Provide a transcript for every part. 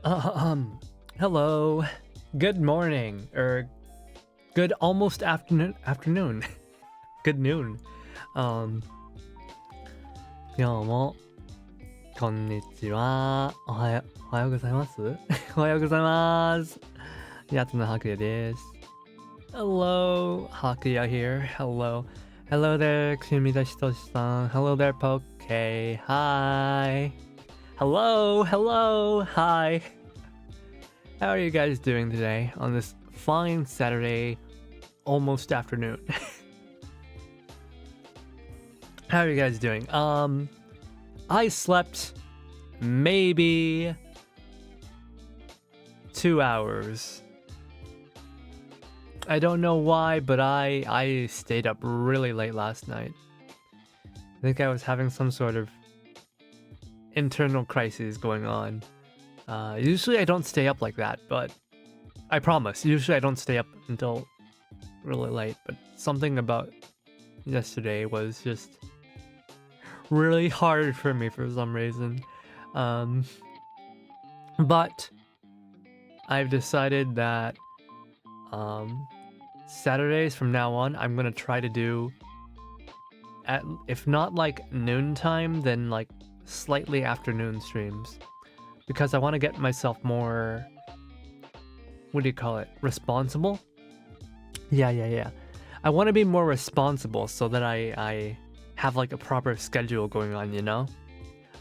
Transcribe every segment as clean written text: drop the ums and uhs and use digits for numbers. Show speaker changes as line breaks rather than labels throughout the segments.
Hello. Good morning, or good almost afternoon. Good noon. 今日もこんにちは。おはようございます。おはようございます。やつのはくやです。Hello, Hakuya here. Hello. Hello there, Kumida Shitoshi-san. Hello there, Poke. Hi. Hello. Hi. How are you guys doing today on this fine Saturday, almost afternoon? How are you guys doing? I slept maybe 2 hours. I don't know why, but I stayed up really late last night. I think I was having some sort of internal crisis going on. Usually I don't stay up like that, but I promise, usually I don't stay up until really late, but something about yesterday was just really hard for me for some reason. But I've decided that Saturdays from now on, I'm gonna try to do, if not like noontime, then like slightly afternoon streams. Because I want to get myself more, what do you call it, responsible? Yeah. I want to be more responsible so that I have like a proper schedule going on, you know?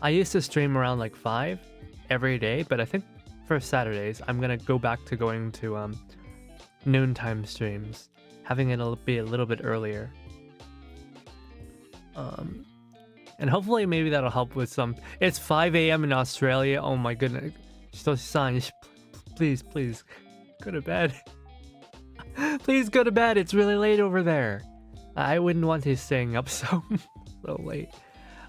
I used to stream around like 5 every day, but I think for Saturdays, I'm going to go back to going to noontime streams, having it be a little bit earlier. And hopefully maybe that'll help with some... It's 5 a.m. in Australia. Oh my goodness. Shitoshi-san, please go to bed. Please go to bed. It's really late over there. I wouldn't want you staying up so late.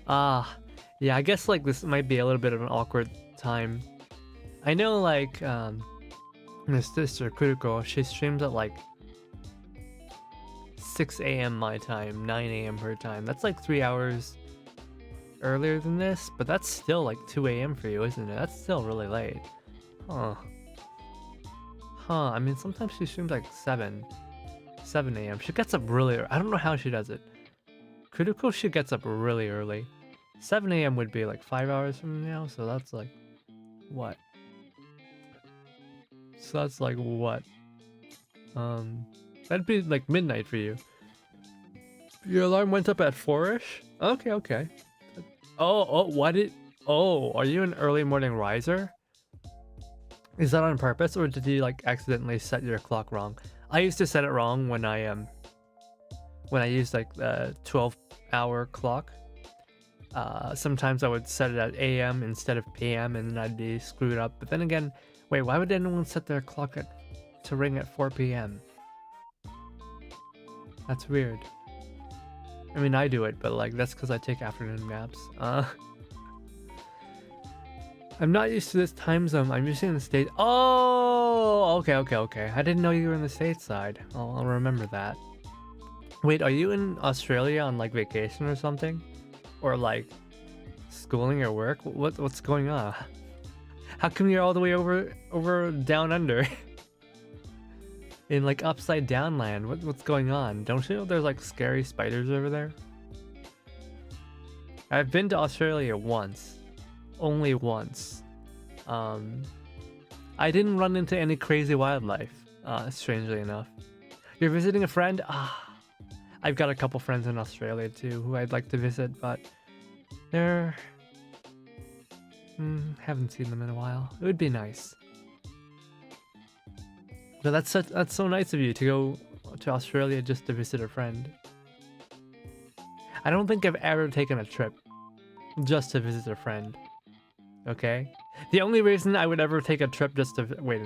Yeah, I guess like this might be a little bit of an awkward time. I know like my sister Kuruko, she streams at like 6 a.m. my time, 9 a.m. her time. That's like 3 hours earlier than this, but that's still like 2 a.m. for you, isn't it? That's still really late. Huh. I mean, sometimes she streams like 7 a.m. She gets up really early. I don't know how she does it. Kuruko, she gets up really early. 7 a.m. would be like 5 hours from now, so that's like... what? So that's like what? That'd be like midnight for you. Your alarm went up at 4-ish? Okay. Oh, are you an early morning riser? Is that on purpose, or did you like accidentally set your clock wrong? I used to set it wrong when I used like the 12-hour clock. Sometimes I would set it at AM instead of PM, and then I'd be screwed up. But then again, wait, why would anyone set their clock to ring at 4 p.m.? That's weird. I mean, I do it, but like that's because I take afternoon naps. I'm not used to this time zone. I'm usually in the States. Oh, okay. I didn't know you were in the stateside. I'll remember that. Wait, are you in Australia on like vacation or something? Or like schooling or work? What's going on? How come you're all the way over down under? In like upside down land? What's going on? Don't you know there's like scary spiders over there? I've been to Australia once. Only once. I didn't run into any crazy wildlife, strangely enough. You're visiting a friend? I've got a couple friends in Australia too who I'd like to visit, but they're... haven't seen them in a while. It would be nice. But that's so nice of you to go to Australia just to visit a friend. I don't think I've ever taken a trip just to visit a friend. Okay? The only reason I would ever take a trip just to... wait.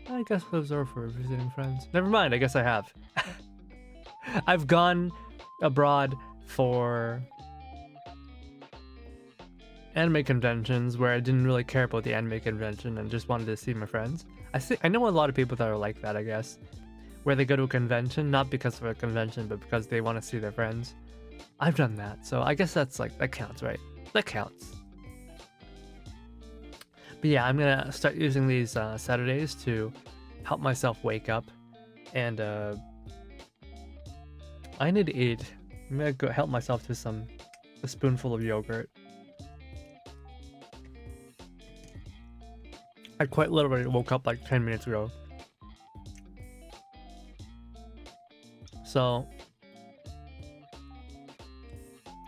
I guess those are for visiting friends. Never mind, I guess I have. I've gone abroad for anime conventions where I didn't really care about the anime convention and just wanted to see my friends. I know a lot of people that are like that, I guess. Where they go to a convention, not because of a convention, but because they want to see their friends. I've done that, so I guess that's like, that counts, right? That counts. But yeah, I'm gonna start using these Saturdays to help myself wake up, and I need to eat. I'm gonna go help myself to a spoonful of yogurt. I quite literally woke up like 10 minutes ago. So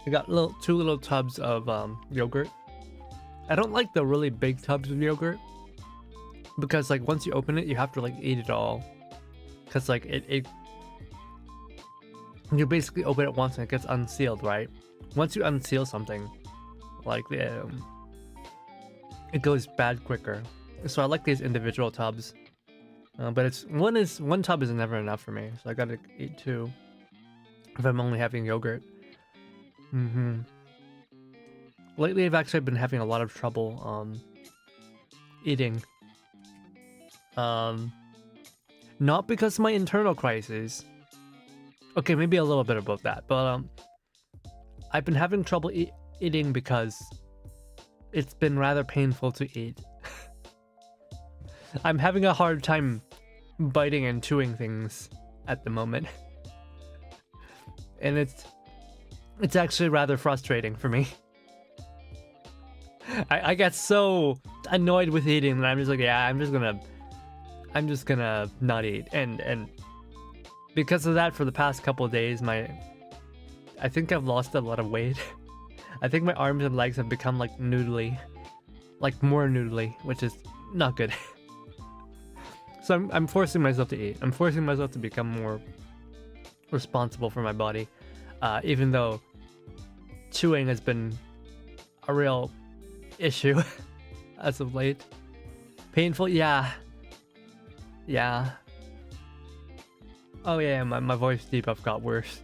I got two little tubs of yogurt. I don't like the really big tubs of yogurt because like once you open it, you have to like eat it all. Cause like you basically open it once and it gets unsealed, right? Once you unseal something, like it goes bad quicker. So I like these individual tubs, but one tub is never enough for me. So I gotta eat two if I'm only having yogurt. Lately, I've actually been having a lot of trouble eating. Not because of my internal crisis. Okay, maybe a little bit about that, but I've been having trouble eating because it's been rather painful to eat. I'm having a hard time biting and chewing things at the moment. And it's actually rather frustrating for me. I get so annoyed with eating that I'm just like, yeah, I'm just gonna not eat. And because of that, for the past couple of days, I think I've lost a lot of weight. I think my arms and legs have become like noodly, like more noodly, which is not good. So I'm forcing myself to eat. I'm forcing myself to become more responsible for my body, even though chewing has been a real issue as of late. Painful, yeah. Oh yeah, my voice debuff got worse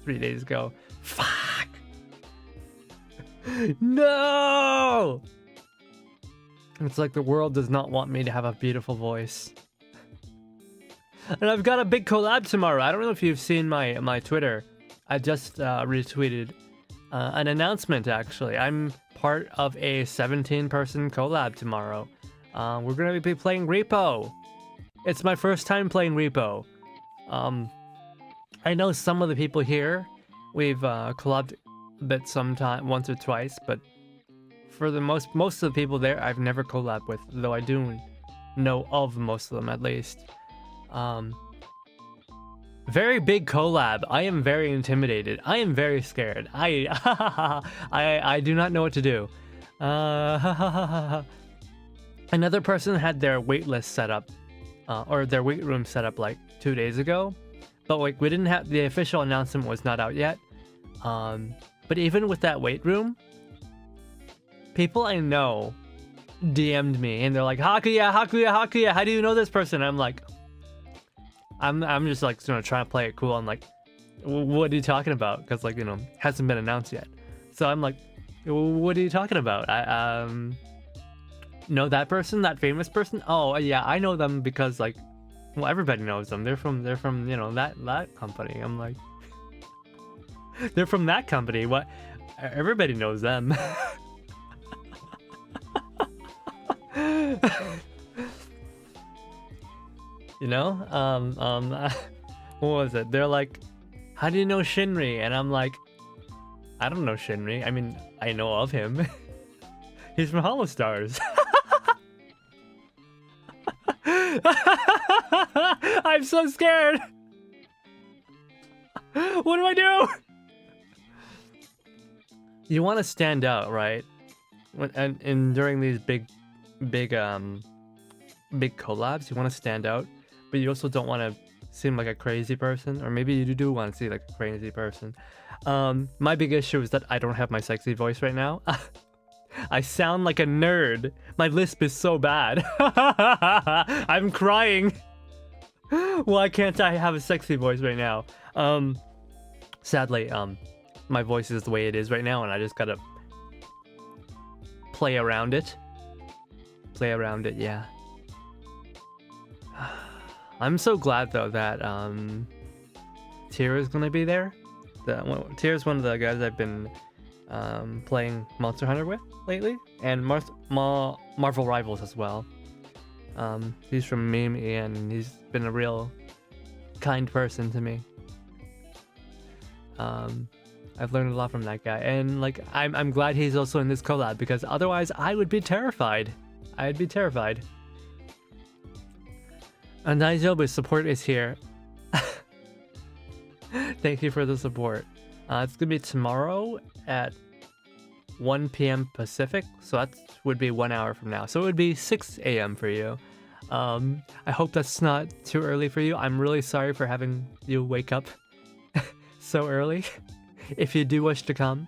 3 days ago. Fuck. No! It's like the world does not want me to have a beautiful voice. And I've got a big collab tomorrow. I don't know if you've seen my Twitter. I just retweeted an announcement, actually. I'm part of a 17-person collab tomorrow. We're going to be playing Repo. It's my first time playing Repo. I know some of the people here, we've collabed a bit sometime, once or twice, but for the most of the people there, I've never collabed with, though I do know of most of them at least. Very big collab. I am very intimidated. I am very scared. I do not know what to do. Another person had their waitlist set up, or their wait room set up like 2 days ago, but like we didn't have, the official announcement was not out yet. But even with that wait room, people I know DM'd me and they're like, Hakuya, how do you know this person? I'm like, I'm just like, you know, trying to play it cool. I'm like, what are you talking about? Because like, you know, hasn't been announced yet. So I'm like, what are you talking about? I know that person, that famous person. Oh yeah, I know them because like, well, everybody knows them. They're from you know, that company. I'm like, they're from that company. What? Everybody knows them. You know, what was it? They're like, how do you know Shinri? And I'm like, I don't know Shinri. I mean, I know of him. He's from Hollow Stars. I'm so scared. What do I do? You want to stand out, right? And during these big collabs, you want to stand out, but you also don't want to seem like a crazy person, or maybe you do want to seem like a crazy person. My big issue is that I don't have my sexy voice right now. I sound like a nerd. My lisp is so bad. I'm crying. Why can't I have a sexy voice right now? Sadly, my voice is the way it is right now, and I just gotta play around it. Yeah. I'm so glad though that Tyr is gonna be there. Tyr is one of the guys I've been playing Monster Hunter with lately, and Marvel Rivals as well. He's from Meme and he's been a real kind person to me. I've learned a lot from that guy, and like I'm glad he's also in this collab, because otherwise I would be terrified. I'd be terrified. And Daijobu support is here. Thank you for the support. It's gonna be tomorrow at 1 p.m. Pacific, so that would be 1 hour from now. So it would be 6 a.m. for you. I hope that's not too early for you. I'm really sorry for having you wake up so early, if you do wish to come.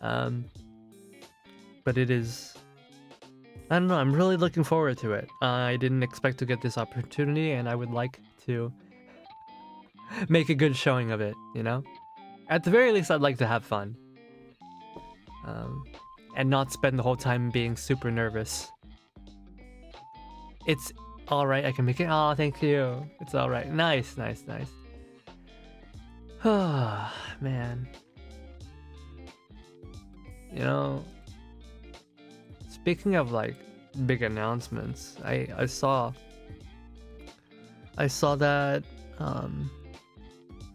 But it is... I don't know, I'm really looking forward to it. I didn't expect to get this opportunity, and I would like to make a good showing of it, you know? At the very least, I'd like to have fun. And not spend the whole time being super nervous. It's alright, I can make it. Oh, thank you. It's alright. Nice, nice, nice. Oh, man. You know, speaking of like big announcements, I saw that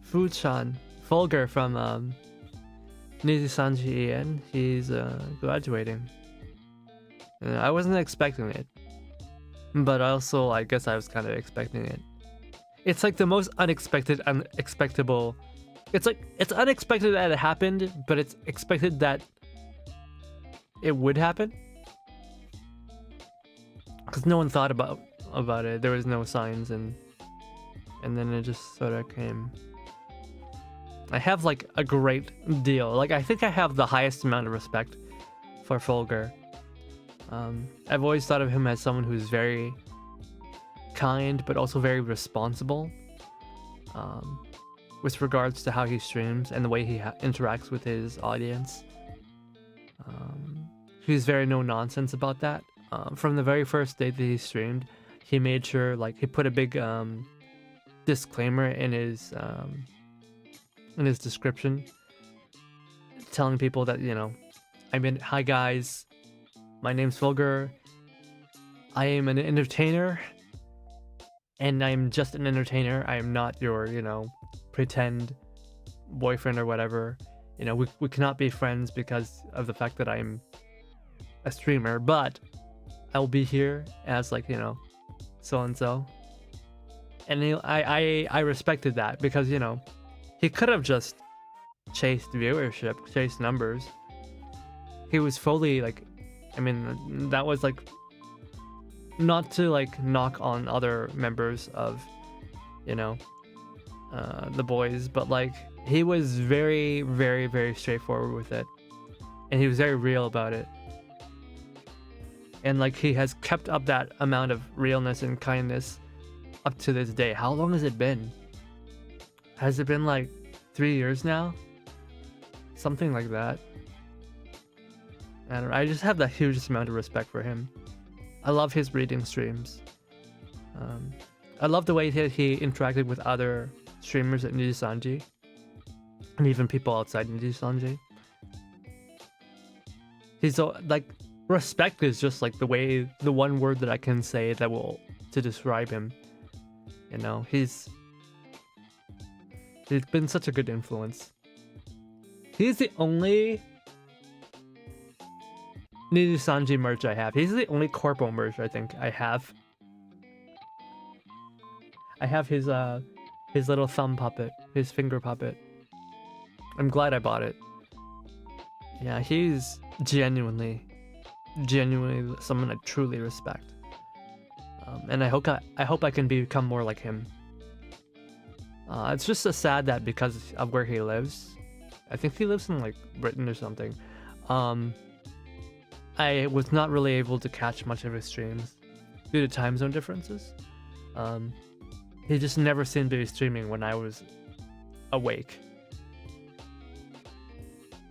Fu-chan, Fulgur from Nijisanji En, he's graduating. And I wasn't expecting it, but also I guess I was kind of expecting it. It's like the most unexpected, unexpectable. It's like it's unexpected that it happened, but it's expected that it would happen, because no one thought about it. There was no signs, and then it just sort of came. I have like a great deal. Like I think I have the highest amount of respect for Fulgur. I've always thought of him as someone who's very kind, but also very responsible. With regards to how he streams and the way he interacts with his audience. He's very no nonsense about that. From the very first day that he streamed, he made sure, like, he put a big disclaimer in his description, telling people that, you know, I mean, hi guys, my name's Fulgur. I am an entertainer, and I'm just an entertainer. I am not your, you know, pretend boyfriend or whatever. You know, we cannot be friends because of the fact that I'm a streamer, but I'll be here as, like, you know, so and so. And I respected that, because, you know, he could have just chased viewership, chased numbers. He was fully like, I mean, that was like, not to like knock on other members of, you know, the boys, but like he was very, very, very straightforward with it, and he was very real about it. And like he has kept up that amount of realness and kindness up to this day. How long has it been? Has it been like 3 years now? Something like that. I don't know. I just have that hugest amount of respect for him. I love his reading streams. I love the way he interacted with other streamers at Nijisanji, and even people outside Nijisanji. He's so, like, respect is just like the one word that I can say that will to describe him. You know, he's been such a good influence. He's the only Nijisanji merch I have. He's the only Corpo merch I think I have. I have his little thumb puppet, his finger puppet. I'm glad I bought it. Yeah, he's genuinely someone I truly respect. And I hope I can become more like him. It's just so sad that because of where he lives, I think he lives in like Britain or something. I was not really able to catch much of his streams due to time zone differences. He just never seemed to be streaming when I was awake,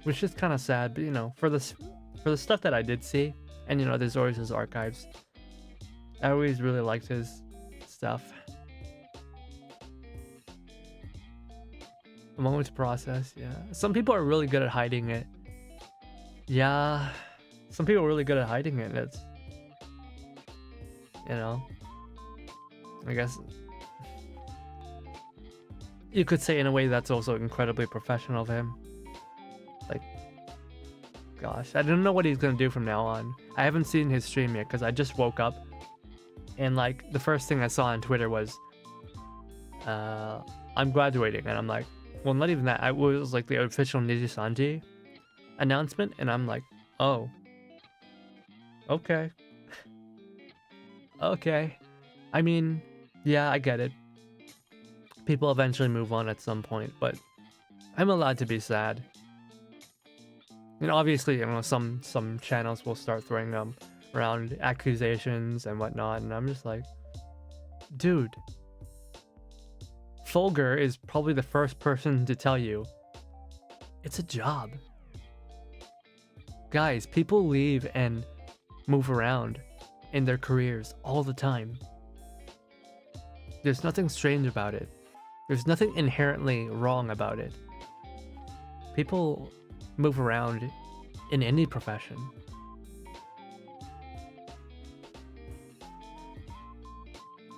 which is kind of sad. But you know, for the stuff that I did see, and you know, there's always his archives. I always really liked his stuff. A moment to process, yeah. Some people are really good at hiding it. Yeah, some people are really good at hiding it. You know? I guess you could say in a way that's also incredibly professional of him. Like, gosh, I don't know what he's gonna do from now on. I haven't seen his stream yet because I just woke up and like the first thing I saw on Twitter was I'm graduating, and I'm like, well, not even that. I was like the official Nijisanji announcement, and I'm like, oh, okay. Okay. I mean, yeah, I get it. People eventually move on at some point, but I'm allowed to be sad. And obviously, you know, some channels will start throwing around accusations and whatnot, and I'm just like, dude, Fulgur is probably the first person to tell you it's a job. Guys, people leave and move around in their careers all the time. There's nothing strange about it. There's nothing inherently wrong about it. People move around in any profession.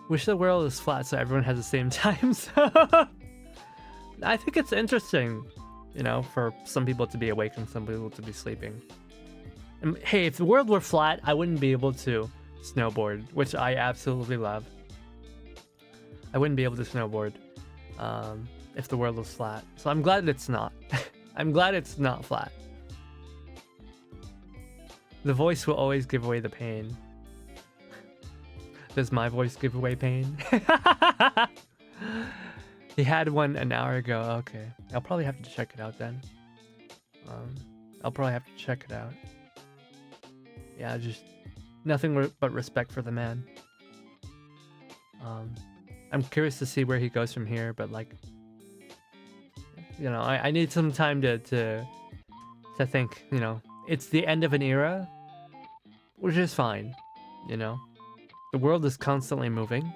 Wish the world is flat so everyone has the same time zone. I think it's interesting, you know, for some people to be awake and some people to be sleeping. And hey, if the world were flat, I wouldn't be able to snowboard, which I absolutely love. I wouldn't be able to snowboard if the world was flat. So I'm glad it's not. I'm glad it's not flat. The voice will always give away the pain. Does my voice give away pain? He had one an hour ago. Okay. I'll probably have to check it out then. I'll probably have to check it out. Yeah, just nothing but respect for the man. I'm curious to see where he goes from here, but like, you know, I need some time to think, you know. It's the end of an era, which is fine, you know. The world is constantly moving.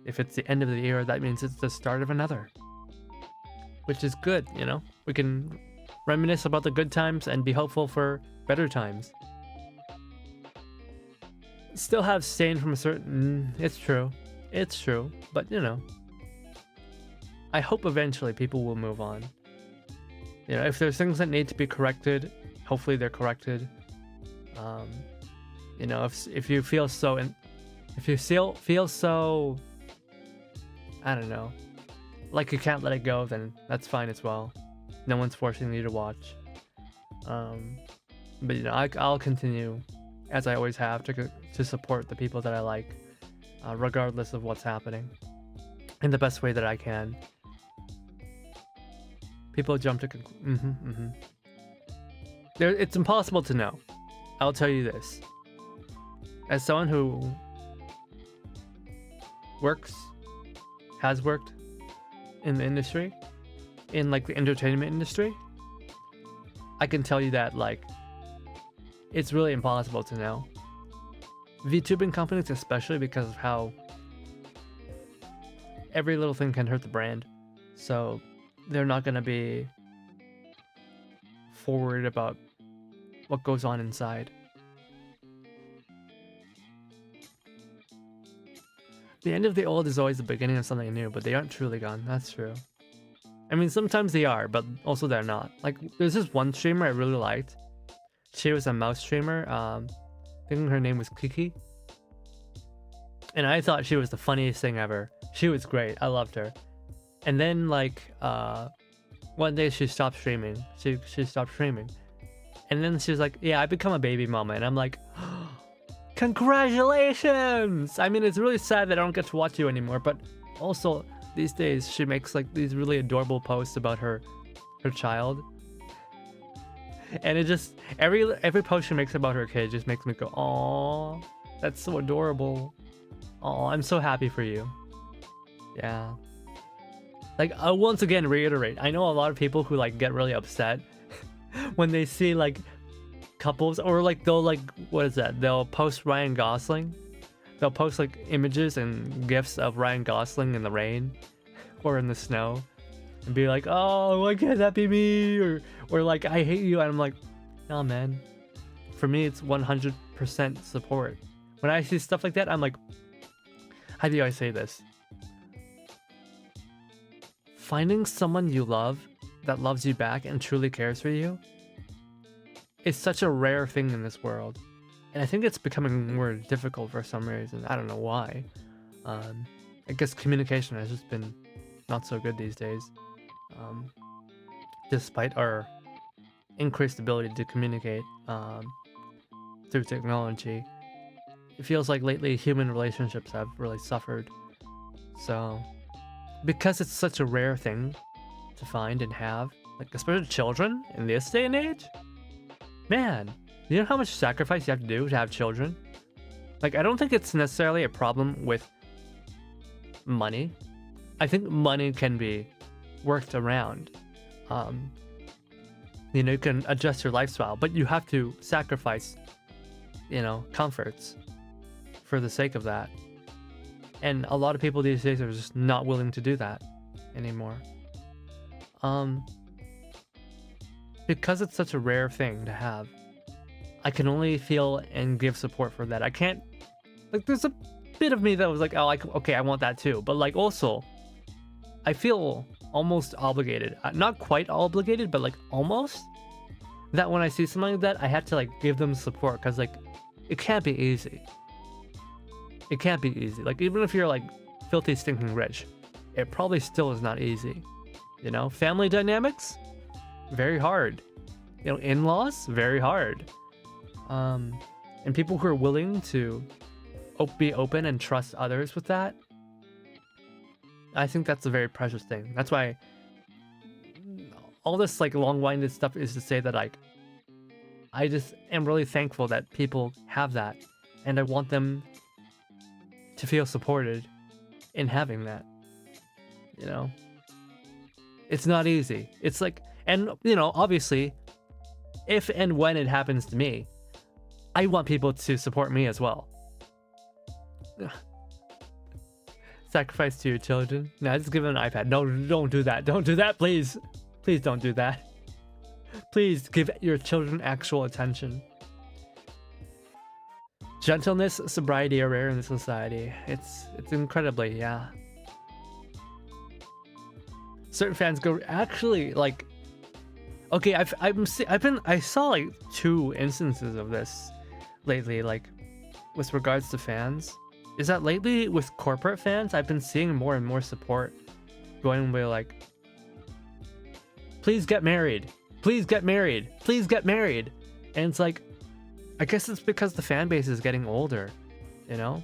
If it's the end of the era, that means it's the start of another, which is good, you know. We can reminisce about the good times and be hopeful for better times. Still have stain from a certain... It's true. It's true. But, you know, I hope eventually people will move on. You know, if there's things that need to be corrected, hopefully they're corrected. You know, if you feel so... If you feel so... I don't know. Like you can't let it go, then that's fine as well. No one's forcing you to watch. But, you know, I'll continue, as I always have, to support the people that I like, regardless of what's happening, in the best way that I can. People jump to it's impossible to know. I'll tell you this. As someone who has worked in the industry, in like the entertainment industry, I can tell you that like it's really impossible to know. VTubing companies, especially because of how every little thing can hurt the brand, so they're not gonna be forward about what goes on inside. The end of the old is always the beginning of something new, but they aren't truly gone. That's true. I mean, sometimes they are, but also they're not. Like, there's this one streamer I really liked. She was a mouse streamer. I think her name was Kiki. And I thought she was the funniest thing ever. She was great. I loved her. And then, like, one day she stopped streaming. She stopped streaming. And then she was like, yeah, I become a baby mama. And I'm like, congratulations! I mean, it's really sad that I don't get to watch you anymore, but also these days she makes like these really adorable posts about her child, and it just every post she makes about her kid just makes me go, "Aww, that's so adorable. Aww, I'm so happy for you." Yeah. Like, I'll once again reiterate, I know a lot of people who like get really upset when they see like couples, or like they'll like, what is that? They'll post Ryan Gosling. They'll post like images and gifs of Ryan Gosling in the rain or in the snow and be like, oh, why can't that be me? Or like, I hate you. And I'm like, nah, man. For me, it's 100% support. When I see stuff like that, I'm like, how do I say this? Finding someone you love that loves you back and truly cares for you is such a rare thing in this world. And I think it's becoming more difficult for some reason. I don't know why. I guess communication has just been not so good these days. Despite our increased ability to communicate through technology, it feels like lately human relationships have really suffered. So, because it's such a rare thing to find and have, like especially children in this day and age, man, you know how much sacrifice you have to do to have children? Like, I don't think it's necessarily a problem with money. I think money can be worked around. You know, you can adjust your lifestyle, but you have to sacrifice, you know, comforts for the sake of that. And a lot of people these days are just not willing to do that anymore. Because it's such a rare thing to have, I can only feel and give support for that. I can't, like, there's a bit of me that was like, oh, okay, I want that too. But like, also, I feel almost obligated. Not quite obligated, but like almost. That when I see something like that, I have to like give them support, because like, it can't be easy. It can't be easy. Like, even if you're like filthy stinking rich, it probably still is not easy. You know, family dynamics, very hard. You know, in-laws, very hard. And people who are willing to be open and trust others with that, I think that's a very precious thing. That's why all this like long-winded stuff is to say that like, I just am really thankful that people have that, and I want them to feel supported in having that. You know, it's not easy. It's like, and you know, obviously, if and when it happens to me, I want people to support me as well. Sacrifice to your children? No, just give them an iPad. No, don't do that. Don't do that, please. Please don't do that. Please give your children actual attention. Gentleness, sobriety are rare in this society. It's incredibly, yeah. Certain fans go, actually, like, okay, I saw like 2 instances of this lately, like with regards to fans. Is that lately with corporate fans, I've been seeing more and more support going with like, please get married, please get married, please get married. And it's like, I guess it's because the fan base is getting older, you know?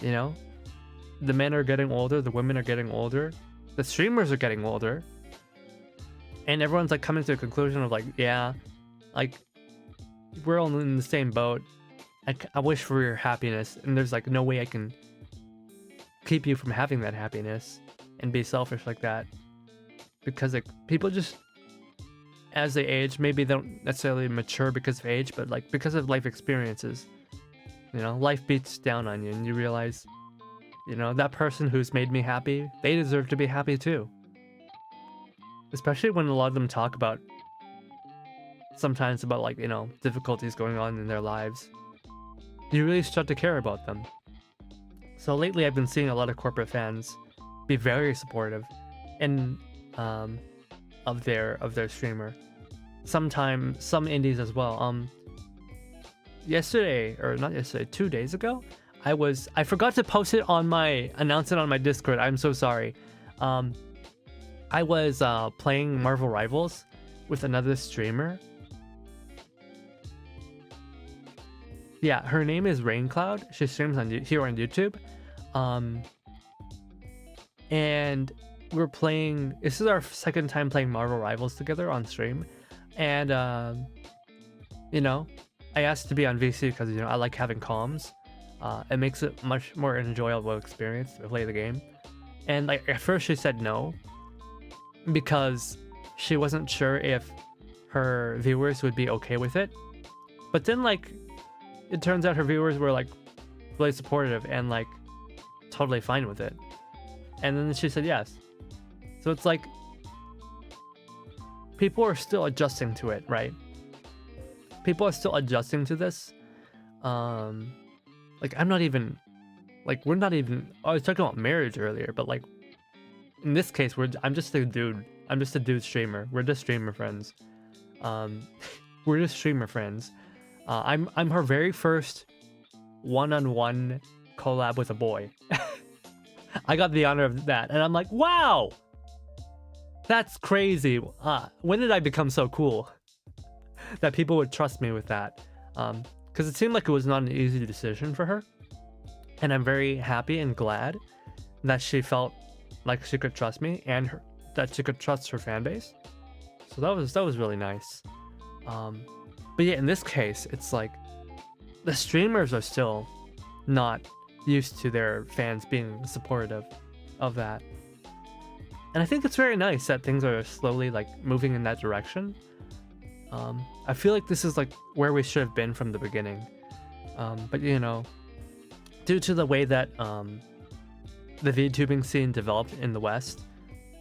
You know, the men are getting older, the women are getting older, the streamers are getting older, and everyone's like coming to a conclusion of like, yeah, like, we're all in the same boat. I wish for your happiness, and there's like no way I can keep you from having that happiness and be selfish like that, because like people just, as they age, maybe they don't necessarily mature because of age, but like because of life experiences, you know, life beats down on you and you realize, you know, that person who's made me happy, they deserve to be happy too. Especially when a lot of them talk about, sometimes about like, you know, difficulties going on in their lives. You really start to care about them. So lately I've been seeing a lot of corporate fans be very supportive and of their streamer. Sometimes some indies as well. Yesterday, or not yesterday, 2 days ago, I forgot to post it on announce it on my Discord. I'm so sorry. I was playing Marvel Rivals with another streamer. Yeah, her name is Raincloud. She streams here on YouTube. And we're playing, this is our second time playing Marvel Rivals together on stream. And, you know, I asked to be on VC because, you know, I like having comms. It makes it much more enjoyable experience to play the game. And like at first she said no, because she wasn't sure if her viewers would be okay with it. But then like, it turns out her viewers were like really supportive and like totally fine with it. And then she said yes. So it's like, people are still adjusting to it, right? People are still adjusting to this. Like I'm not even, like we're not even. I was talking about marriage earlier, but like in this case, I'm just a dude. I'm just a dude streamer. We're just streamer friends. We're just streamer friends. I'm her very first one-on-one collab with a boy. I got the honor of that, and I'm like, wow, that's crazy. When did I become so cool that people would trust me with that? Because it seemed like it was not an easy decision for her, and I'm very happy and glad that she felt like she could trust me and that she could trust her fan base. So that was really nice. But yeah, in this case, it's like the streamers are still not used to their fans being supportive of that. And I think it's very nice that things are slowly like moving in that direction. I feel like this is like where we should have been from the beginning. But you know, due to the way that the VTubing scene developed in the West,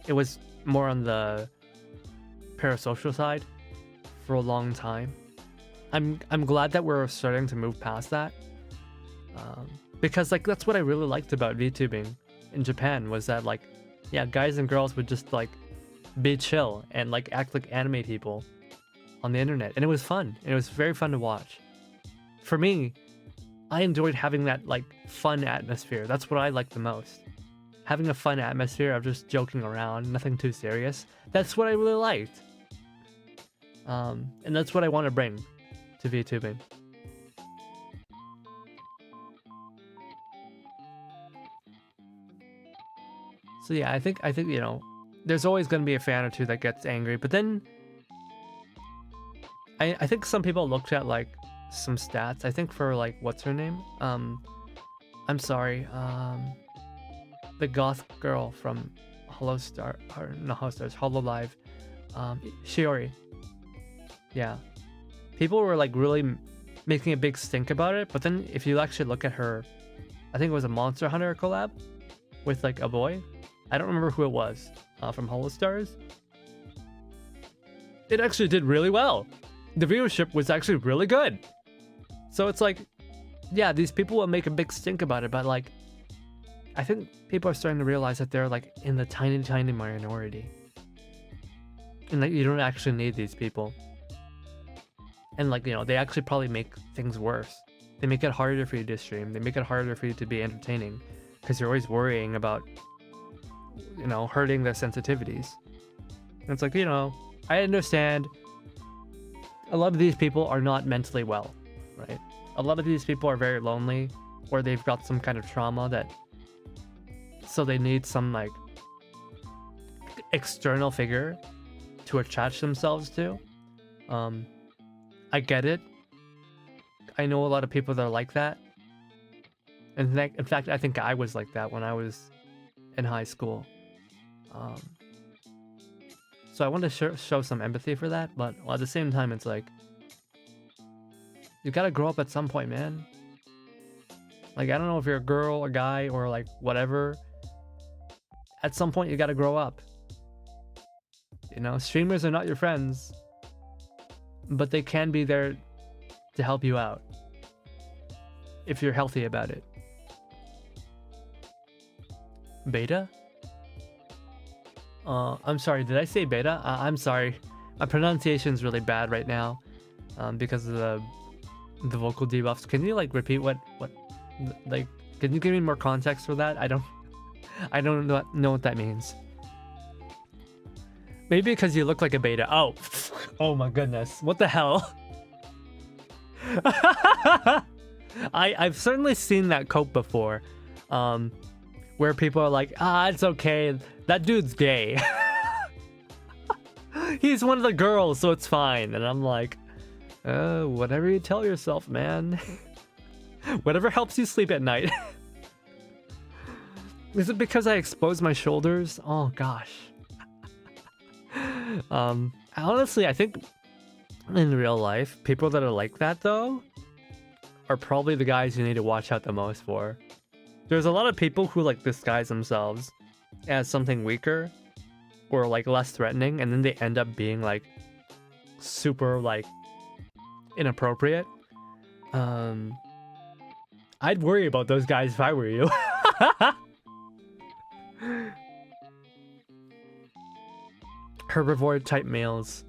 it was more on the parasocial side for a long time. I'm glad that we're starting to move past that. Because like that's what I really liked about VTubing in Japan, was that like, yeah, guys and girls would just like be chill and like act like anime people on the internet, and it was fun. It was very fun to watch. For me, I enjoyed having that like fun atmosphere. That's what I like the most. Having a fun atmosphere of just joking around, nothing too serious. That's what I really liked. And that's what I want to bring to VTubing. So yeah, I think you know, there's always going to be a fan or two that gets angry, but then I think some people looked at like some stats. I think for like, what's her name? I'm sorry, the goth girl from Hololive, Shiori. Yeah, people were like really making a big stink about it, but then if you actually look at her, I think it was a Monster Hunter collab with like a boy. I don't remember who it was, from Holostars. It actually did really well. The viewership was actually really good. So it's like, yeah, these people will make a big stink about it, but like, I think people are starting to realize that they're like in the tiny, tiny minority. And like, you don't actually need these people. And like, you know, they actually probably make things worse. They make it harder for you to stream. They make it harder for you to be entertaining, because you're always worrying about, you know, hurting their sensitivities. And it's like, you know, I understand a lot of these people are not mentally well, right? A lot of these people are very lonely, or they've got some kind of trauma that, so they need some like external figure to attach themselves to. I get it. I know a lot of people that are like that. In fact, I think I was like that when I was in high school. So I want to show some empathy for that, but at the same time, it's like, you gotta grow up at some point, man. Like, I don't know if you're a girl, a guy, or like whatever. At some point, you gotta grow up. You know, streamers are not your friends, but they can be there to help you out if you're healthy about it. Beta? I'm sorry, did I say beta? I'm sorry. My pronunciation is really bad right now, because of the vocal debuffs. Can you like repeat what like, can you give me more context for that? I don't know what that means. Maybe because you look like a beta. Oh, oh my goodness, what the hell? I've certainly seen that quote before, where people are like, it's okay, that dude's gay. He's one of the girls, so it's fine. And I'm like, whatever you tell yourself, man. Whatever helps you sleep at night. Is it because I exposed my shoulders? Oh gosh. Honestly, I think in real life, people that are like that though are probably the guys you need to watch out the most for. There's a lot of people who like disguise themselves as something weaker or like less threatening, and then they end up being like super like inappropriate. I'd worry about those guys if I were you. Herbivore type males.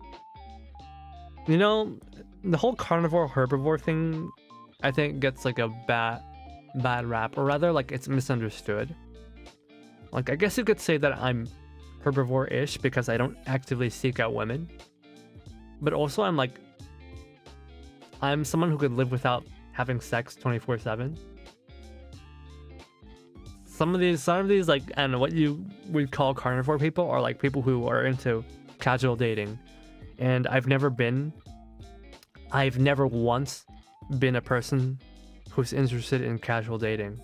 You know, the whole carnivore herbivore thing, I think gets like a bad rap, or rather like it's misunderstood. Like, I guess you could say that I'm herbivore-ish because I don't actively seek out women. But also I'm someone who could live without having sex 24/7. Some of these like, I don't know, what you would call carnivore people are like people who are into casual dating. And I've never once been a person who's interested in casual dating,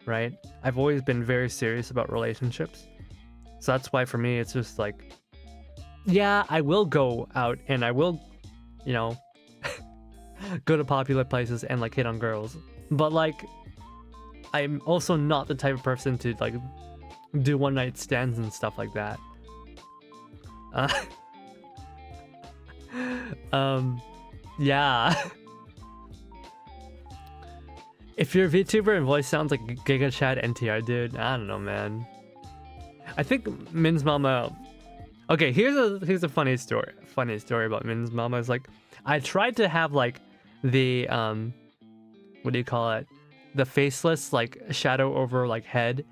right? I've always been very serious about relationships. So that's why for me, it's just like, yeah, I will go out and I will, you know, go to popular places and like hit on girls. But like, I'm also not the type of person to like do one night stands and stuff like that. Yeah. If your VTuber and voice sounds like Giga Chad NTR, dude, I don't know, man. I think Min's mama. Okay, here's a funny story. Funny story about Min's mama is like, I tried to have like the what do you call it? The faceless like shadow over like head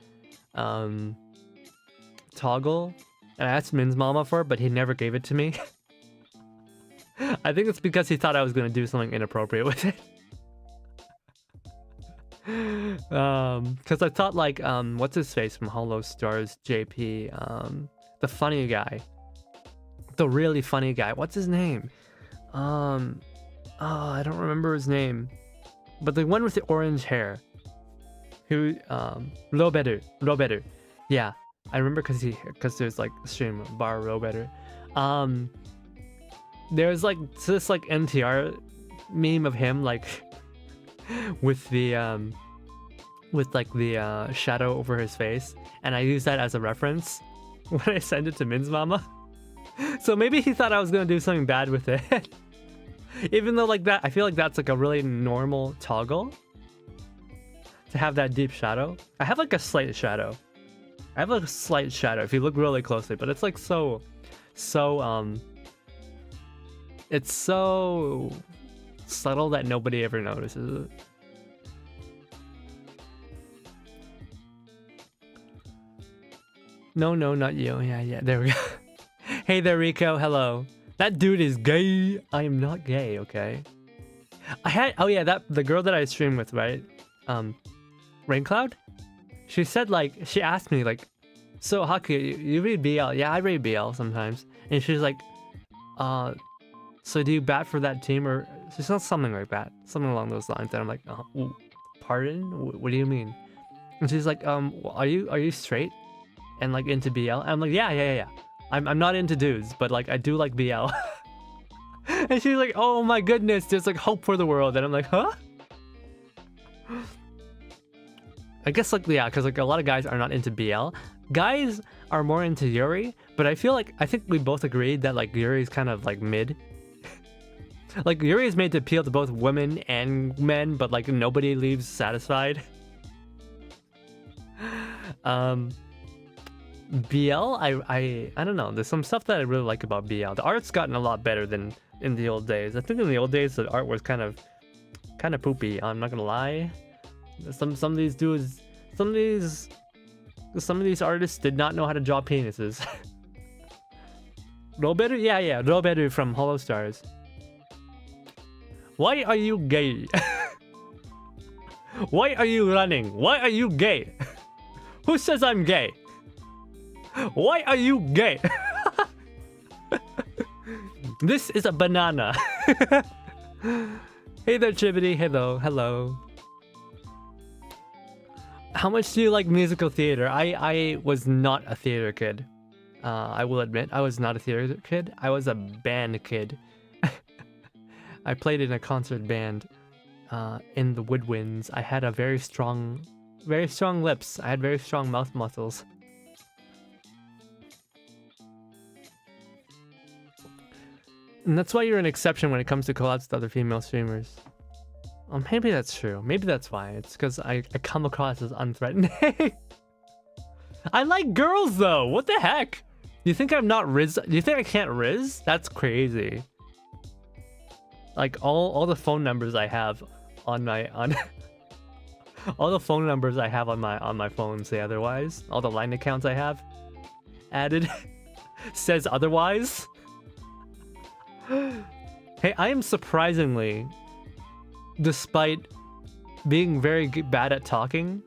toggle, and I asked Min's mama for it, but he never gave it to me. I think it's because he thought I was gonna do something inappropriate with it. Because I thought like what's his face from Hollow Stars JP, the funny guy, the really funny guy, what's his name? Oh, I don't remember his name, but the one with the orange hair, who Roberu, yeah, I remember because there's like a stream bar Roberu. There's like this like NTR meme of him like with the shadow over his face, and I use that as a reference when I send it to Min's mama. So maybe he thought I was gonna do something bad with it. Even though like that, I feel like that's like a really normal toggle to have that deep shadow. I have like a slight shadow. I have like a slight shadow if you look really closely, but it's like so it's so subtle that nobody ever notices it. No, not you. Yeah, there we go. Hey there, Rico. Hello. That dude is gay. I am not gay, okay? The girl that I streamed with, right? Raincloud? She said like, she asked me like, so Haku, you read BL? Yeah, I read BL sometimes. And she's like, so do you bat for that team, or she said something like that, something along those lines. And I'm like, pardon? What do you mean? And she's like, are you straight and like into BL? And I'm like, yeah. I'm not into dudes, but like I do like BL. And she's like, oh my goodness, there's like hope for the world. And I'm like, huh? I guess like, yeah, because like a lot of guys are not into BL. Guys are more into Yuri, but I think we both agreed that like Yuri's kind of like mid. Like Yuri is made to appeal to both women and men, but like nobody leaves satisfied. BL, I don't know. There's some stuff that I really like about BL. The art's gotten a lot better than in the old days. I think in the old days the art was kind of poopy. I'm not gonna lie. Some of these dudes, some of these artists did not know how to draw penises. Roberu, yeah, Roberu from Hollow Stars. Why are you gay? Why are you running? Why are you gay? Who says I'm gay? Why are you gay? This is a banana. Hey there, Chibity. Hello. How much do you like musical theater? I was not a theater kid. I will admit, I was not a theater kid. I was a band kid. I played in a concert band in the woodwinds. I had a very strong lips. I had very strong mouth muscles. And that's why you're an exception when it comes to collabs with other female streamers. Maybe that's true. Maybe that's why. It's because I come across as unthreatening. I like girls though. What the heck? You think I'm not riz? You think I can't riz? That's crazy. Like all the phone numbers I have on my all the phone numbers I have on my phone say otherwise. All the line accounts I have added says otherwise. Hey, I am surprisingly, despite being very bad at talking,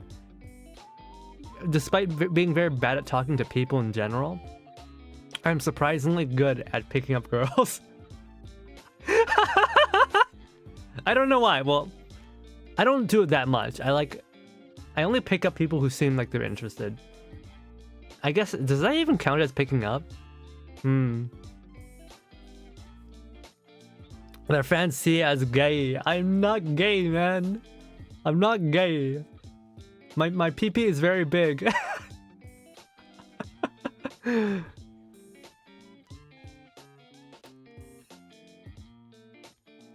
being very bad at talking to people in general, I'm surprisingly good at picking up girls. I don't know why. Well, I don't do it that much. I only pick up people who seem like they're interested. I guess, does that even count as picking up? Their fans see as gay. I'm not gay, man. I'm not gay. My PP is very big.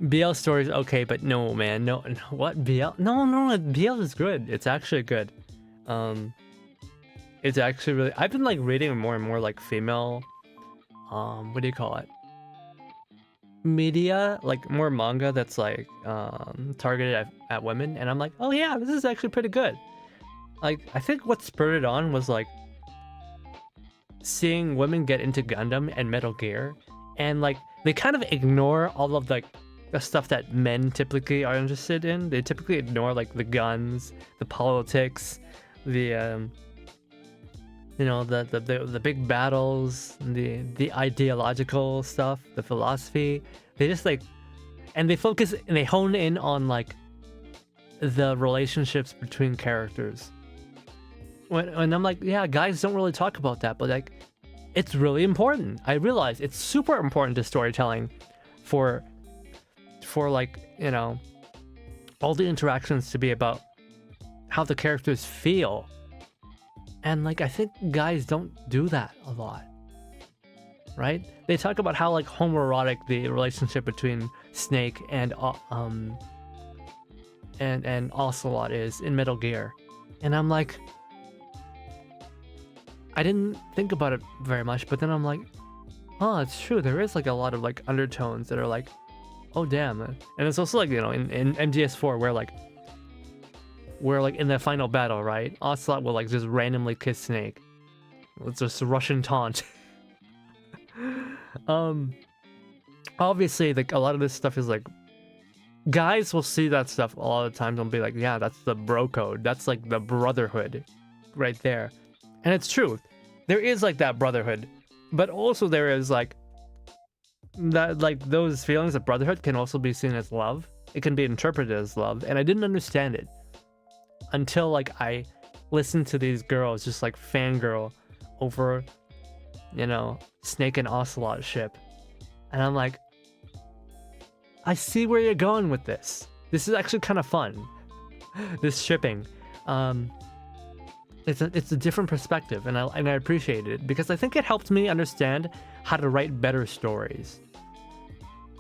BL stories okay, but no, man, no, what BL? No, BL is good. It's actually good. It's actually really. I've been like reading more and more like female, what do you call it? Media, like more manga that's like targeted at women, and I'm like, oh yeah, this is actually pretty good. Like, I think what spurred it on was like seeing women get into Gundam and Metal Gear, and like they kind of ignore all of like the stuff that men typically are interested in. They typically ignore like the guns, the politics, the you know, the big battles, the ideological stuff, the philosophy. They just like, and they focus and they hone in on like the relationships between characters. When I'm like, yeah, guys don't really talk about that, but like, it's really important. I realize it's super important to storytelling for like, you know, all the interactions to be about how the characters feel. And like, I think guys don't do that a lot, right? They talk about how like homoerotic the relationship between Snake and Ocelot is in Metal Gear, and I'm like, I didn't think about it very much, but then I'm like, oh, it's true. There is like a lot of like undertones that are like, oh damn. And it's also like, you know, in MGS4 where like in the final battle, right, Ocelot will like just randomly kiss Snake. It's just a Russian taunt. Obviously like a lot of this stuff is like, guys will see that stuff a lot of the times and be like, yeah, that's the bro code, that's like the brotherhood right there. And it's true, there is like that brotherhood, but also there is like that, like those feelings of brotherhood can also be seen as love. It can be interpreted as love, and I didn't understand it until like I listened to these girls just like fangirl over, you know, Snake and Ocelot ship, and I'm like, I see where you're going with this. This is actually kind of fun. This shipping, it's a different perspective, and I appreciate it because I think it helped me understand how to write better stories.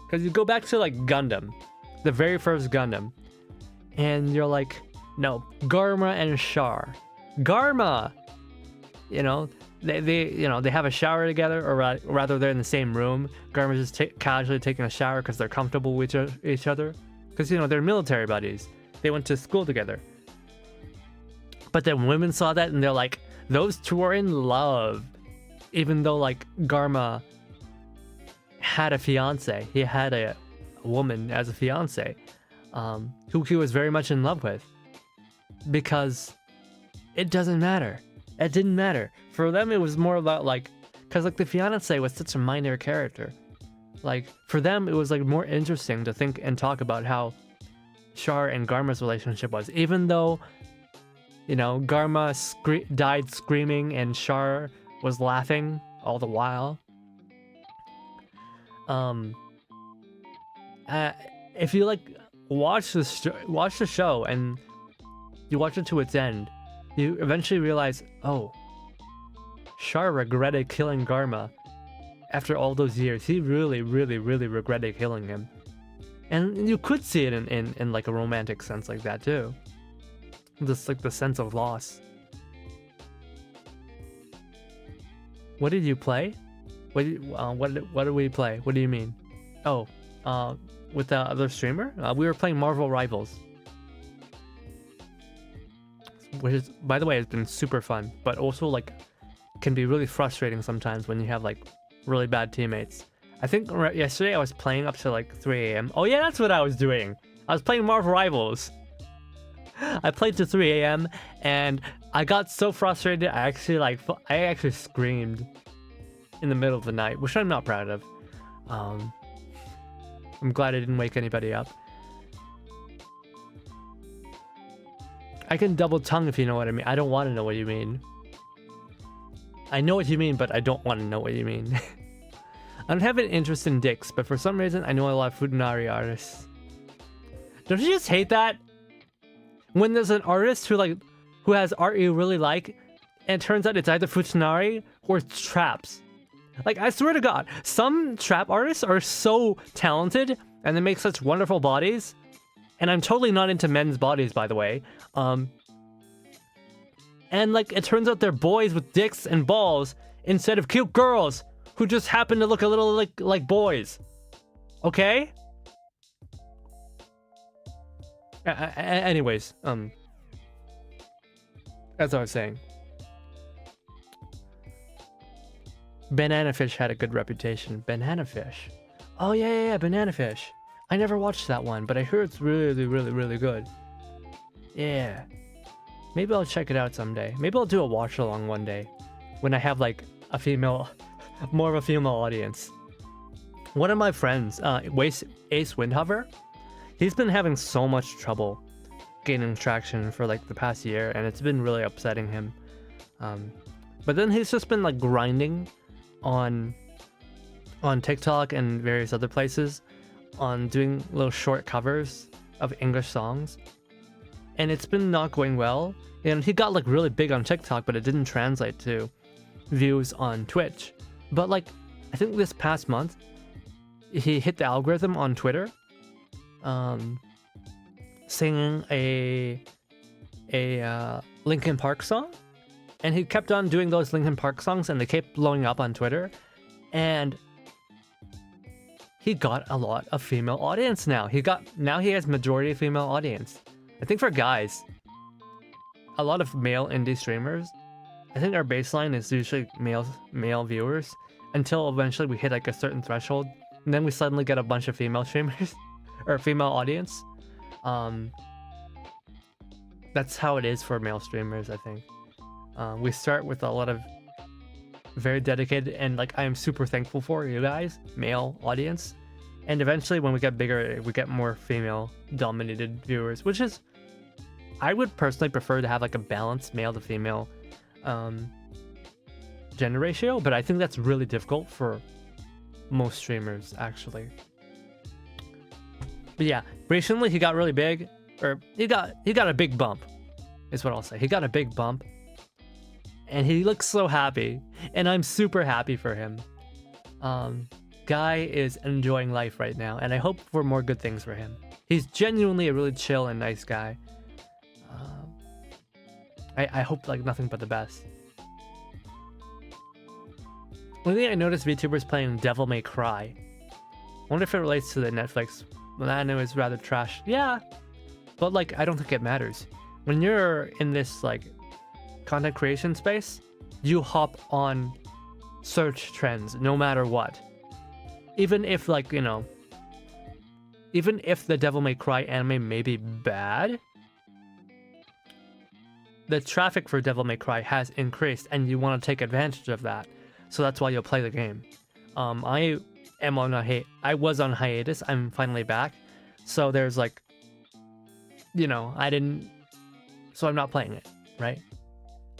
Because you go back to like Gundam, the very first Gundam, and you're like, no, Garma and Char. Garma, you know, they have a shower together, or rather they're in the same room. Garma's just casually taking a shower because they're comfortable with each other. Because, you know, they're military buddies. They went to school together. But then women saw that and they're like, those two are in love. Even though like Garma had a fiance. He had a woman as a fiance, who he was very much in love with. Because it doesn't matter. It didn't matter. For them, it was more about like, because like the fiance was such a minor character. Like for them, it was like more interesting to think and talk about how Char and Garma's relationship was. Even though, you know, Garma died screaming and Char was laughing all the while. If you like watch the show and you watch it to its end, you eventually realize, oh, Char regretted killing Garma after all those years. He really, really, really regretted killing him. And you could see it in like a romantic sense like that too. Just like the sense of loss. What did you play? What did we play? What do you mean? Oh, with the other streamer? We were playing Marvel Rivals. Which is, by the way, has been super fun, but also like can be really frustrating sometimes when you have like really bad teammates. I think yesterday I was playing up to like 3 a.m. Oh yeah, that's what I was doing. I was playing Marvel Rivals. I played to 3 a.m. and I got so frustrated. I actually screamed in the middle of the night, which I'm not proud of. I'm glad I didn't wake anybody up. I can double tongue if you know what I mean. I don't want to know what you mean. I know what you mean, but I don't want to know what you mean. I don't have an interest in dicks, but for some reason I know a lot of Futanari artists. Don't you just hate that? When there's an artist who has art you really like, and it turns out it's either Futanari or it's traps. Like, I swear to God, some trap artists are so talented and they make such wonderful bodies. And I'm totally not into men's bodies, by the way. And like, it turns out they're boys with dicks and balls instead of cute girls who just happen to look a little like boys. Okay? Anyways, as I was saying, Banana Fish had a good reputation. Banana Fish? Oh yeah, Banana Fish. I never watched that one, but I heard it's really good. Yeah. Maybe I'll check it out someday. Maybe I'll do a watch along one day when I have like a female, more of a female audience. One of my friends, Ace Windhover, he's been having so much trouble gaining traction for like the past year, and it's been really upsetting him. But then he's just been like grinding on TikTok and various other places on doing little short covers of English songs, and it's been not going well. And he got like really big on TikTok, but it didn't translate to views on Twitch. But like, I think this past month he hit the algorithm on Twitter, singing a Linkin Park song, and he kept on doing those Linkin Park songs, and they kept blowing up on Twitter, and he got a lot of female audience now. Now he has majority female audience. I think for guys, a lot of male indie streamers, I think our baseline is usually male viewers until eventually we hit like a certain threshold, and then we suddenly get a bunch of female streamers or female audience. That's how it is for male streamers, I think. We start with a lot of very dedicated, and like I am super thankful for you guys, male audience, and eventually when we get bigger we get more female dominated viewers, which is, I would personally prefer to have like a balanced male to female gender ratio, but I think that's really difficult for most streamers actually. But yeah, recently he got really big, or he got a big bump is what I'll say. He got a big bump and he looks so happy, and I'm super happy for him. Guy is enjoying life right now, and I hope for more good things for him. He's genuinely a really chill and nice guy. I hope like nothing but the best. One thing I noticed VTubers playing Devil May Cry. Wonder if it relates to the Netflix. Well, I know it's rather trash. Yeah, but like I don't think it matters. When you're in this like content creation space, you hop on search trends no matter what. Even if like, you know, even if the Devil May Cry anime may be bad, the traffic for Devil May Cry has increased, and you want to take advantage of that. So that's why you'll play the game. I was on hiatus. I'm finally back. So there's like, you know, so I'm not playing it, right?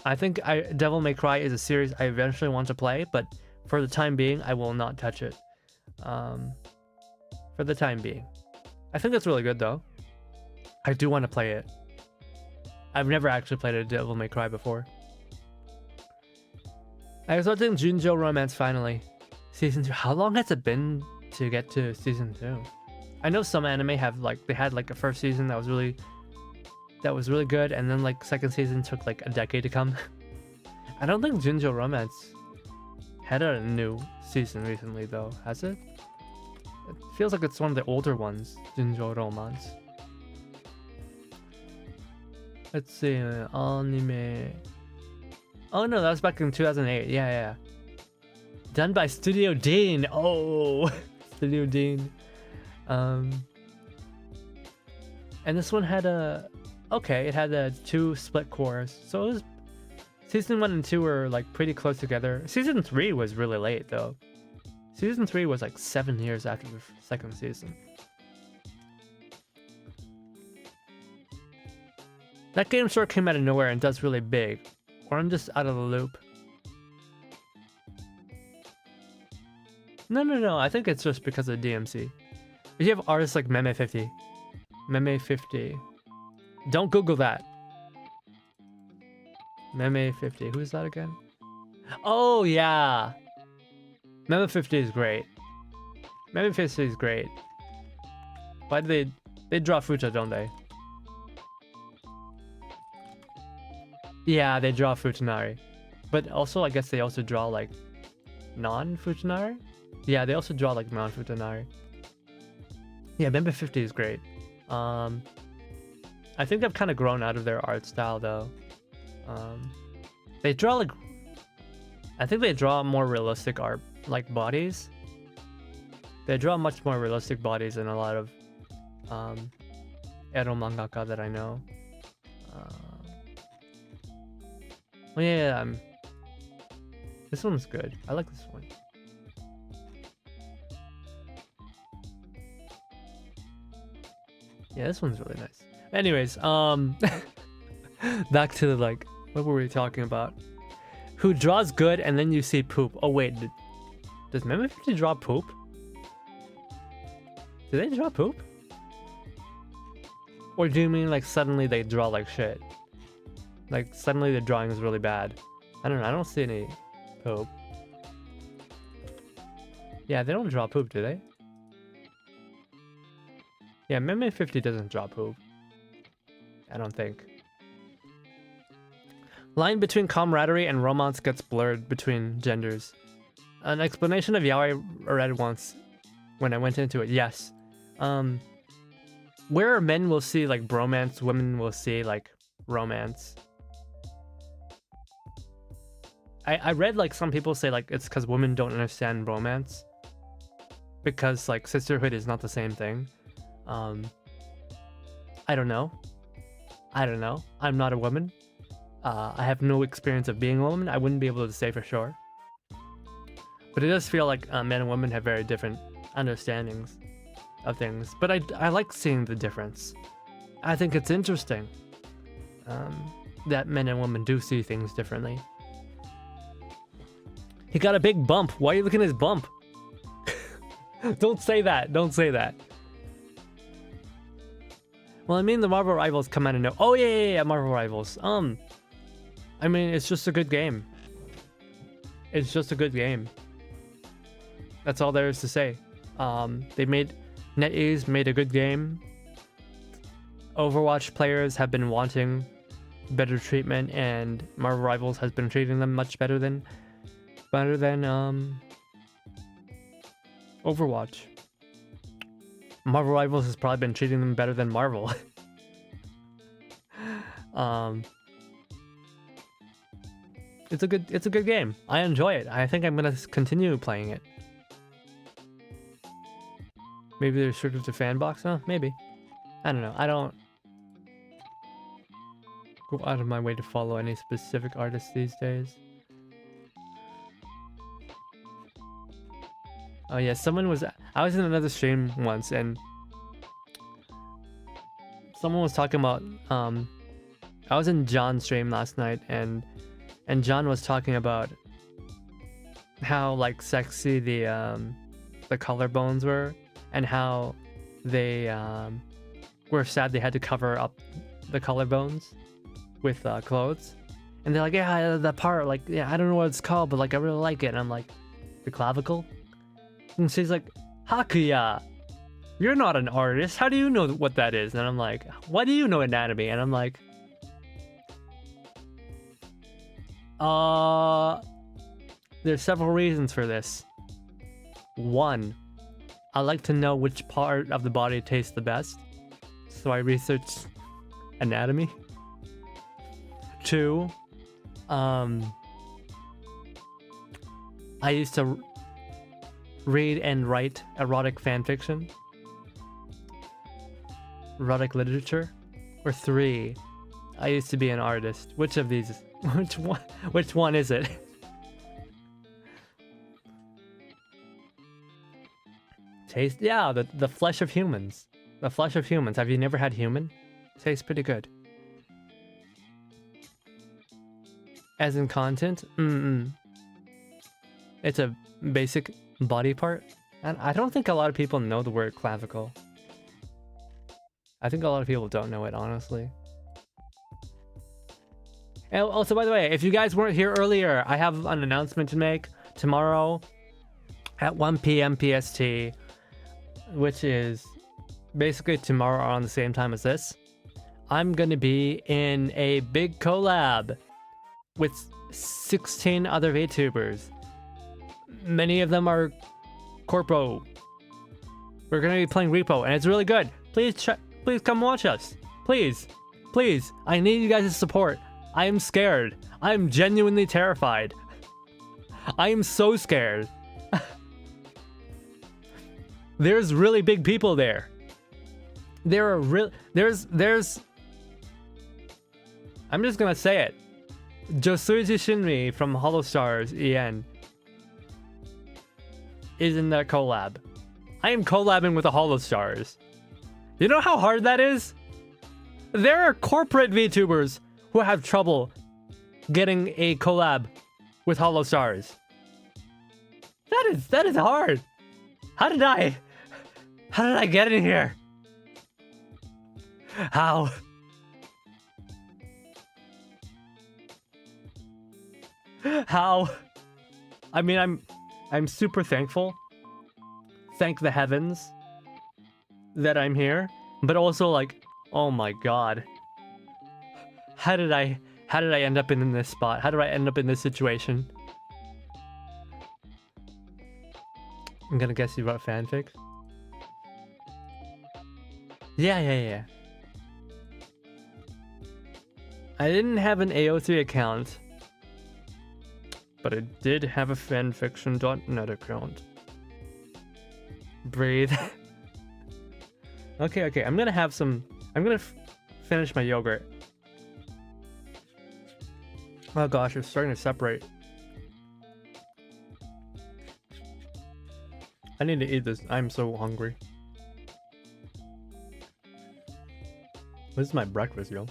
I think Devil May Cry is a series I eventually want to play, but for the time being, I will not touch it. For the time being. I think it's really good though. I do want to play it. I've never actually played a Devil May Cry before. I was watching Junjo Romance finally. Season 2. How long has it been to get to Season 2? I know some anime have like they had like a first season that was really good, and then like second season took like a decade to come. I don't think Jinjo Romance had a new season recently though, has it? It feels like it's one of the older ones, Jinjo Romance. Let's see, anime. Oh no, that was back in 2008. Yeah. Done by Studio Dean. Oh, Studio Dean. And this one had it had 2 split cores. So it was season 1 and 2 were like pretty close together. Season 3 was really late though. Season 3 was like 7 years after the second season. That game sort of came out of nowhere and does really big. Or I'm just out of the loop. No, I think it's just because of DMC. If you have artists like Meme50. Meme50. Don't Google that. Meme50. Who's that again? Oh, yeah. Meme50 is great. Meme50 is great. Why do they draw Futa, don't they? Yeah, they draw Futanari. But also, I guess they also draw, like, non-Futanari? Yeah, they also draw, like, non-Futanari. Yeah, Meme50 is great. I think they've kind of grown out of their art style, though. They draw, like... I think they draw more realistic art, like, bodies. They draw much more realistic bodies than a lot of ero mangaka that I know. Oh yeah, this one's good. I like this one. Yeah, this one's really nice. Anyways, back to like, what were we talking about? Who draws good and then you see poop. Oh wait, does Meme50 draw poop? Do they draw poop? Or do you mean like suddenly they draw like shit? Like, suddenly the drawing is really bad. I don't know, I don't see any poop. Yeah, they don't draw poop, do they? Yeah, Meme50 doesn't draw poop. I don't think. Line between camaraderie and romance gets blurred between genders. An explanation of yaoi I read once when I went into it, yes. Where men will see, like, bromance, women will see, like, romance. I read like some people say like it's because women don't understand romance because like sisterhood is not the same thing. I don't know. I'm not a woman. I have no experience of being a woman. I wouldn't be able to say for sure. But it does feel like men and women have very different understandings of things. But I like seeing the difference. I think it's interesting that men and women do see things differently. He got a big bump. Why are you looking at his bump? Don't say that. Don't say that. Well, I mean, the Marvel Rivals come out of no. Oh yeah, Marvel Rivals. I mean, it's just a good game. It's just a good game. That's all there is to say. NetEase made a good game. Overwatch players have been wanting better treatment, and Marvel Rivals has been treating them much better than Overwatch. Marvel Rivals has probably been treating them better than Marvel. It's a good game. I enjoy it. I think I'm gonna continue playing it. Maybe they're restricted to fan box, huh? Maybe. I don't know. I don't go out of my way to follow any specific artists these days. Oh yeah, I was in another stream once and someone was talking about, I was in John's stream last night and John was talking about how like sexy the collarbones were and how they were sad they had to cover up the collarbones with clothes. And they're like, yeah, that part, like, yeah, I don't know what it's called, but like I really like it. And I'm like, the clavicle? And she's like, Hakuya! you're not an artist. How do you know what that is? And I'm like, why do you know anatomy? And I'm like, there's several reasons for this. One, I like to know which part of the body tastes the best, so I research anatomy. Two, I used to read and write erotic fanfiction, erotic literature. Or three, I used to be an artist. Which of these? Which one is it? Taste? Yeah, the flesh of humans. The flesh of humans. Have you never had human? Tastes pretty good. As in content? It's a basic body part. And I don't think a lot of people know the word clavicle. I think a lot of people don't know it, honestly. And also, by the way, if you guys weren't here earlier, I have an announcement to make. Tomorrow at 1 p.m. PST, which is basically tomorrow around the same time as this, I'm gonna be in a big collab with 16 other VTubers. Many of them are corpo. We're gonna be playing Repo, and it's really good. Please come watch us. Please. I need you guys' support. I am scared. I am genuinely terrified. I am so scared. There's really big people there. There's I'm just gonna say it. Josuji Shinri from Hollow Stars EN is in that collab. I am collabing with the Hollow Stars. You know how hard that is? There are corporate VTubers who have trouble getting a collab with Hollow Stars. That is hard. How did I get in here? How? How? I mean, I'm super thankful. Thank the heavens that I'm here, but also like, oh my god. How did I end up in this spot? How did I end up in this situation? I'm gonna guess you wrote fanfic. Yeah. I didn't have an AO3 account, but I did have a fanfiction.net account. Breathe. Okay, I'm gonna finish my yogurt. Oh gosh, it's starting to separate. I need to eat this. I'm so hungry. This is my breakfast, yo.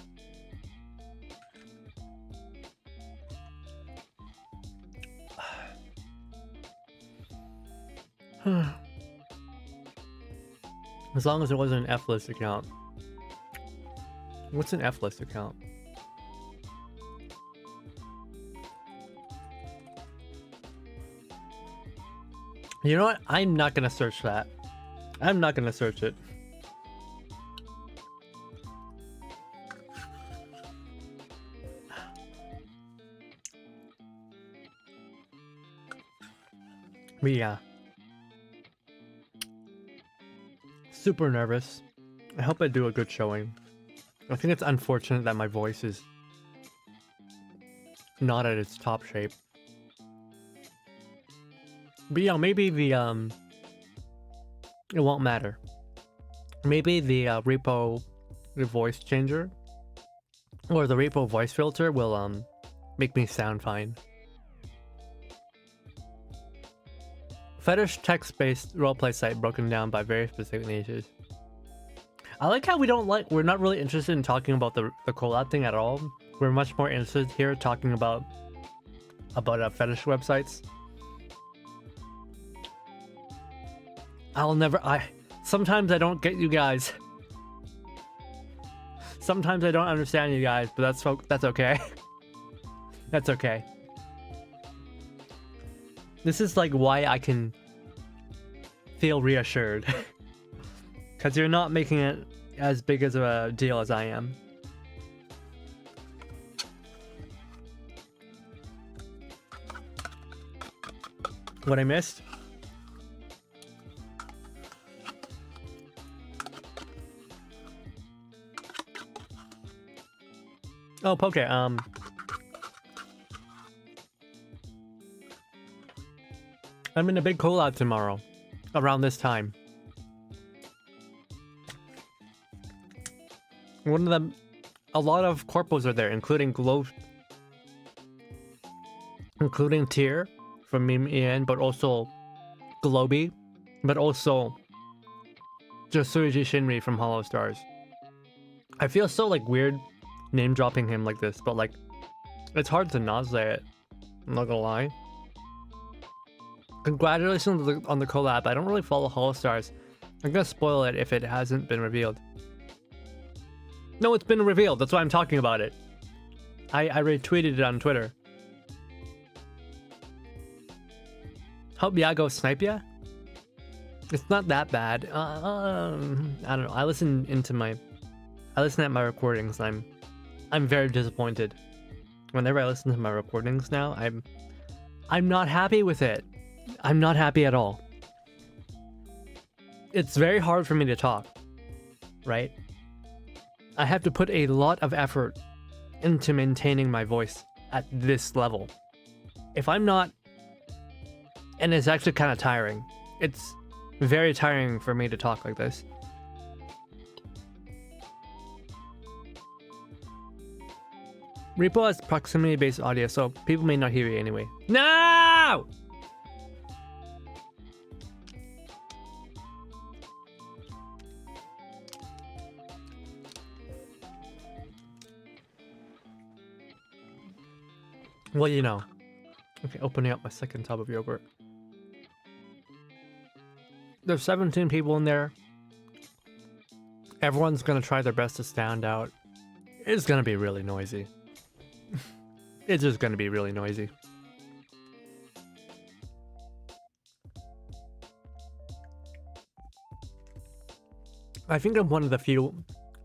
As long as it wasn't an F-list account. What's an F-list account? You know what? I'm not gonna search that. I'm not gonna search it. But yeah. Super nervous. I hope I do a good showing. I think it's unfortunate that my voice is not at its top shape. But yeah, maybe the it won't matter. Maybe the Repo voice changer or the Repo voice filter will make me sound fine. Fetish text-based roleplay site broken down by very specific niches. I like how we're not really interested in talking about the collab thing at all. We're much more interested here talking about fetish websites. Sometimes I don't get you guys. Sometimes I don't understand you guys, but that's okay. That's okay. This is like why I can feel reassured. Because you're not making it as big as a deal as I am. What I missed? Oh, Poke, I'm in a big collab tomorrow, around this time. One of them, a lot of corpos are there, including Tier from Meme Ian, but also Globy, but also Josuji Shinri from Hollow Stars. I feel so like weird name dropping him like this, but like it's hard to not say it. I'm not gonna lie. Congratulations on the collab. I don't really follow Hollow Stars. I'm gonna spoil it if it hasn't been revealed. No, it's been revealed. That's why I'm talking about it. I retweeted it on Twitter. Hope Yago snipe ya? It's not that bad. I don't know. I listen at my recordings and I'm very disappointed. Whenever I listen to my recordings now, I'm not happy with it. I'm not happy at all. It's very hard for me to talk, right? I have to put a lot of effort into maintaining my voice at this level. If I'm not, and it's actually kind of tiring. It's very tiring for me to talk like this. Repo has proximity-based audio, so people may not hear you anyway. No! Well, you know. Okay, opening up my second tub of yogurt. There's 17 people in there. Everyone's gonna try their best to stand out. It's gonna be really noisy. It's just gonna be really noisy. I think I'm one of the few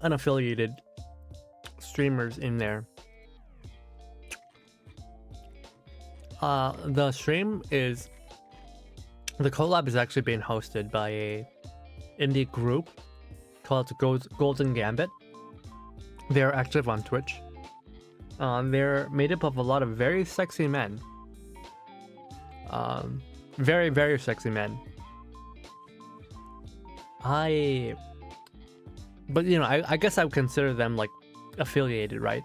unaffiliated streamers in there. The stream is... The collab is actually being hosted by a indie group called Golden Gambit. They're active on Twitch. They're made up of a lot of very sexy men. Very, very sexy men. But you know, I guess I would consider them like affiliated, right?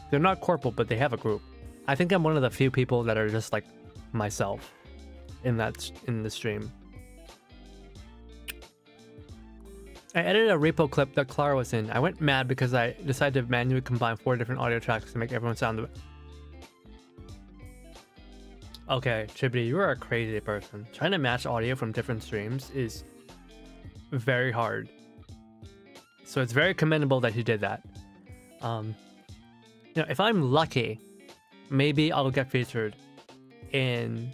They're not corporal, but they have a group. I think I'm one of the few people that are just like myself in the stream. I edited a repo clip that Clara was in. I went mad because I decided to manually combine 4 different audio tracks to make everyone sound. Okay, Chibity, you are a crazy person. Trying to match audio from different streams is very hard. So it's very commendable that you did that. You know, if I'm lucky, maybe I'll get featured in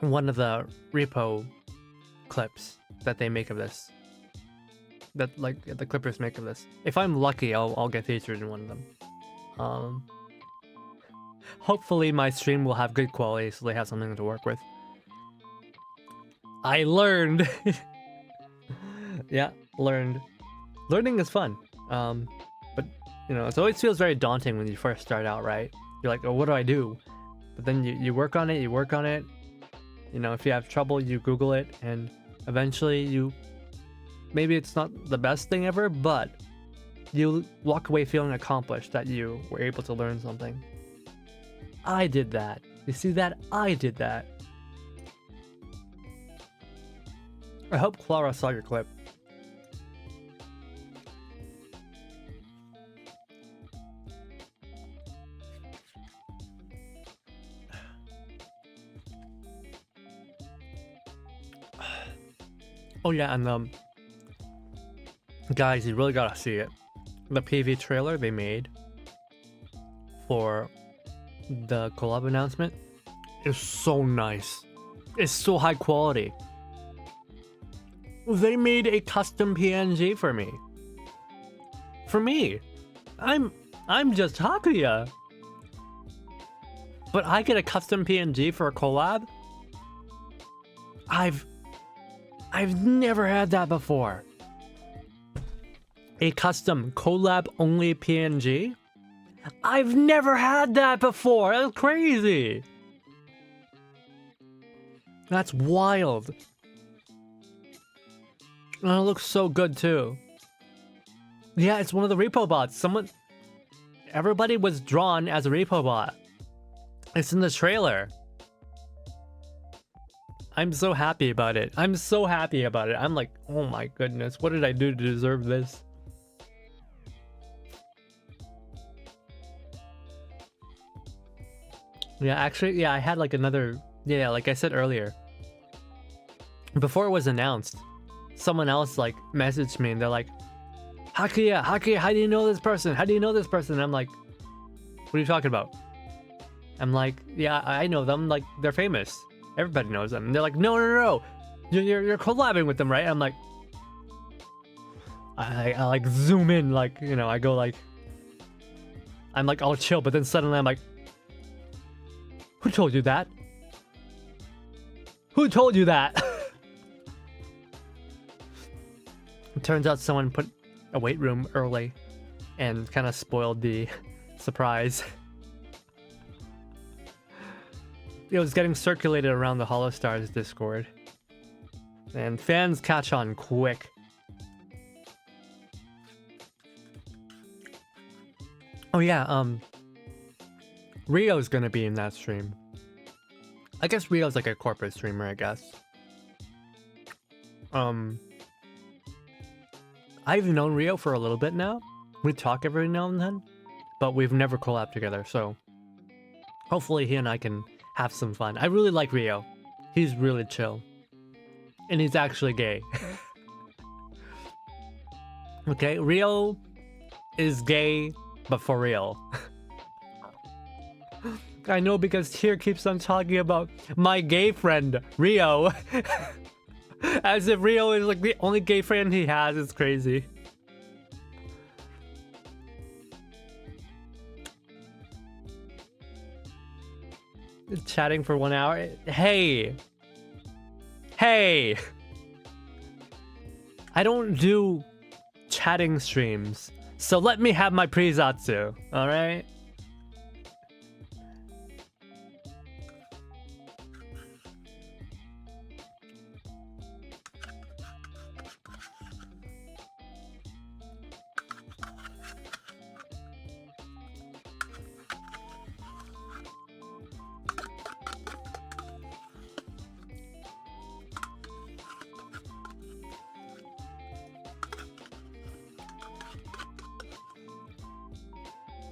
one of the repo clips that they make of this. That like the clippers make of this. If I'm lucky, I'll get featured in one of them. Hopefully my stream will have good quality so they have something to work with. I learned. Yeah, learned. Learning is fun. But you know, it always feels very daunting when you first start out, right? You're like, oh, what do I do? But then you work on it, you work on it. You know, if you have trouble, you Google it, and eventually maybe it's not the best thing ever, but you walk away feeling accomplished that you were able to learn something. I did that. You see that? I did that. I hope Clara saw your clip. Oh yeah, and guys, you really gotta see it. The PV trailer they made for the collab announcement is so nice. It's so high quality. They made a custom PNG for me. For me. I'm just Hakuya. But I get a custom PNG for a collab? I've never had that before. A custom collab only PNG? I've never had that before. That's crazy. That's wild. And it looks so good too. Yeah, it's one of the repo bots. Everybody was drawn as a repo bot. It's in the trailer. I'm so happy about it. I'm so happy about it. I'm like, oh my goodness, what did I do to deserve this? Yeah, actually, yeah, I had like another, yeah, like I said earlier. Before it was announced, someone else like messaged me and they're like, Hakuya, how do you know this person? How do you know this person? And I'm like, what are you talking about? I'm like, yeah, I know them. Like, they're famous. Everybody knows them. And they're like, no. You're collabing with them, right? I'm like, I like zoom in, like, you know, I go like, I'm like all chill, but then suddenly I'm like, who told you that? Who told you that? It turns out someone put a weight room early and kind of spoiled the surprise. It was getting circulated around the Hollow Stars Discord. And fans catch on quick. Oh yeah, Rio's gonna be in that stream. I guess Rio's like a corporate streamer, I guess. I've known Rio for a little bit now. We talk every now and then, but we've never collabed together, so hopefully he and I can have some fun. I really like Rio. He's really chill. And he's actually gay. Okay, Rio is gay, but for real. I know because Tyr keeps on talking about my gay friend, Rio. As if Rio is like the only gay friend he has. It's crazy. Chatting for 1 hour. Hey. I don't do chatting streams, so let me have my pre-zatsu, alright?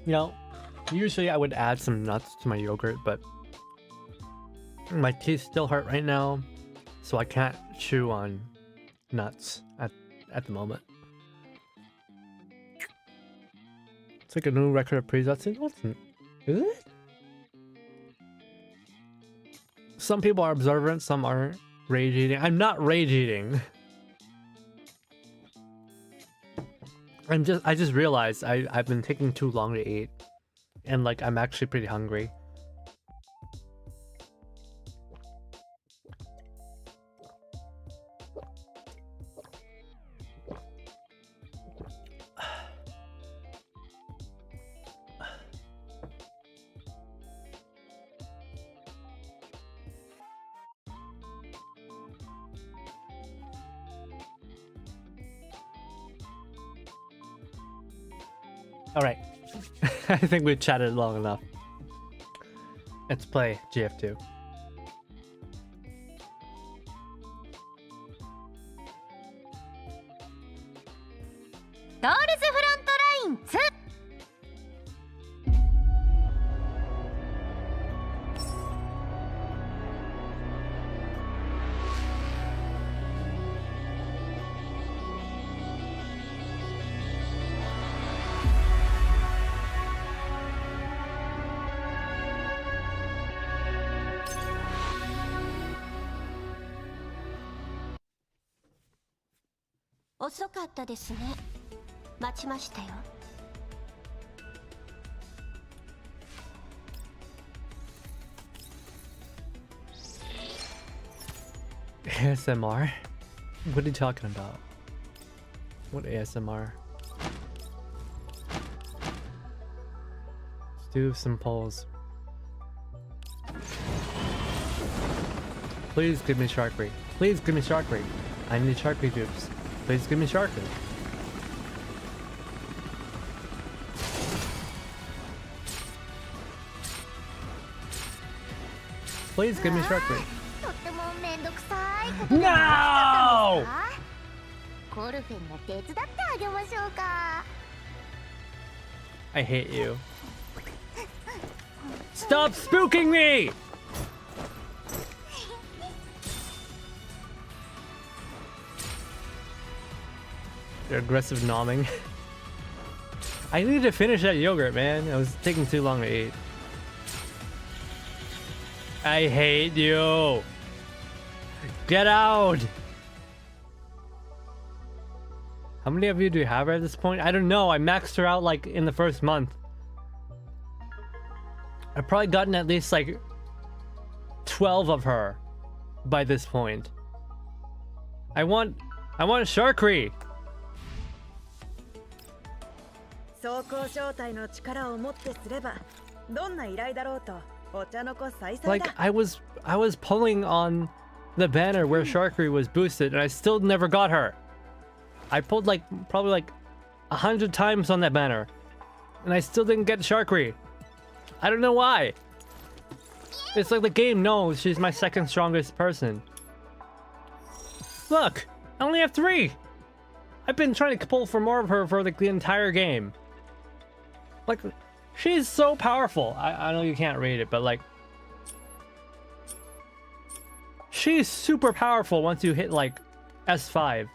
You know, usually I would add some nuts to my yogurt, but my teeth still hurt right now, so I can't chew on nuts at the moment. It's like a new record of pre-zatsu. Is it? Some people are observant, some aren't. Rage eating. I'm not rage eating. I just realized I've been taking too long to eat, and like I'm actually pretty hungry. Alright, I think we've chatted long enough. Let's play GF2.
遅かったですね。待ちましたよ。
ASMR? What are you talking about? What ASMR? Let's do some polls. Please give me Sharkry. Please give me Sharkry. I need Sharkry dupes. Please give me Sharkry. Please give me Sharkry. No!
コルフェンが手伝ってあげましょうか。
I hate you. Stop spooking me! You're aggressive nomming. I need to finish that yogurt, man. It was taking too long to eat. I hate you. Get out! How many of you do you have at this point? I don't know. I maxed her out like in the first month. I've probably gotten at least like 12 of her by this point. I want Sharkry.
走行状態の力を持ってすればどんな依頼だろうとお茶の子さいさいだ。
Like I was pulling on the banner where Sharkry was boosted and I still never got her. I pulled like probably like 100 times on that banner and I still didn't get Sharkry. I don't know why. It's like the game knows she's my second strongest person. Look, I only have 3. I've been trying to pull for more of her for like the entire game. Like, she's so powerful. I know you can't read it, but like, she's super powerful once you hit like S5.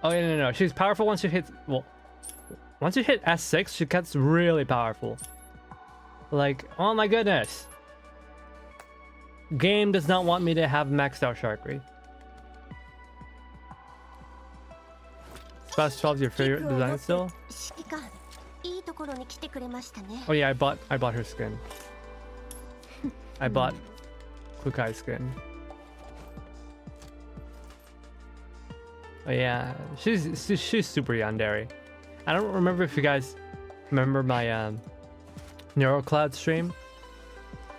Oh yeah, no. She's powerful once you hit, well, once you hit S6, she gets really powerful. Like, oh my goodness. Game does not want me to have maxed out Sharkry. Fast 12 is your favorite design still? Oh yeah, I bought her skin. I bought Klukai skin. Oh yeah, she's super yandere. I don't remember if you guys remember my NeuroCloud stream.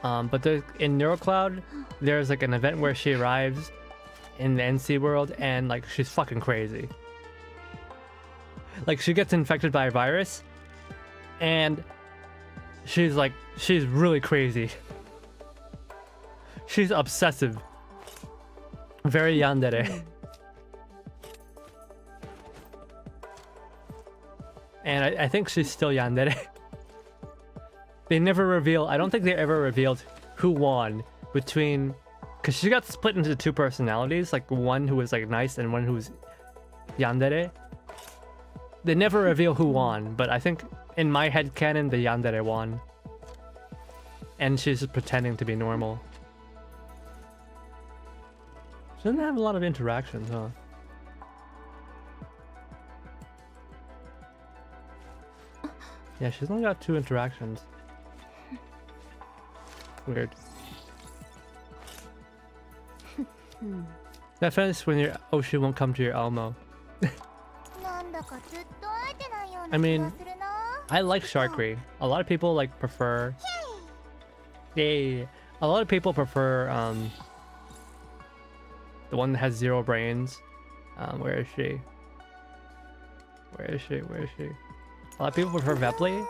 But in NeuroCloud, there's like an event where she arrives in the NC world and like she's fucking crazy. Like she gets infected by a virus and she's really crazy. She's obsessive. Very yandere. And I think she's still yandere. They never reveal, I don't think they ever revealed who won between, because she got split into 2 personalities, like one who was like nice and one who was yandere. They never reveal who won, but I think in my headcanon, the yandere won. And she's just pretending to be normal. She doesn't have a lot of interactions, huh? Yeah, she's only got 2 interactions. Weird. That fence when your Oshi won't come to your Elmo. I mean, I like Sharkry. A lot of people like prefer. Yay! A lot of people prefer the one that has 0 brains. Where is she? Where is she? Where is she? A lot of people prefer Vepli.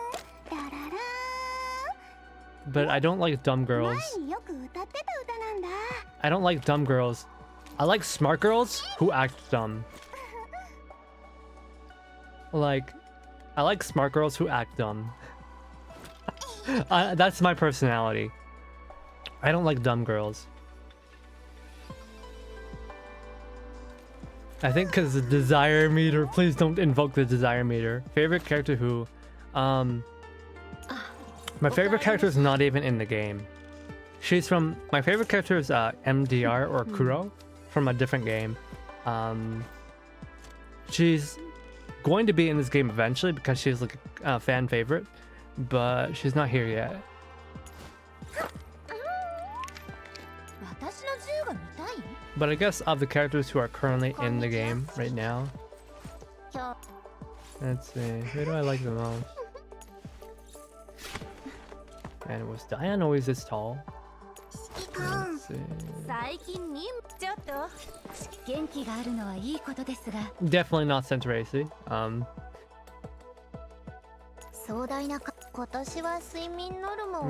But I don't like dumb girls. I don't like dumb girls. I like smart girls who act dumb. Like, I like smart girls who act dumb. That's my personality. I don't like dumb girls. I think because the desire meter. Please don't invoke the desire meter. Favorite character who? My favorite character is not even in the game. She's from, my favorite character is MDR or Kuro from a different game. She's going to be in this game eventually because she's like a fan favorite, but she's not here yet. But I guess of the characters who are currently in the game right now, let's see, who do I like the most? And was Diane always this tall? Let's see. Definitely not Centracy. Yeah,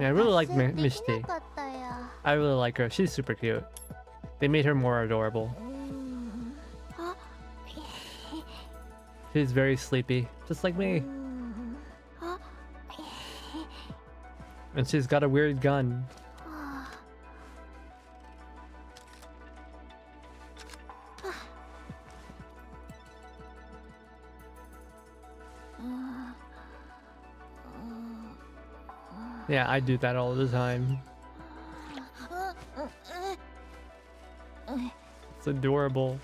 I really like Misty. I really like her. She's super cute. They made her more adorable. She's very sleepy, just like me. And she's got a weird gun. Yeah, I do that all the time. It's adorable.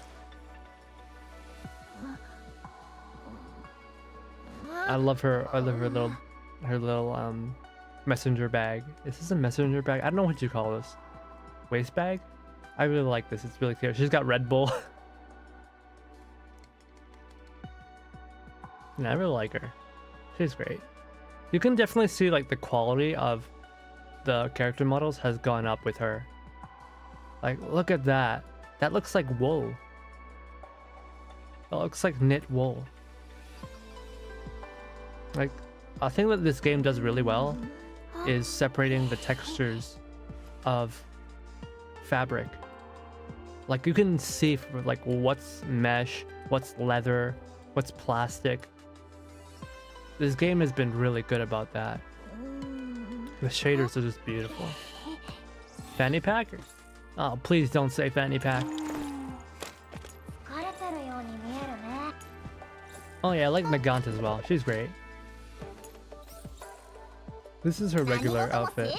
I love her. I love her little messenger bag. Is this a messenger bag? I don't know what you call this. Waist bag? I really like this. It's really cute. She's got Red Bull. Yeah, I really like her. She's great. You can definitely see like the quality of the character models has gone up with her. Like, look at that. That looks like wool. That looks like knit wool. Like, a thing that this game does really well is separating the textures of fabric. Like, you can see like what's mesh, what's leather, what's plastic. This game has been really good about that. The shaders are just beautiful. Fanny pack? Oh, please don't say fanny pack. Oh yeah, I like Nagant as well. She's great. This is her regular outfit.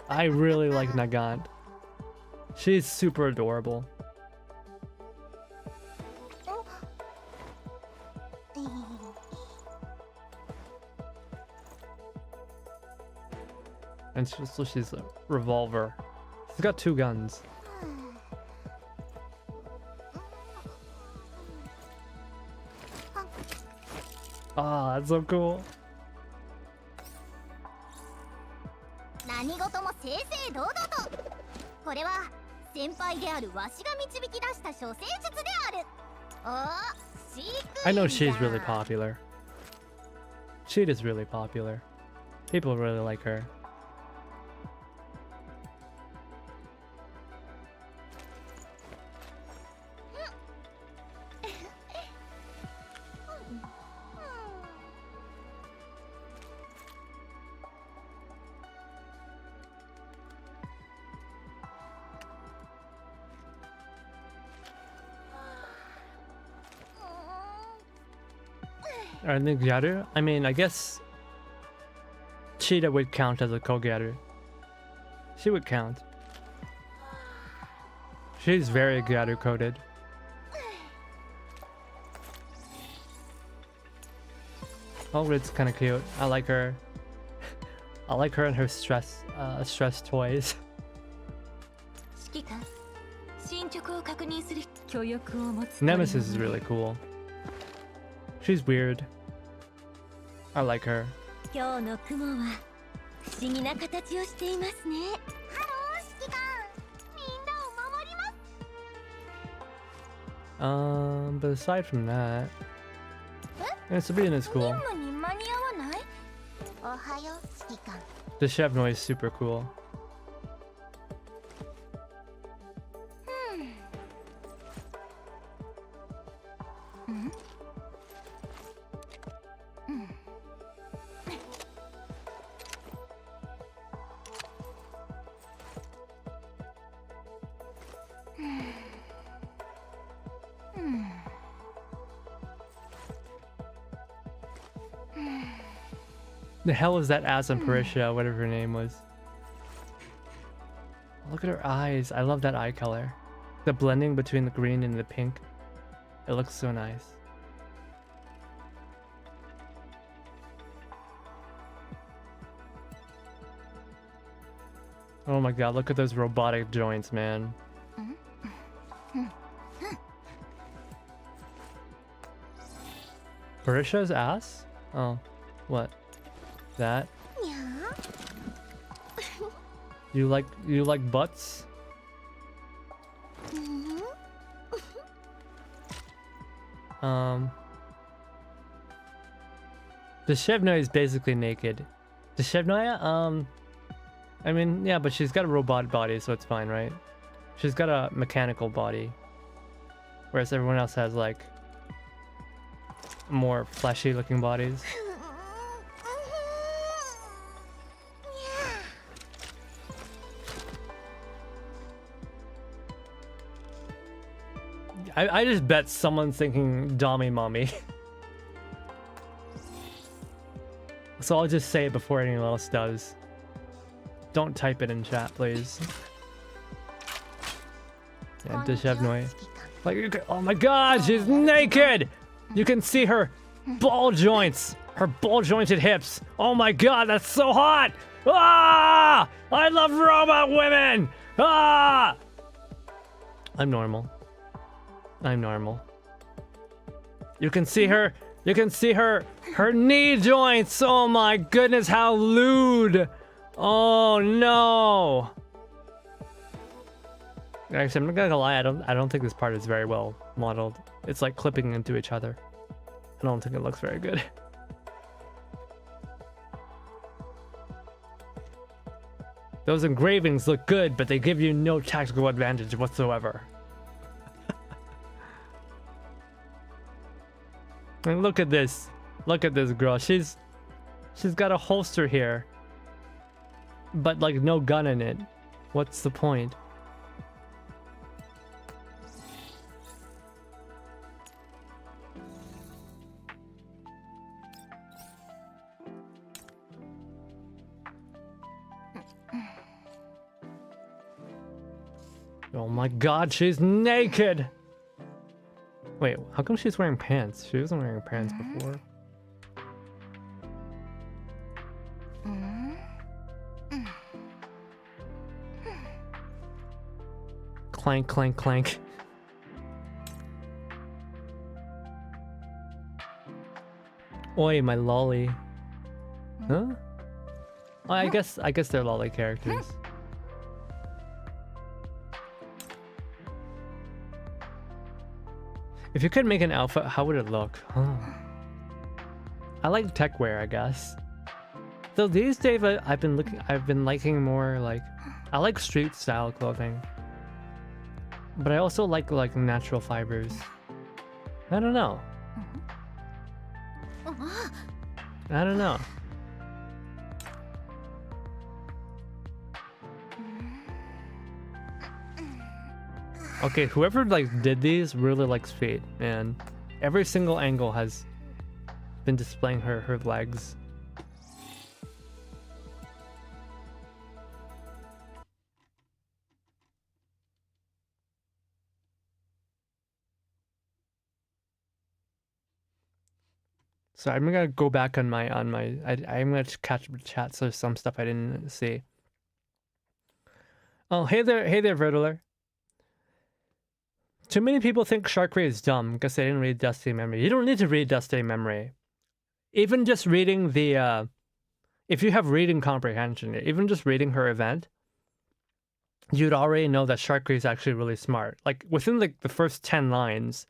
I really like Nagant. She's super adorable. And she's a revolver. She's got 2 guns. Ah, that's so cool. I know she's really popular. She is really popular. People really like her. I think Gyaru? I mean, I guess Cheetah would count as a Kogyaru. She would count. She's very Gyaru coded. Oh, it's kind of cute. I like her. I like her and her stress toys. Nemesis is really cool. She's weird. I like her. But aside from that, Sabine is cool. The chef noise is super cool. The hell is that Asam Parisha, whatever her name was? Look at her eyes. I love that eye color. The blending between the green and the pink. It looks so nice. Oh my god, look at those robotic joints, man. Barisha's ass? Oh, what? That? You like butts? The Shevnoy is basically naked. The Shevnoya, I mean, yeah, but she's got a robot body, so it's fine, right? She's got a mechanical body. Whereas everyone else has, like, more fleshy looking bodies. I just bet someone's thinking Dommy Mommy. So I'll just say it before anyone else does. Don't type it in chat, please. Yeah, Deshevnoy. Like, oh my god, she's naked! You can see her ball joints! Her ball jointed hips! Oh my god, that's so hot! Ah! I love robot women! Ah! I'm normal. I'm normal. You can see her knee joints! Oh my goodness, how lewd! Oh no! Actually, I'm not gonna lie, I don't think this part is very well modeled. It's like clipping into each other. I don't think it looks very good. Those engravings look good, but they give you no tactical advantage whatsoever. And look at this. Look at this girl. She's got a holster here. But like no gun in it. What's the point? Oh my god, she's naked! Wait, how come she's wearing pants? She wasn't wearing pants before. Clank, clank, clank. Oi, my lolly. Huh? Oh, I guess they're lolly characters. If you could make an outfit, how would it look? Huh. I like tech wear, I guess. So these days I've been liking more like, I like street style clothing. But I also like natural fibers. I don't know. I don't know. Okay, whoever did these really likes Fate, man. Every single angle has been displaying her legs. So I'm gonna go back on I'm gonna catch up the chat, so some stuff I didn't see. Oh, hey there, Vertler. Too many people think Sharkray is dumb because they didn't read Destiny Memory. You don't need to read Destiny Memory. Even just reading the, if you have reading comprehension, even just reading her event, you'd already know that Sharkray is actually really smart. Like, within the first 10 lines,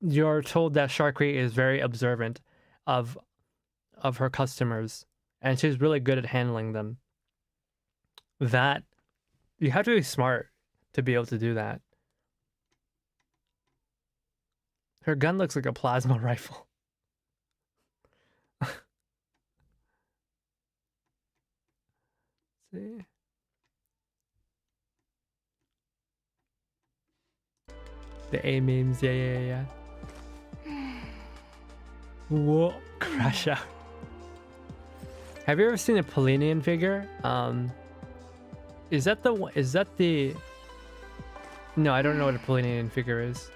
you're told that Sharkray is very observant of her customers, and she's really good at handling them. That, you have to be smart to be able to do that. Her gun looks like a plasma rifle. See? The A memes, yeah. Whoa, crash out. Have you ever seen a Polinian figure? Is that the one? Is that the? No, I don't know what a Polynesian figure is.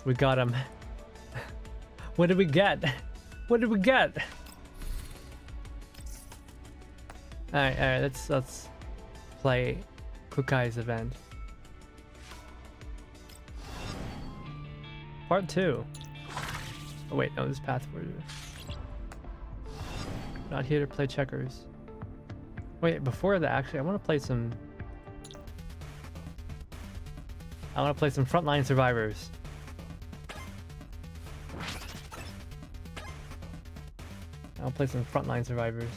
We got him. What did we get? What did we get? All right. Let's play Klukai's event. Part 2. Oh wait, no, this path for you. Not here to play checkers. Wait, before that, actually, I want to play some. I want to play some Frontline Survivors. I'll play some Frontline Survivors.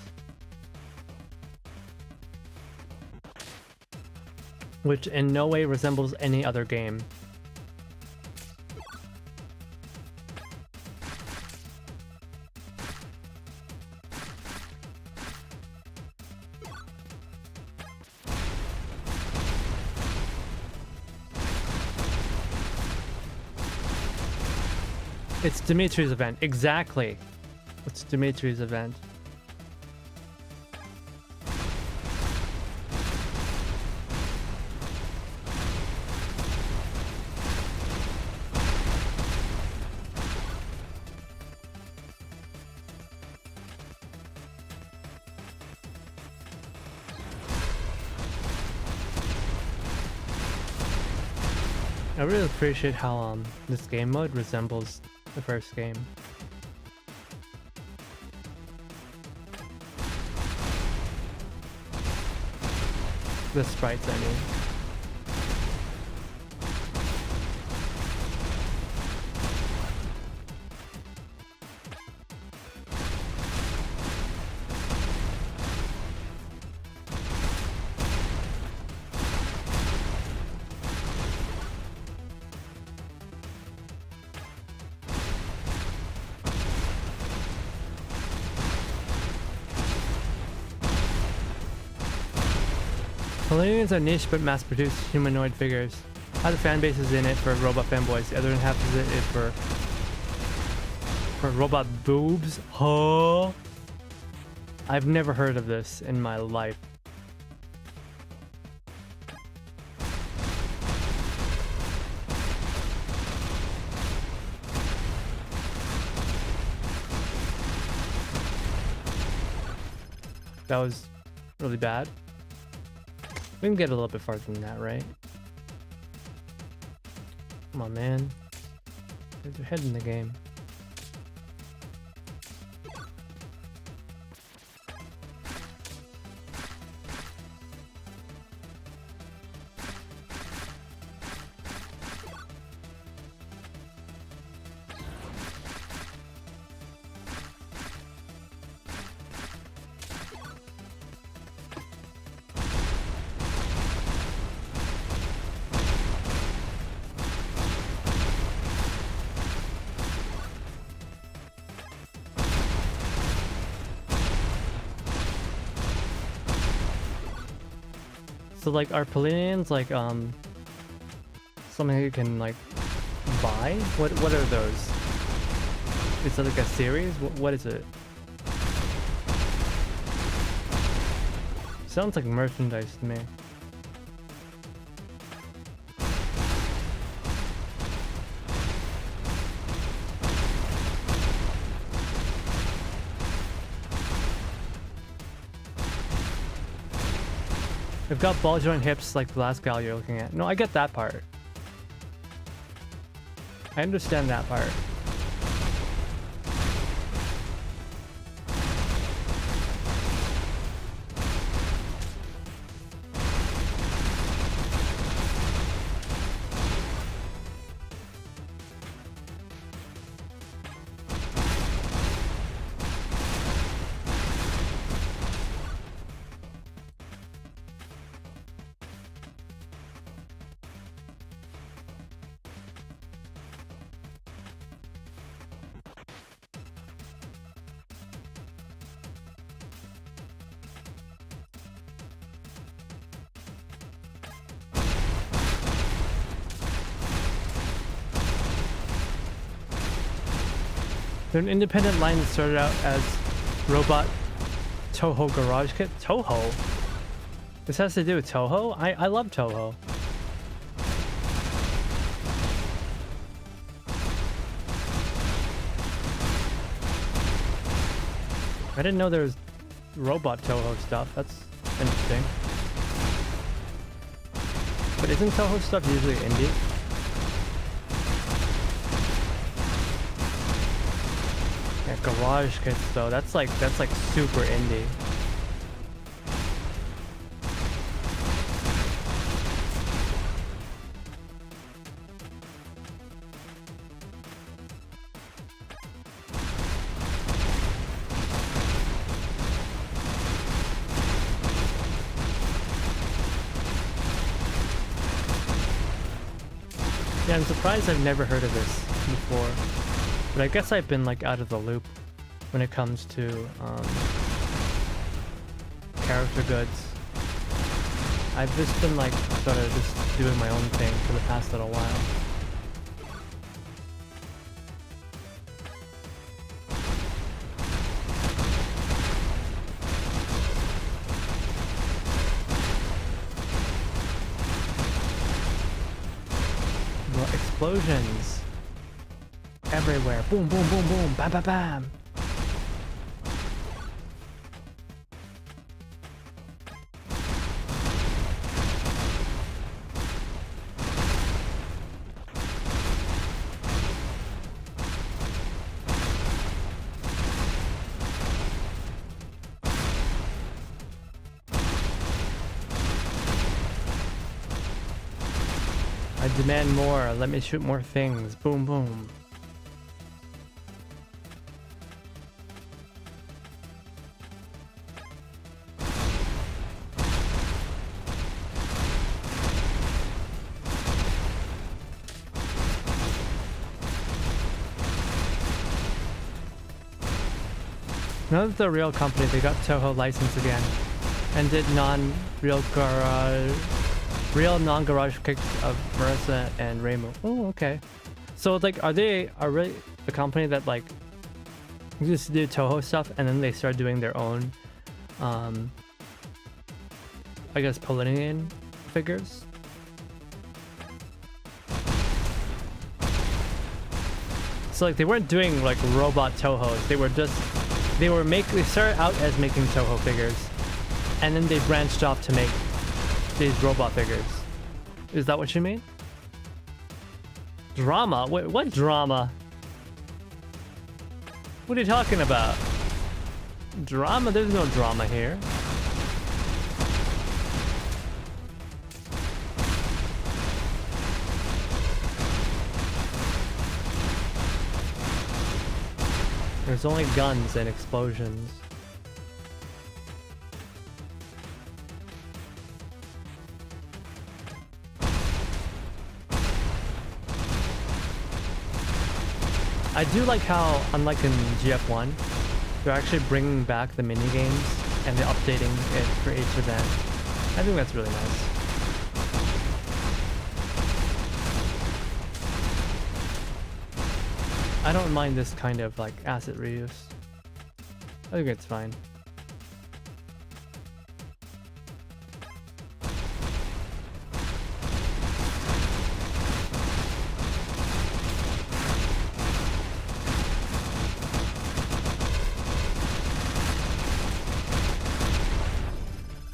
Which in no way resembles any other game. It's Dimitri's event, exactly. It's Dimitri's event. I really appreciate how this game mode resembles the first game. The sprites, I mean. Polynesians are niche but mass-produced humanoid figures. Half the fan base is in it for robot fanboys, the other half is in it for robot boobs. Huh? I've never heard of this in my life. That was really bad. We can get a little bit farther than that, right? Come on, man. There's your head in the game. So like, are Polynesians like something you can like buy? What are those? Is it like a series? What is it? Sounds like merchandise to me. They've got ball joint hips like the last gal you're looking at. No, I get that part. I understand that part. They're an independent line that started out as robot Toho Garage Kit? Toho? This has to do with Toho? I love Toho. I didn't know there was robot Toho stuff. That's interesting. But isn't Toho stuff usually indie? Yeah, garage kits though. That's like super indie. Yeah, I'm surprised I've never heard of this before. But I guess I've been like out of the loop when it comes to character goods. I've just been like sort of just doing my own thing for the past little while. Explosions everywhere. Boom, boom, boom, boom. Bam, bam, bam. I demand more. Let me shoot more things. Boom, boom. Now that the real company, they got Toho license again and did real non-garage kicks of Marissa and Reimu. Oh, okay. So like, are they the company that like used to do Toho stuff and then they started doing their own, I guess Polinian figures? So like they weren't doing like robot Tohos. They started out as making Toho figures, and then they branched off to make these robot figures. Is that what you mean? Drama? Wait, what drama? What are you talking about? Drama? There's no drama here. There's only guns and explosions. I do like how, unlike in GF1, they're actually bringing back the mini games and they're updating it for each event. I think that's really nice. I don't mind this kind of like asset reuse. I think it's fine.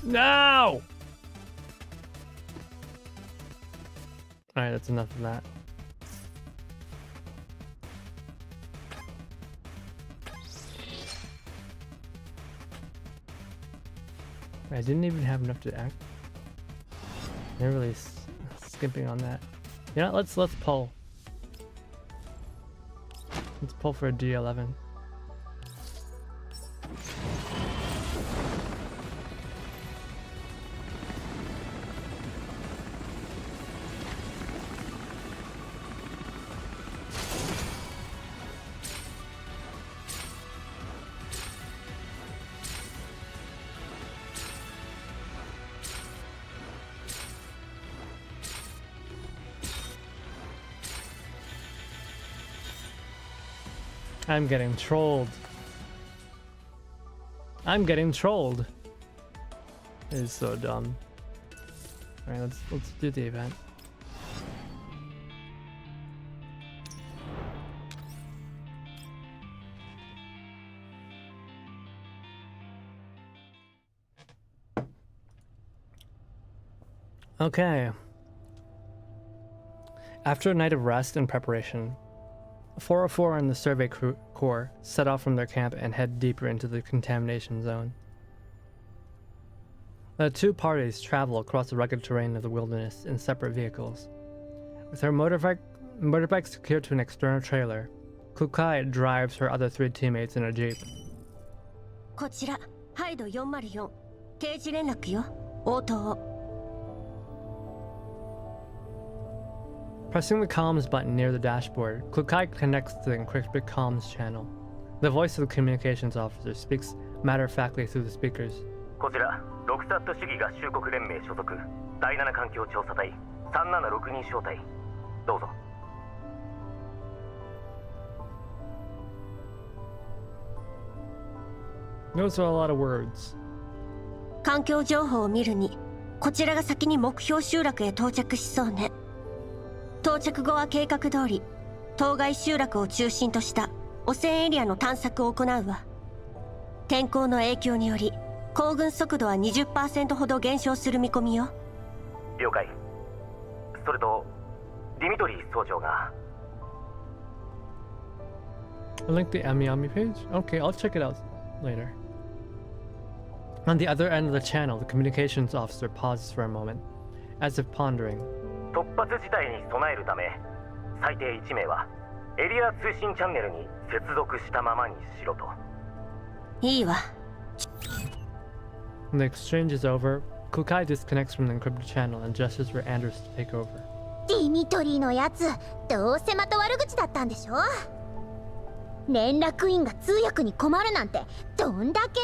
No! Alright, that's enough of that. I didn't even have enough to act. They're really skimping on that. You know, let's pull. Let's pull for a D11. I'm getting trolled. I'm getting trolled. It is so dumb. Alright, let's do the event. Okay. After a night of rest and preparation, 404 and the survey corps set off from their camp and head deeper into the contamination zone. The two parties travel across the rugged terrain of the wilderness in separate vehicles. With her motorbike secured to an external trailer, Klukai drives her other three teammates in a jeep.
こちら、ハイド404、定時連絡よ、応答。
Pressing the comms button near the dashboard, Klukai connects to the encrypted comms channel. The voice of the communications officer speaks matter-of-factly through the speakers.
こちら、ロクサット主義合衆国連盟所属第7環境調査隊376人小隊、どうぞ。
Those are a lot of words.
環境情報を見るに、こちらが先に目標集落へ到着しそうね。到着後は計画通り、当該集落を中心とした汚染エリアの探索を行うわ。天候の影響により、行軍速度は 20% ほど減少する見込みよ。
了解。それと、ディミトリー総長が。
I like the Ami page? Okay, I'll check it out later. On the other end of the channel, the communications officer pauses for a moment, as if pondering.
突発事態に備えるため、最低1名はエリア通信チャンネルに接続したままにしろと。
いいわ。
When the exchange is over, Klukai disconnects from the encrypted channel and gestures for Anders to take over.
ディミトリーのやつ、どうせまた悪口だったんでしょ。連絡員が通訳に困るなんてどんだけ。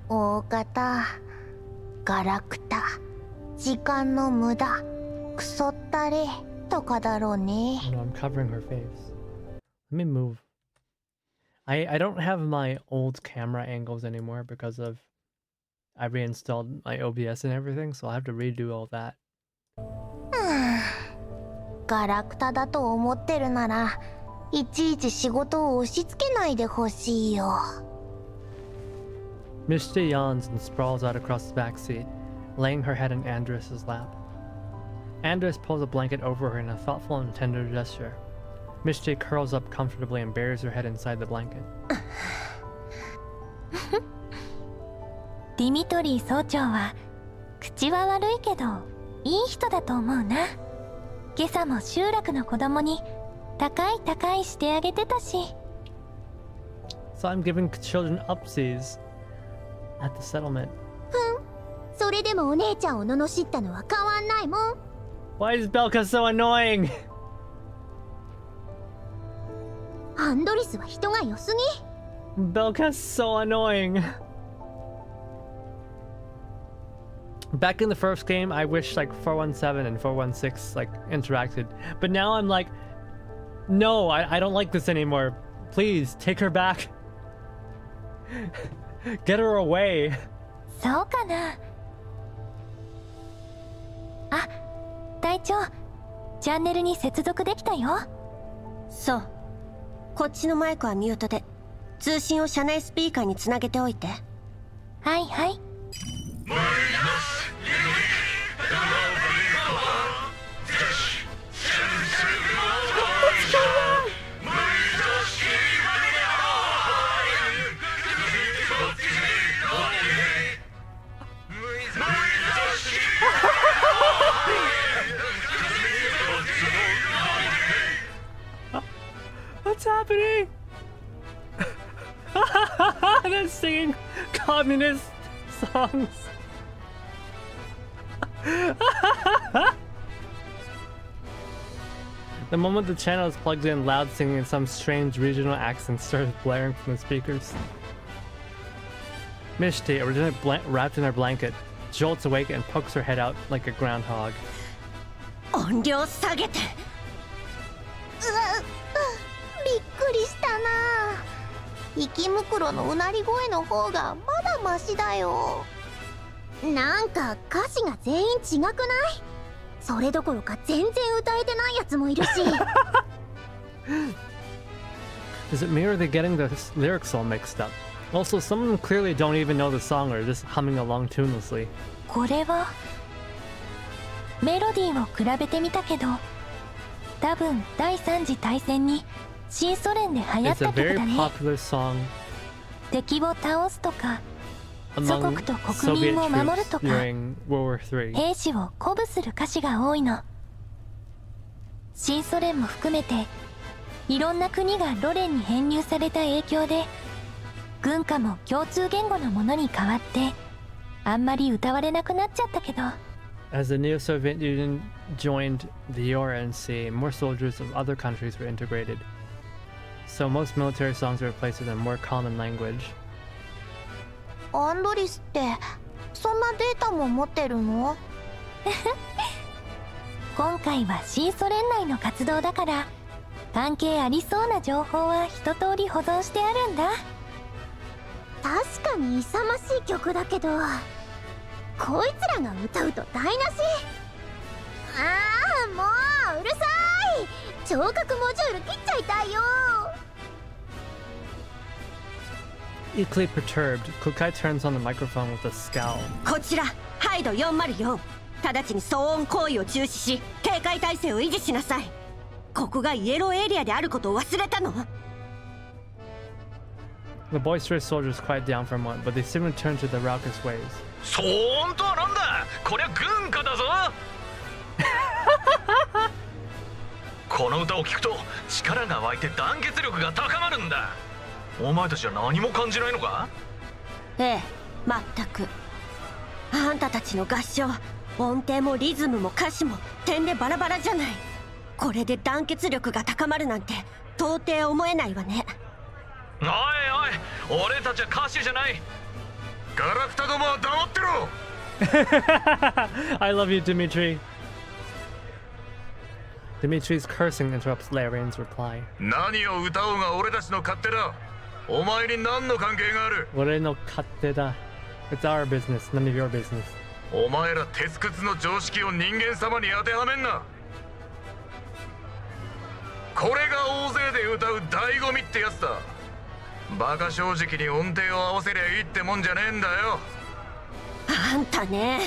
大方ガラクタ時間の無駄クソったれとかだろうね。
Oh no, I'm covering her face. Let me move. I don't have my old camera angles anymore because of I reinstalled my OBS and everything, so I'll have to redo all that.
ガラクタだと思ってるならいちいち仕事を押し付けないでほしいよ。
Mishti yawns and sprawls out across the back seat, laying her head in Andrus's lap. Andrus pulls a blanket over her in a thoughtful and tender gesture. Mishti curls up comfortably and buries her head inside the blanket.
ディミトリー総長は口は悪いけどいい人だと思うな。今朝も集落の子供に高いしてあげてたし。
So I'm giving children upsies at the settlement.
それでもお姉ちゃんを罵ったのは変わんないもん。
Why is Belka so annoying?
アンドリスは人が良すぎ。
Belka's so annoying. Back in the first game, I wish like 417 and 416 like interacted, but now I'm like, no, I don't like this anymore. Please take her back. Get her away.
そうかな。あ、隊長、チャンネルに接続できたよ。
そう。こっちのマイクはミュートで、通信を車内スピーカーにつなげておいて。
はいはい。
What's happening? They're singing communist songs. The moment the channel is plugged in, loud singing in some strange regional accent starts blaring from the speakers. Mishti, originally wrapped in her blanket, jolts awake and pokes her head out like a groundhog.
音量下げて。
びっくりしたな。
息袋のうなり声の方がまだマシだよ。なんか歌詞が全員違くない？それどころか全然歌えてないやつもいるし。
Is it me or are they getting the lyrics all mixed up? Also, some of them clearly don't even know the song or are just humming along tunelessly.
これはメロディーを比べてみたけど、多分第三次大戦に新ソ連で流行っ
It's a
た曲
very
だね。
popular song
敵を倒すとか、祖
among
国と国
Soviet
民を守る
troops
とか、
during World War III.
兵士を鼓舞する歌詞が多いの。新ソ連も含めていろんな国がロ連に編入された影響で、軍歌も共通言語のものに変わってあんまり歌われなくなっちゃったけど、
As the neo-Soviet Union joined the URNC, more soldiers of other countries were integrated. So most military songs were replaced with a more common language.
アンドリスってそんなデータも持ってるの？
今回は新ソ連内の活動だから関係ありそうな情報は一通り保存してあるんだ。
確かに勇ましい曲だけど、こいつらが歌うと台無し。ああ、もううるさい。聴覚モジュール切っちゃいたいよ。
Equally perturbed, Klukai turns on the microphone with a scowl.
こちらハイド404、直ちに騒音行為を中止し警戒態勢を維持しなさい。ここがイエローエリアであることを忘れたの？
The boisterous soldiers quiet down for a moment, but they soon return to the raucous ways.
騒音とはなんだ。こりゃ軍歌だぞ。この歌を聴くと力が湧いて団結力が高まるんだ。お前たちは何も感じないのか？
ええ、まったく。あんたたちの合唱、音程もリズムも歌詞も点でバラバラじゃない。これで団結力が高まるなんて到底思えないわね。
おいおい、俺たちは歌手じゃない。ガラクタどもは黙ってろ。
I love you, Dimitri. Dimitri's cursing interrupts Larian's reply.
何を歌おうが俺たちの勝手だ。お前に何の関係がある？
Ore no katte da. It's our business, none of your business.
お前ら鉄屈の常識を人間様に当てはめんな。これが大勢で歌う醍醐味ってやつだ。バカ正直に音程を合わせりゃいいってもんじゃねえんだよ。
あんたね。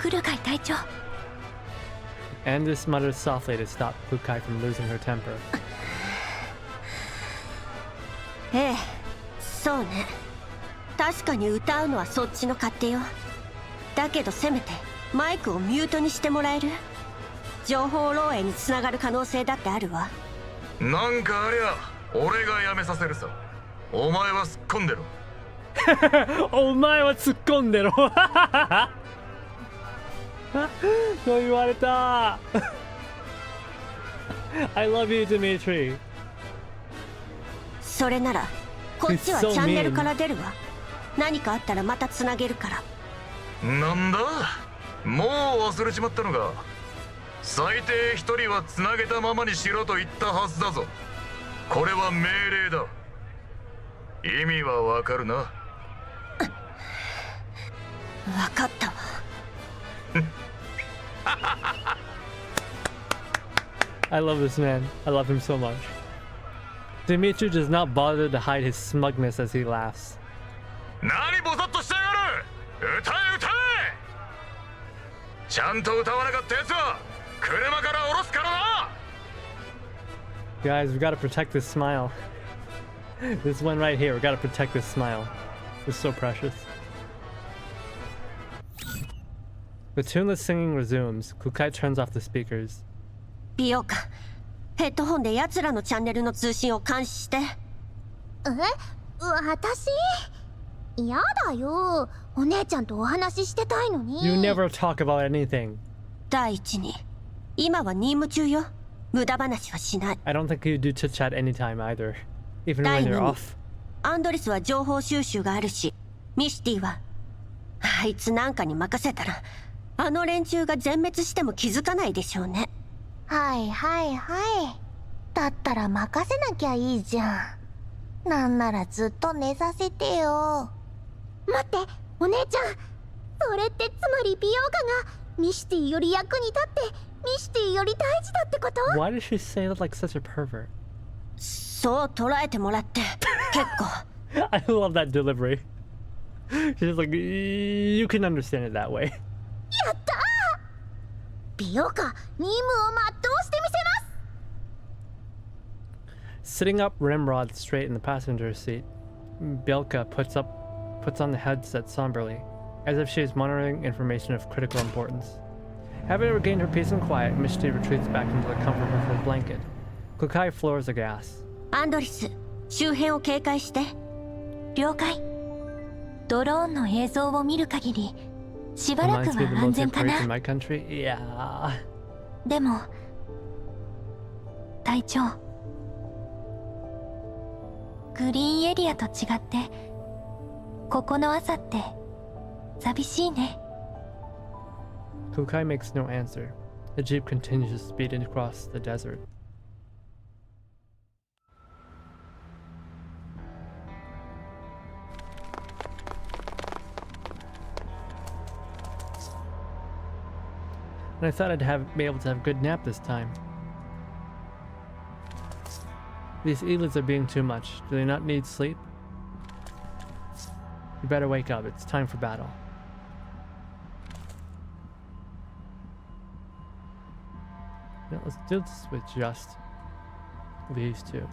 クルカイ隊長。
Andis mutters softly to stop Klukai from losing her temper.
ええ、そうね。確かに歌うのはそっちの勝手よ。だけどせめてマイクをミュートにしてもらえる？情報漏洩につながる可能性だってあるわ。
なんかありゃ俺がやめさせるさ。お前は突っ込んでろ。
お前は突っ込んでろ。そう言われた。I love you, Dimitri.
それならこっちはチャンネルから出るわ。何かあったらまたつなげるから。
なんだ、もう忘れちまったのか。最低一人はつなげたままにしろと言ったはずだぞ。これは命令だ。意味はわかるな。
わかったわ。
I love this man. I love him so much. Dimitri does not bother to hide his smugness as he laughs.
何ボサッとしてやがる。歌え歌え。ちゃんと歌わなかったやつは車から降ろすからな。
Guys, we gotta protect this smile. This one right here, we gotta protect this smile. It's so precious. The tuneless singing resumes. Klukai turns off the speakers.
美容か。ヘッドホンで奴らのチャンネルの通信を監視して。
私？やだよ。お姉ちゃんとお話ししてたいのに。
You never talk about anything.
第一に、今は任務中よ。無駄話はしない。
I don't think you do chit chat anytime either. Even
第
when
二
you're
に、
off.
アンドレスは情報収集があるし、ミシティは、あいつなんかに任せたら、あの連中が全滅しても気づかないでしょうね。
はいはいはい。だったら任せなきゃいいじゃん。なんならずっと寝させてよ。待って、お姉ちゃん。それってつまり美容家がミシティより役に立ってミシティより大事だってこと？
Why does she say that like such a pervert?
そう捉えてもらって結構。
I love that delivery. She's just like, you can understand it that way.
やったー。美容家、任務を全うしてみせます。
Sitting up Rimrod straight in the passenger seat, Belka puts on the headset somberly, as if she is monitoring information of critical importance. Having regained her peace and quiet, Misty retreats back into the comfort of her blanket. Klukai floors aghast.
アンドリス、周辺を警戒して。
了解。ドローンの映像を見る限り、しばらく
Reminds me of the
は安
military
全か
parades
な。
in my country. Yeah.
でも、隊長、グリーンエリアと違って、ここの朝って寂しいね。
Klukai makes no answer. The jeep continues to speed across the desert. And I thought I'd be able to have a good nap this time. These eyelids are being too much. Do they not need sleep? You better wake up. It's time for battle. Yeah, let's do this with just these two.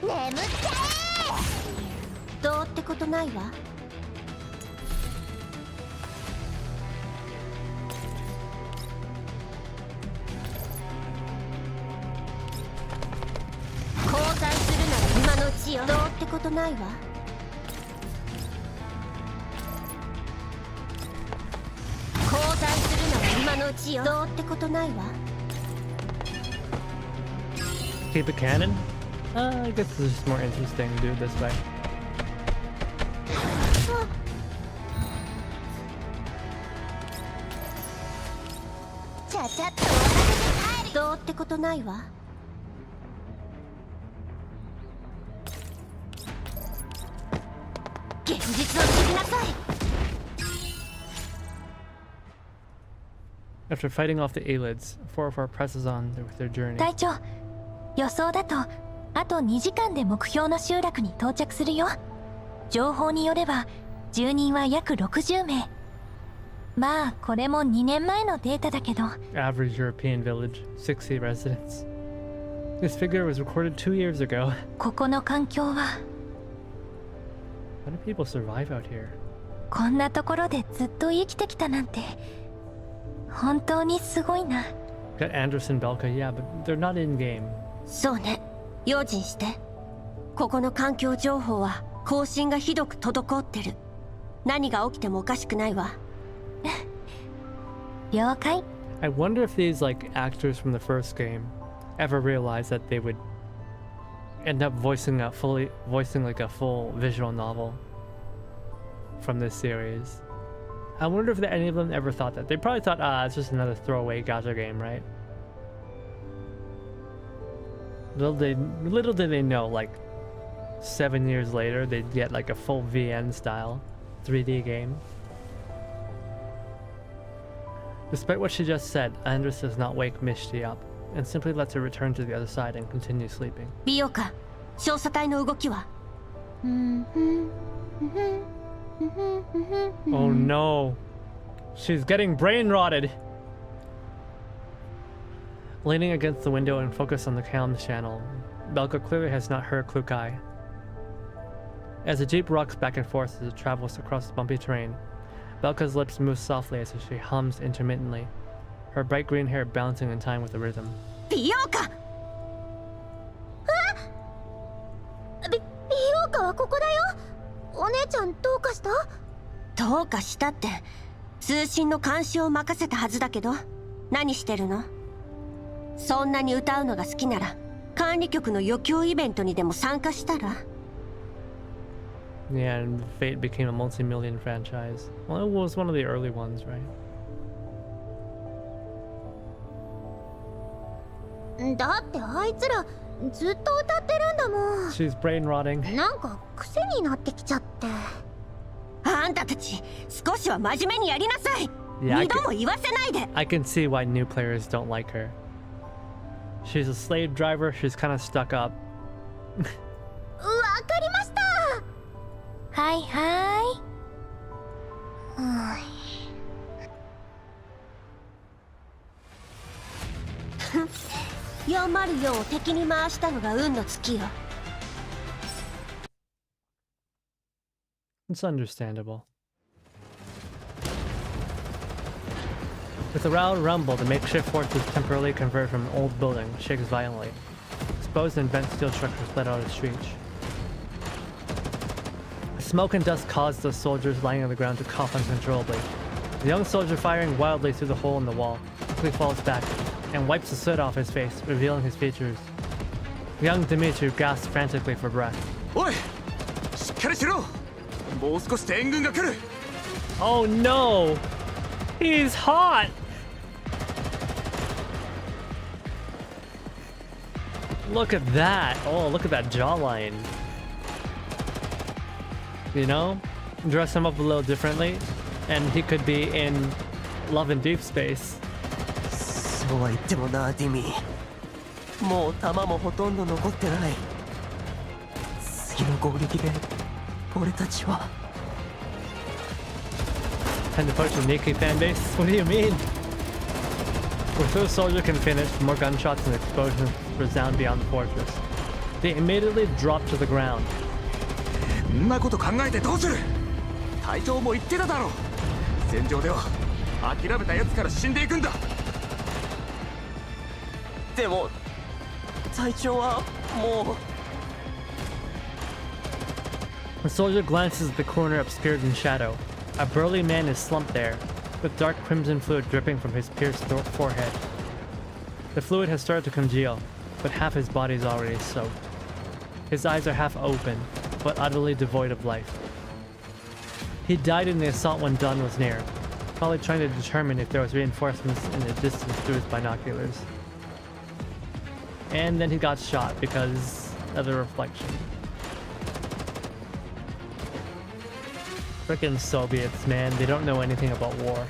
Nemu
どうってことないわ。交代するなら今のうちよ。どうってことないわ。交代するなら今のうちよ。どうってことないわ。
Keep it canon? I guess it's just more interesting to do it this way.
ちゃちゃっと渡せて帰る。
どうってことないわ。現実を知りなさい。
After fighting off the eyelids, 404 presses on with their journey.
隊長、予想だとあと2時間で目標の集落に到着するよ。情報によれば住人は約60名。まあこれも2年前のデータだけど。
Average European village, 60 residents. This figure was recorded 2 years ago.
ここの環境は
How do people survive out here?
こんなところでずっと生きてきたなんて本当にすごいな。
Got Anderson, Belka, yeah, but they're not in game.
そうね、用心して。ここの環境情報は更新がひどく滞ってる。何が起きてもおかしくないわ。
了解。
I wonder if these like actors from the first game ever realized that they would end up voicing like a full visual novel from this series. I wonder if any of them ever thought that. They probably thought, it's just another throwaway gacha game, right? Little did they know, like 7 years later, they'd get like a full VN style 3D game. Despite what she just said, Andres does not wake Mishti up, and simply lets her return to the other side and continue sleeping.
美容家、調査隊の動きは？
Oh no! She's getting brain rotted! Leaning against the window and focused on the cam channel, Belka clearly has not heard Klukai. As the jeep rocks back and forth as it travels across the bumpy terrain, Belka's lips move softly as she hums intermittently, her bright green hair bouncing in time with the rhythm.
美容家！
美容家はここだよ。お姉ちゃんどうかした？
どうかしたって通信の監視を任せたはずだけど、何してるの？そんなに歌うのが好きなら管理局の余興イベントにでも参加したら？
Yeah, and Fate became a multi-million franchise. Well, it was one of the early ones, right?
だってあいつらずっと歌ってるんだもん。
She's brain rotting.
なんか癖になってきちゃって。
あんたたち少しは真面目にやりなさい。二度も言わせないで。
I can see why new players don't like her. She's a slave driver, she's kind of stuck up.
わかりました。
はいは
404を敵に回したのが運の尽きよ。
It's understandable. With a loud rumble, the makeshift fortress temporarily converted from an old building, shakes violently. Exposed and bent steel structures let out a screech. Smoke and dust caused the soldiers lying on the ground to cough uncontrollably. The young soldier, firing wildly through the hole in the wall, quickly falls back and wipes the soot off his face, revealing his features. The young Dimitri gasps frantically for breath.
Oi! しっかりしろ! もう少しで援軍が来る!
Oh no! He's hot! Look at that! Oh, look at that jawline. You know? Dress him up a little differently, and he could be in Love and Deep Space.
そうは言ってもな、ディミー。もう弾もほとんど残ってない。次の攻撃で俺たちは。
Time to push the Nikki fan base? What do you mean? Before the soldier can finish, more gunshots and explosions resound beyond the fortress. They immediately drop to the ground.
そんなこと考えてどうする? 隊長も言ってただろう。戦場では諦めた奴から死んでいくんだ。
でも隊長はもう。
The soldier glances at the corner obscured in shadow. A burly man is slumped there, with dark crimson fluid dripping from his pierced forehead. The fluid has started to congeal, but half his body is already soaked. His eyes are half open, but utterly devoid of life. He died in the assault when dawn was near, probably trying to determine if there was reinforcements in the distance through his binoculars. And then he got shot because of the reflection. Frickin' Soviets, man, they don't know anything about war.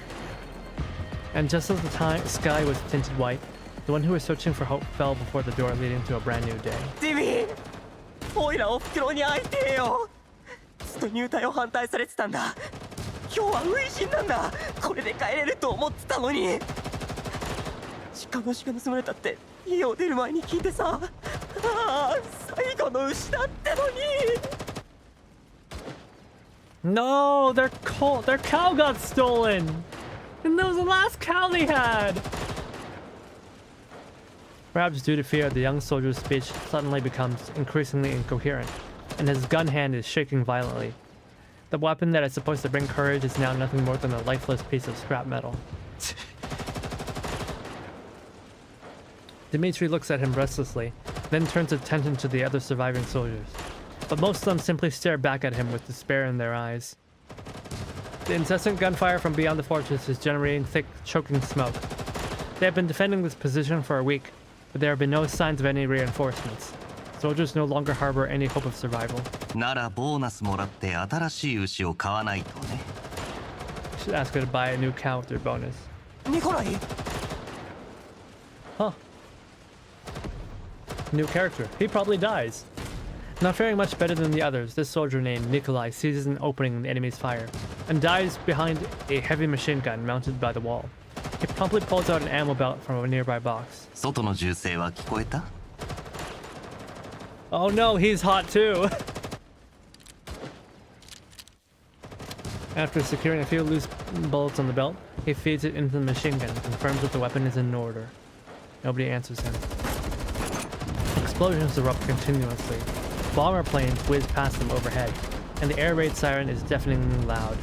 And just as the sky was tinted white, the one who was searching for hope fell before the door leading to a brand new day.
ディミー、オイラおふくろに会いてえよ。ずっと入隊を反対されてたんだ。今日は初陣なんだ。これで帰れると思ってたのに。鹿の牛が盗まれたって家を出る前に聞いてさ。ああ、最後の牛だってのに。
No, their cow got stolen! And that was the last cow they had! Perhaps due to fear, the young soldier's speech suddenly becomes increasingly incoherent, and his gun hand is shaking violently. The weapon that is supposed to bring courage is now nothing more than a lifeless piece of scrap metal. Dimitri looks at him restlessly, then turns attention to the other surviving soldiers. But most of them simply stare back at him with despair in their eyes. The incessant gunfire from beyond the fortress is generating thick, choking smoke. They have been defending this position for a week, but there have been no signs of any reinforcements. Soldiers no longer harbor any hope of survival.
ならボーナスもらって新しい牛を買わないとね。
Should ask her to buy a new cow with their bonus.
ニコライ。
Huh. New character. He probably dies. Not faring much better than the others, this soldier named Nikolai seizes an opening in the enemy's fire and dives behind a heavy machine gun mounted by the wall. He promptly pulls out an ammo belt from a nearby box.
外の銃声は聞こえた?
Oh no, he's hot too! After securing a few loose bullets on the belt, he feeds it into the machine gun and confirms that the weapon is in order. Nobody answers him. Explosions erupt continuously. Bomber planes whiz past them overhead, and the air raid siren is deafeningly loud.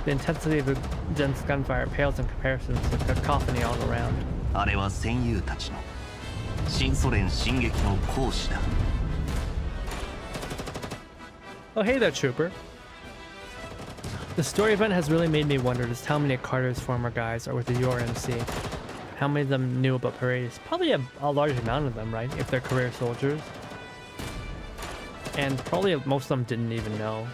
The intensity of the dense gunfire pales in comparison to the cacophony all around.
あれは戦友たちの新ソ連進撃の行使だ。
Oh, hey there, Trooper. The story event has really made me wonder just how many of Carter's former guys are with the URMC. How many of them knew about parades? Probably a large amount of them, right? If they're career soldiers. And probably most of them didn't even know.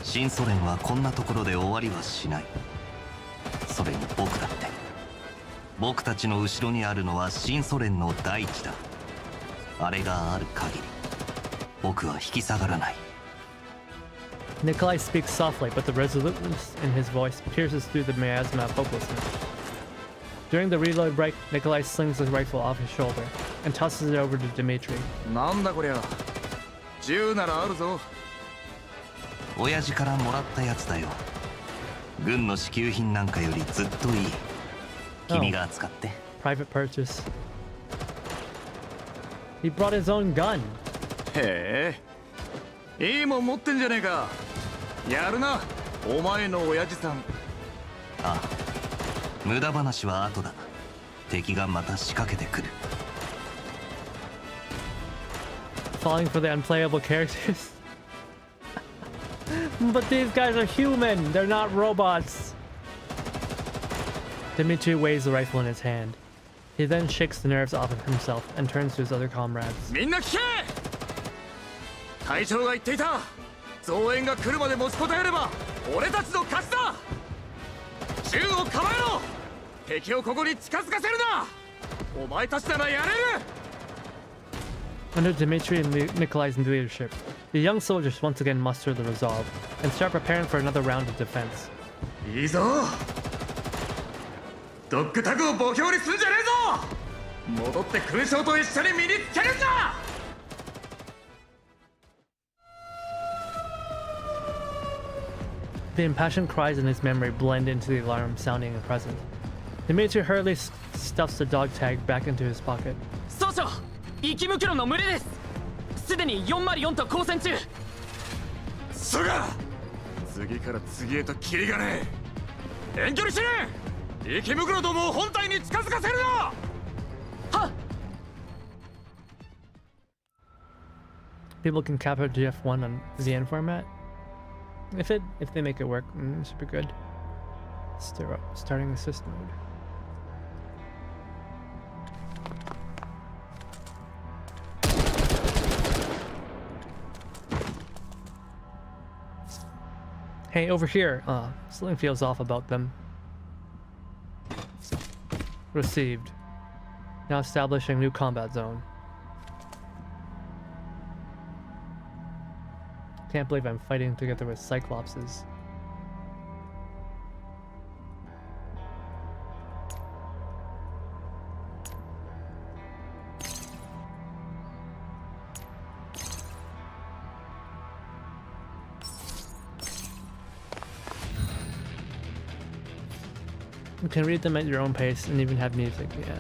新ソ連はこんなところで終わりはしない。それに僕だって。僕たちの後ろにあるのは新ソ連の大地だ。あれがある限り、僕は引き下がらない。
Nikolai speaks softly, but the resoluteness in his voice pierces through the miasma of hopelessness. During the reload break, Nikolai slings his rifle off his shoulder and tosses it over to Dmitry.
なんだこりゃ。銃ならあるぞ。
親父からもらったやつだよ。軍の支給品なんかよりずっといい。君が扱って。
Private purchase. He brought his own gun.
へえ。いいもん持ってんじゃねえか。やるな、お前の親父さん。
ああ、無駄話は後だ。敵がまた仕掛けてくる。
Falling for the unplayable characters. But these guys are human, they're not robots. Dmitry weighs the rifle in his hand. He then shakes the nerves off of himself and turns to his other comrades.
みんな聞け！隊長が言っていた。増援が来るまで持ちこたえれば俺たちの勝ちだ。銃を構えろ。敵をここに近づかせるな。お前たちならやれる。
Under Dmitry and Nikolai's leadership, the young soldiers once again muster the resolve and start preparing for another round of defense.
いいぞ。ドッグタグを墓標にすんじゃねえぞ。戻って勲章と一緒に身につけるんだ。
The impassioned cries in his memory blend into the alarm sounding in present. Dmitry hurriedly stuffs the dog tag back into his pocket.
総長、生き袋の群れです。すでに404と交戦中。
すが、次から次へとキリがねえ。遠距離しねえ。生き袋どもを本体に近づかせるな。
はっ。
People can capture GF1 on ZN format. If they make it work, it should be good. Starting assist mode. Hey, over here. Something feels off about them. Received. Now establishing new combat zone. Can't believe I'm fighting together with Cyclopses. You can read them at your own pace and even have music, yeah.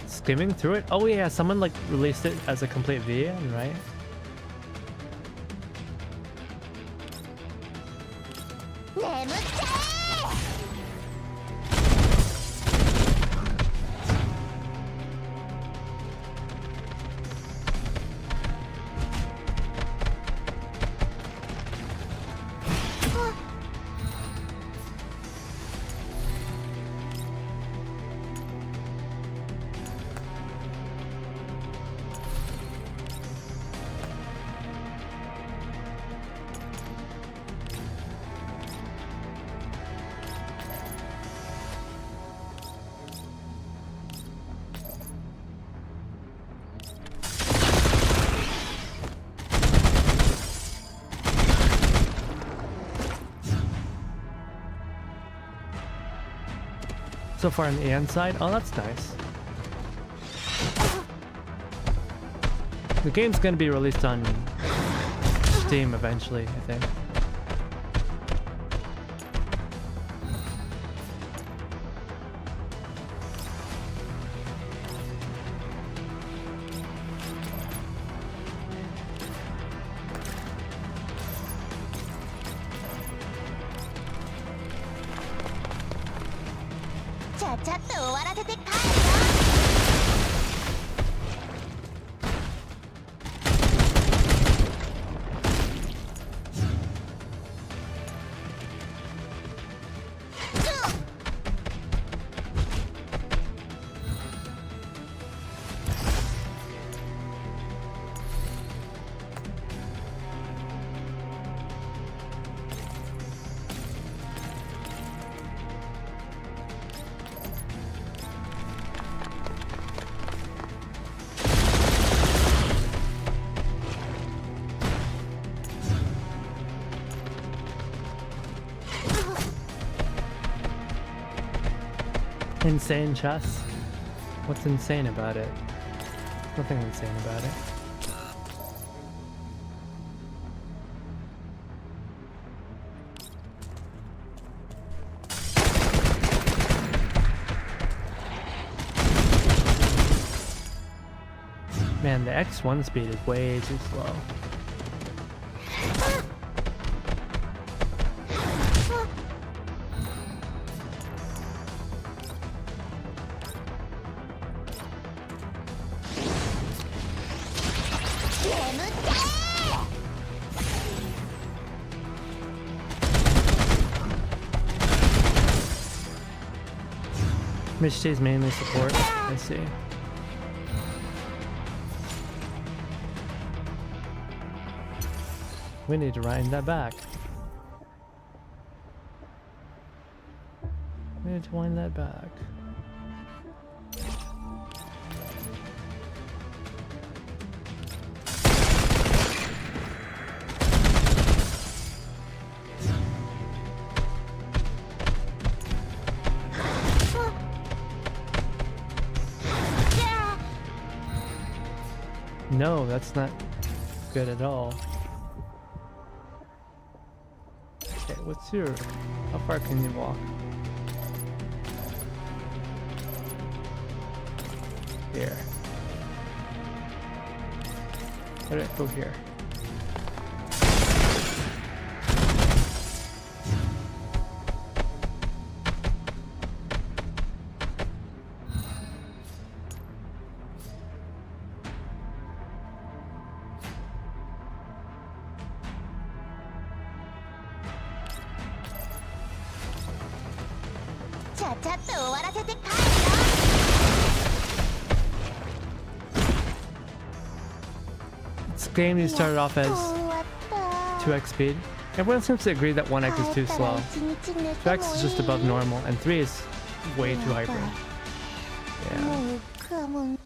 Skimming through it? Oh yeah, someone like released it as a complete VN, right? So far on the end side? Oh, that's nice. The game's gonna be released on Steam eventually, I think. Insane chess? What's insane about it? Nothing insane about it. Man, the X1 speed is way too slow. Michite is mainly support, I see. We need to wind that back. We need to wind that back. No, that's not good at all. Okay, what's your... How far can you walk? Here. Let it go here. This game you started off as 2x speed. Everyone seems to agree that 1x is too slow. 2x is just above normal, and 3 is way too hyper. Yeah.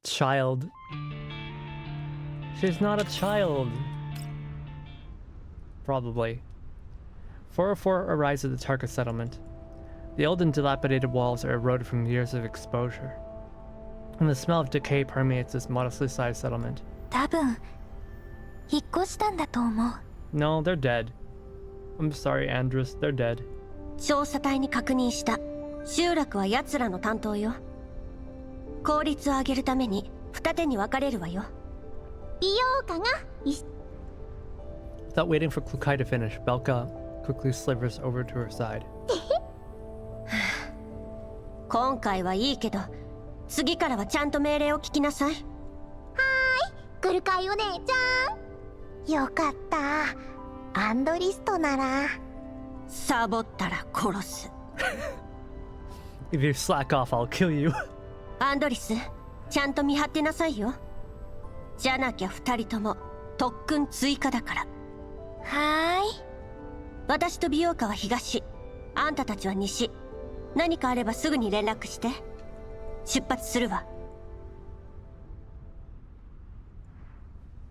Child. She's not a child. Probably. 404 arrives at the target settlement. The old and dilapidated walls are eroded from years of exposure, and the smell of decay permeates this modestly sized settlement.
多分引っ越したんだと思う。
No, they're dead. I'm sorry, Andrus, they're dead.
調査隊に確認した。集落は奴らの担当よ。効率を上げるために二手に分かれるわよ。
美容家が
Without waiting for Klukai to finish, Belka quickly slivers over to her side.
今回はいいけど、次からはちゃんと命令を聞きなさい。
クルカイお姉ちゃん。よかった。アンドリストなら。
サボったら殺す。
If you slack off, I'll kill you.
アンドリス、ちゃんと見張ってなさいよ。じゃなきゃ二人とも特訓追加だから。
はーい。
私と美容家は東、あんたたちは西。何かあればすぐに連絡して。出発するわ。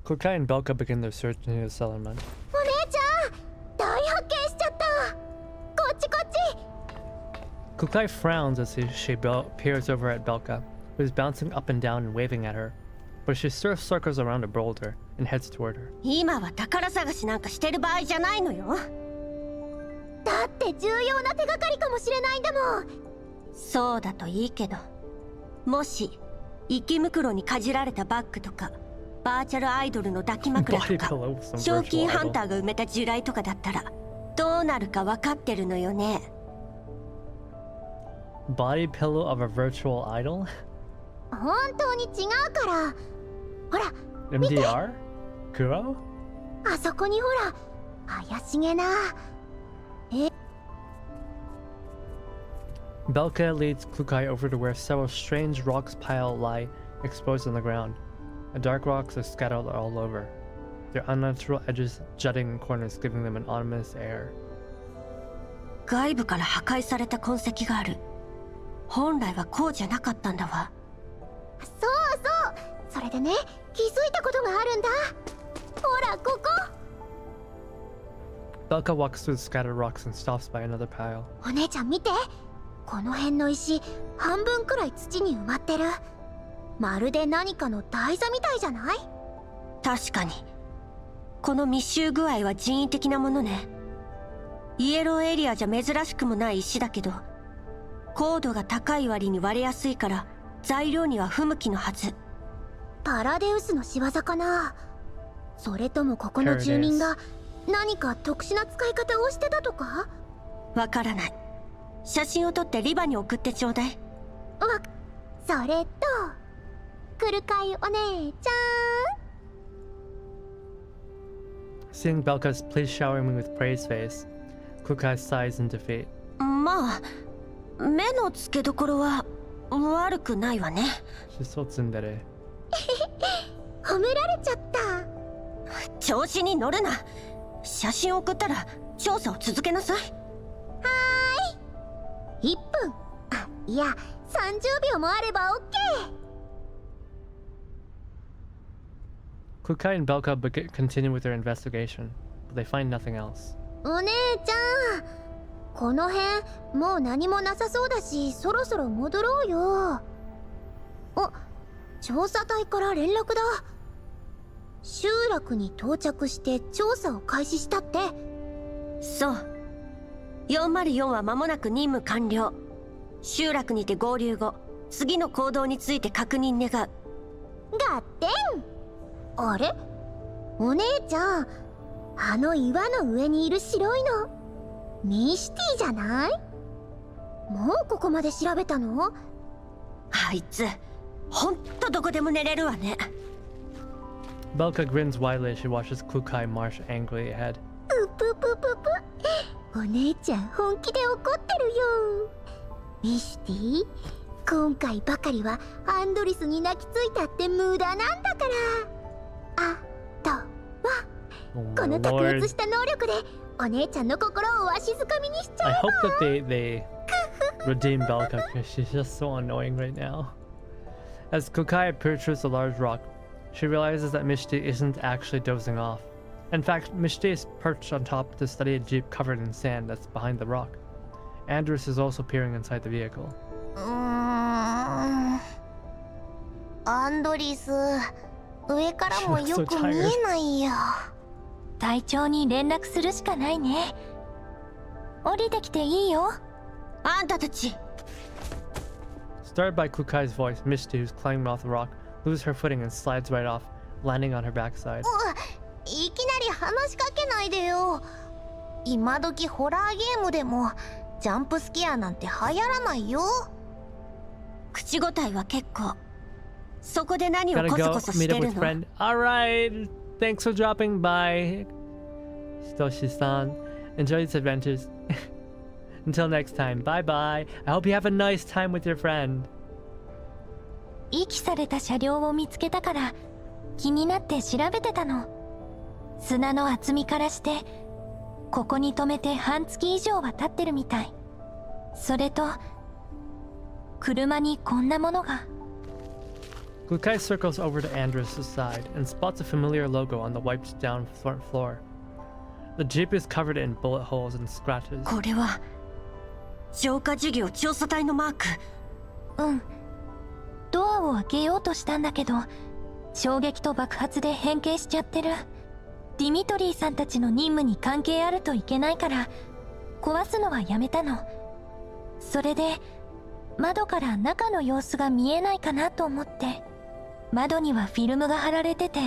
Klukai and Belka begin their search into the settlement.
お姉ちゃん、大発見しちゃった。こっちこっち。
Klukai frowns as she peers over at Belka, who is bouncing up and down and waving at her, but she still circles around a boulder and heads toward her.
今は宝探しなんかしてる場合じゃないのよ。
だって重要な手がかりかもしれないんだもん。
そうだといいけど、もし池袋にかじられたバッグとかバーチャルアイドルの抱き枕とか賞金ハンターが埋めた地雷とかだったらどうなるか分かってるのよね。
Body pillow of a virtual idol?
本当に違うから。ほら、見て。
MDR? Kuro?
あそこにほら、怪しげな。
Belka leads Klukai over to where several strange rocks lie exposed on the ground. The dark rocks are scattered all over, their unnatural edges jutting in corners, giving them an ominous air.
外部から破壊された痕跡がある。本来はこうじゃなかったんだわ。
そうそう。それでね、気づいたことがあるんだ。ほら、ここ。
Belka walks through the scattered rocks and stops by another pile.
お姉ちゃん見て、この辺の石半分くらい土に埋まってる。まるで何かの台座みたいじゃない？
確かにこの密集具合は人為的なものね。イエローエリアじゃ珍しくもない石だけど、高度が高い割に割れやすいから材料には不向きのはず。
パラデウスの仕業かな。それともここの住民が何か特殊な使い方をしてたとか？
わからない。写真を撮ってリバに送ってちょうだい。
それとクルカイお姉ちゃん。
Seeing Belka's please shower me with praise face, Klukai sighs in defeat.
まあ目の付けどころは悪くないわね。
She's so tsundere.
褒められちゃった。
調子に乗るな。写真送ったら調査を続けなさい。
1分、いや30秒もあれば OK。
Klukai and Belka continue with their investigation, but they find nothing else.
お姉ちゃん、この辺もう何もなさそうだし、そろそろ戻ろうよ。あ、調査隊から連絡だ。集落に到着して調査を開始したって。
そう。404は間もなく任務完了。集落にて合流後、次の行動について確認願う。
合点。あれ、お姉ちゃん、あの岩の上にいる白いのミシティじゃない？もうここまで調べたの？
あいつほんとどこでも寝れるわね。
Belka grins widely as she watches Klukai march angrily ahead.
うぷぷぷぷ、お姉ちゃん本気で怒ってるよ。ミシティ、今回ばかりはアンドリスに泣きついたって無駄なんだから。あとは、この卓越した能力でお姉ちゃんの心をわしづかみにしちゃうの。
I hope that they redeem Belka because she's just so annoying right now. As Klukai approaches the large rock, she realizes that Mishti isn't actually dozing off. In fact, Mishti is perched on top to study a jeep covered in sand that's behind the rock. Andrus is also peering inside the vehicle.
アンドリス、上からもよく見えないよ。
隊長に連絡するしかないね。降りてきていいよ。
あんたたち。
Started by Klukai's voice, Mishti, who's climbing off the rock, loses her footing and slides right off, landing on her backside.
いきなり話しかけないでよ。今時ホラーゲームでもジャンプスケアなんて流行らないよ。
口答えは結構。そこで何を
Gotta
コソ
go
コソ
meet
して
up
る
with
の？
friend. Alright, thanks for dropping by, Hitoshi-san. Enjoy these adventures. Until next time, bye bye. I hope you have a nice time with your friend.
遺棄された車両を見つけたから気になって調べてたの。砂の厚みからしてここに止めて半月以上は経ってるみたい。それと車にこんなものが。
Klukai circles over to Andrus' side and spots a familiar logo on the wiped down front floor. The jeep is covered in bullet holes and scratches.
これは浄化事業調査隊のマーク。
うん。ドアを開けようとしたんだけど衝撃と爆発で変形しちゃってる。ディミトリーさんたちの任務に関係あるといけないから壊すのはやめたの。それで窓から中の様子が見えないかなと思って。窓にはフィルムが貼られてて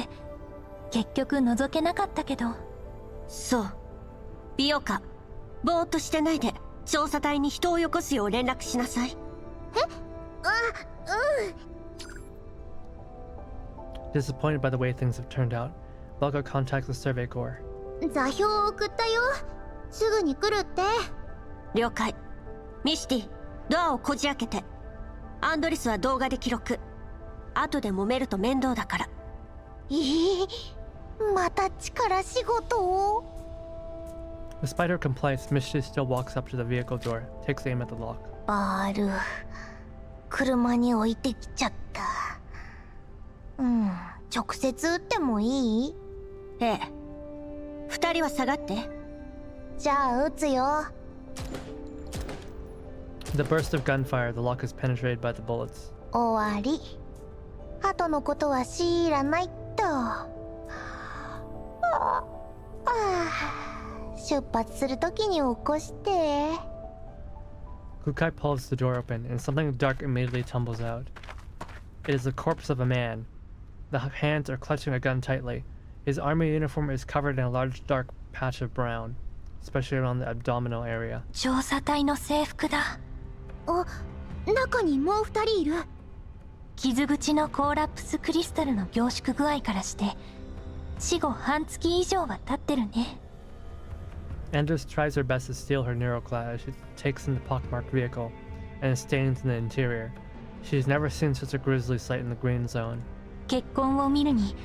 結局覗けなかったけど。
そう。ビオカ、ぼーっとしてないで調査隊に人をよこすよう連絡しなさい。
Disappointed by the way things have turned out, Belka contacts the Survey Corps.
座標を送ったよ。すぐに来るって。
了解。ミシティ、ドアをこじ開けて。アンドリスは動画で記録。後で揉めると面倒だから。
また力仕事を。
Despite her compliance, Mishti still walks up to the vehicle door, takes aim at the lock.
バール、車に置いてきちゃった。直接撃ってもいい？
ええ。二人は下がって。
じゃあ撃つよ。
The burst of gunfire, the lock is penetrated by the bullets.
終わり。後のことは知らないっと。出発するときに起こして。
Klukai pulls the door open, and something dark immediately tumbles out. It is the corpse of a man. The hands are clutching a gun tightly. His army uniform is covered in a large dark patch of brown, especially around the abdominal area.
調査隊の制服だ。
あ、中にもう2人いる。
傷口のコーラプスクリスタルの凝縮具合からして死後半月以上は経ってるね。
Anders tries her best to steal her neuroclad as she takes in the pockmarked vehicle and stains in the interior. She's never seen such a grisly sight in the green zone.
血痕を見るに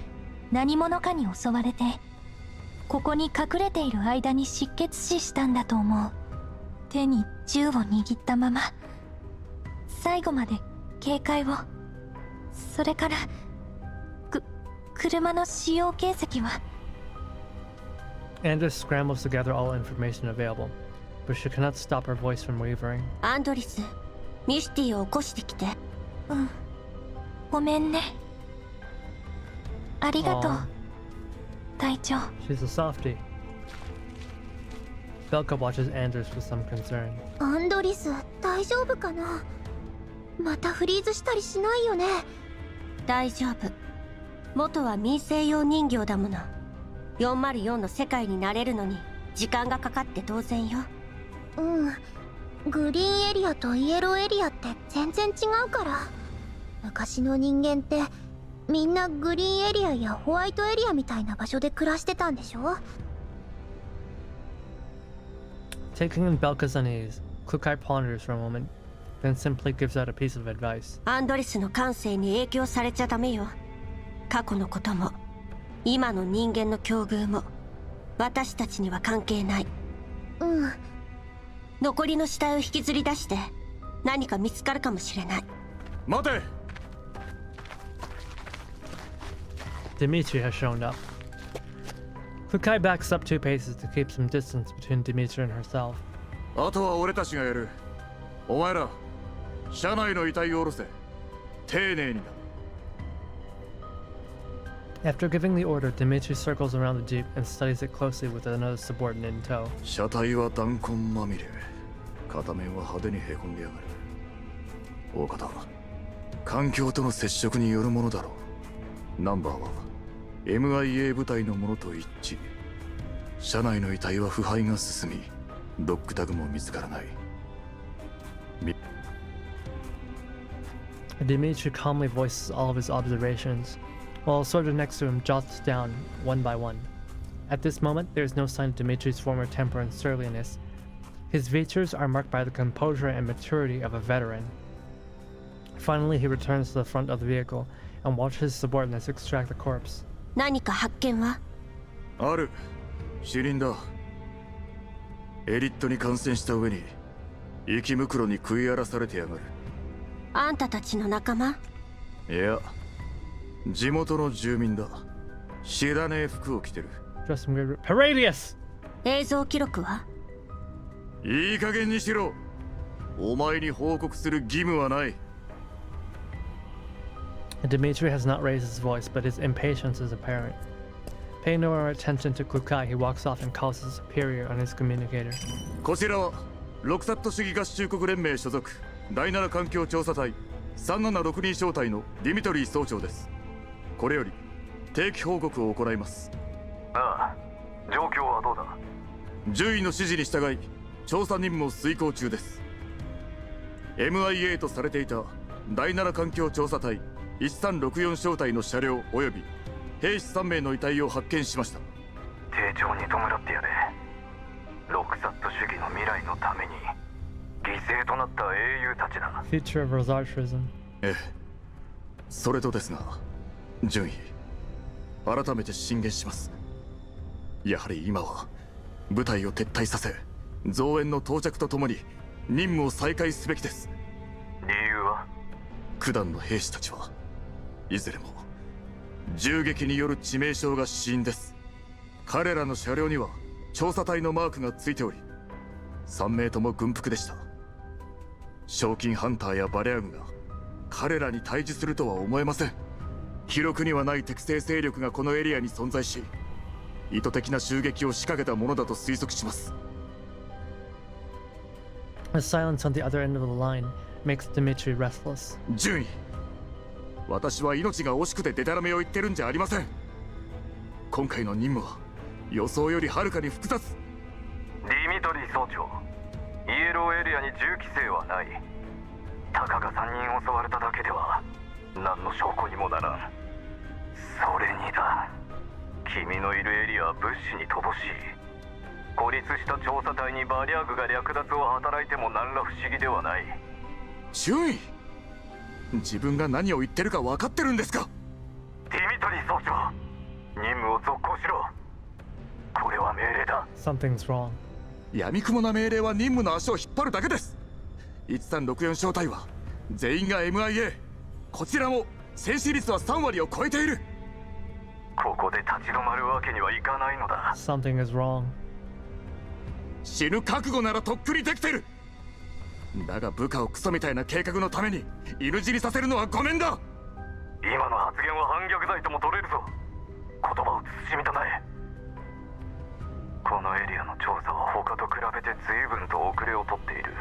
何者かに襲われてここに隠れている間に失血死したんだと思う。手に銃を握ったまま最後まで警戒を。それから車の使用形跡は。
Anders scrambles to gather all information available, but she cannot stop her voice from wavering.
アンドリス、ミスティを起こしてきて。
うん、ごめんね。ありがとう、隊長。
She's a softie. Belka watches Anders with some concern.
アンドリス、大丈夫かな。またフリーズしたりしないよね。
大丈夫。元は民生用人形だもの。404の世界になれるのに時間がかかって当然よ。
うん。グリーンエリアとイエローエリアって全然違うから。昔の人間ってみんなグリーンエリアやホワイトエリアみたいな場所で暮らしてたんでしょ。
Taking in Belka's unease, Klukai ponders for a moment, then simply gives out a piece of advice.
アンドリスの感性に影響されちゃダメよ。過去のことも今の人間の境遇も私たちには関係ない。
うん。
残りの死体を引きずり出して何か見つかるかもしれない。
待て。
Dimitri has shown up. Klukai backs up 2 paces to keep some distance between Dimitri and herself.
あとは俺たちがやる。お前ら車内の遺体を下ろせ。丁寧にだ。
After giving the order, Dimitri circles around the jeep and studies it closely with another subordinate in tow.
車体は弾痕まみれ。片面は派手にへこんでやがる。大方、環境との接触によるものだろう。ナンバーは MIA 部隊のものと一致。車内の遺体は腐敗が進み、ドッグタグも見つからない。
Dimitri calmly voices all of his observations, while a soldier next to him jots down one by one. At this moment, there is no sign of Dimitri's former temper and surliness. His features are marked by the composure and maturity of a veteran. Finally, he returns to the front of the vehicle and watches his subordinates extract the corpse.
何か発見は？
ある。死人だ。エリットに感染した上に息袋に食い荒らされてやがる。
あんたたちの仲間？
いや、地元の住民だ。知らねえ服を着てる。
Dressed in weird... Paradius!
映像記録は？
いい加減にしろ。お前に報告する義務はない。
Dimitri has not raised his voice, but his impatience is apparent. Paying no more attention to Klukai, he walks off and calls his superior on his communicator.
こちらはロクサット主義合衆国連盟所属第7環境調査隊3762小隊のディミトリー総長です。これより定期報告を行います。
ああ、状況はどうだ？
獣医の指示に従い調査任務を遂行中です。 MIA とされていた第7環境調査隊1364小隊の車両及び兵士3名の遺体を発見しました。
丁重に弔ってやれ。ロクサット主義の未来のために犠牲となった英雄たちだ。
Future of Rosartrism.
ええ、それとですが、順位改めて進言します。やはり今は部隊を撤退させ、増援の到着とともに任務を再開すべきです。
理由は？
九段の兵士たちはいずれも銃撃による致命傷が死因です。彼らの車両には調査隊のマークがついており、3名とも軍服でした。賞金ハンターやバレアグが彼らに対峙するとは思えません。記録にはない敵性勢力がこのエリアに存在し、意図的な襲撃を仕掛けたものだと推測します。
The silence on the other end of the line makes Dimitri restless.
順位、私は命が惜しくてデタラメを言ってるんじゃありません。今回の任務は予想よりはるかに複雑。
ディミトリー総長、イエローエリアに銃規制はない。たかが3人襲われただけでは何の証拠にもならん。それにだ、君のいるエリアは物資に乏しい。孤立した調査隊にバリャーグが略奪を働いても何ら不思議ではない。
順位、自分が何を言ってるか分かってるんですか？
ディミトリー総長、任務を続行しろ。これは命令だ。
Something's wrong.
闇雲な命令は任務の足を引っ張るだけです。1364小隊は全員が MIA。 こちらも戦死率は3割を超えている。
ここで立ち止まるわけにはいかないのだ。
Something is wrong.
死ぬ覚悟ならとっくにできてる。だが部下をクソみたいな計画のために犬死にさせるのはごめんだ。
今の発言は反逆罪とも取れるぞ。言葉を慎みたまえ。このエリアの調査は他と比べて随分と遅れをとっている。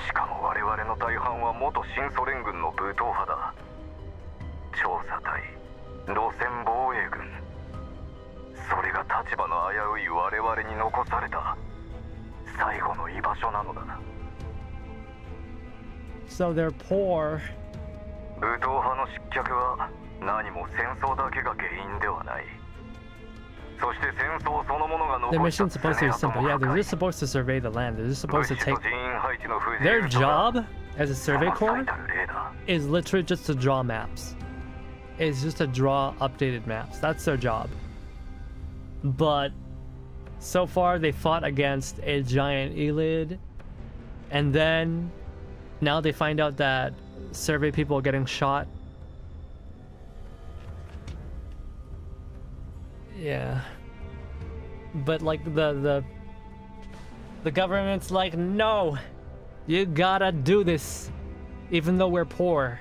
しかも我々の大半は元新ソ連軍の武闘派だ。調査隊、路線防衛軍、それが立場の危うい我々に残された最後の居場所なのだ。
So they're poor.
武闘派の失脚は何も戦争だけが原因ではない。そして戦争そのものが
The
残した
mission's supposed to be simple. Yeah, they're just supposed to survey the land. They're just supposed to take... Their job as a survey corps is literally just to draw maps. It's just to draw updated maps. That's their job. But so far they fought against a giant elid, and then now they find out that survey people are getting shot. Yeah. But like the government's like, no, you gotta do this even though we're poor,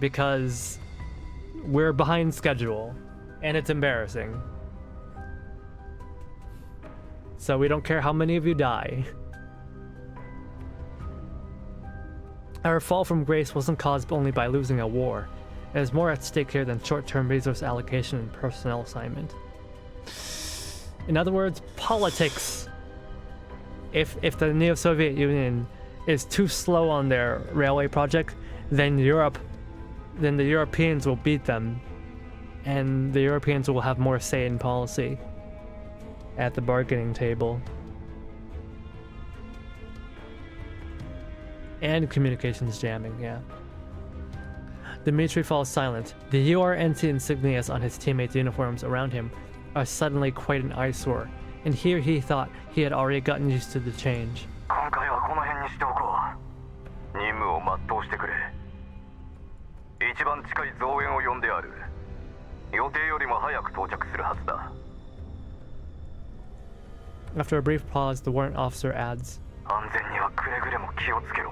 because we're behind schedule and it's embarrassing. So we don't care how many of you die. Our fall from grace wasn't caused only by losing a war. There's more at stake here than short-term resource allocation and personnel assignment. In other words, politics. If the Neo-Soviet Union is too slow on their railway project, then the Europeans will beat them, and the Europeans will have more say in policy at the bargaining table. And communications jamming, yeah. Dimitri falls silent. The URNC insignias on his teammates' uniforms around him are suddenly quite an eyesore, and here he thought he had already gotten used to the change.
今回はこの辺にしておこう。任務を全うしてくれ。一番近い増援を呼んである。予定よりも早く到着するはずだ。
After a brief pause, the warrant officer adds,
安全にはくれぐれも気をつけろ。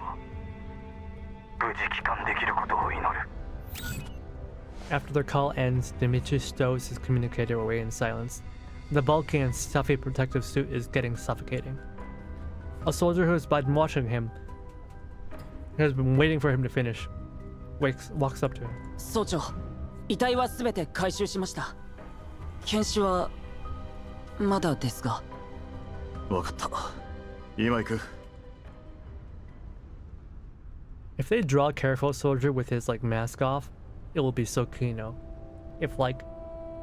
無事帰還できることを祈る。
After their call ends, Dimitri stows his communicator away in silence. The bulky and stuffy protective suit is getting suffocating. A soldier who has been watching him, who has been waiting for him to finish, walks up to him.
総長、遺体はすべて回収しました。検視はまだですが。
わかった。今行く。
If they draw a careful soldier with his like mask off, it will be so Kino. If like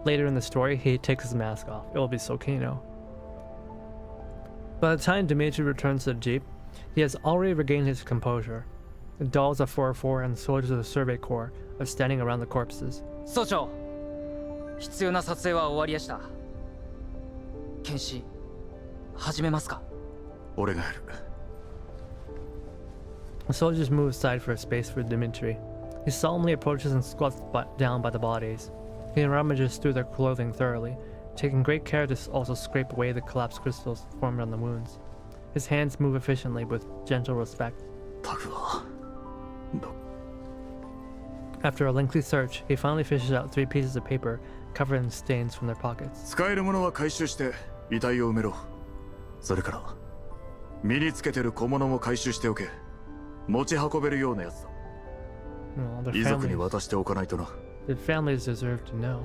later in the story he takes his mask off, it will be so Kino. By the time Dimitri returns to the jeep, he has already regained his composure. The dolls of 404 and soldiers of the survey corps are standing around the corpses.
総長、必要な撮影は終わりやした。検視始めますか？
俺がやる。
The soldiers move aside for a space for Dimitri. He solemnly approaches and squats down by the bodies. He rummages through their clothing thoroughly, taking great care to also scrape away the collapsed crystals formed on the wounds. His hands move efficiently with gentle respect. After a lengthy search, he finally fishes out 3 pieces of paper covered in stains from their pockets.
使えるものは回収して遺体を埋めろ。それから身につけてる小物も回収しておけ。持ち運べるようなやつだ。遺族に渡しておかないとな。
The families deserve to know.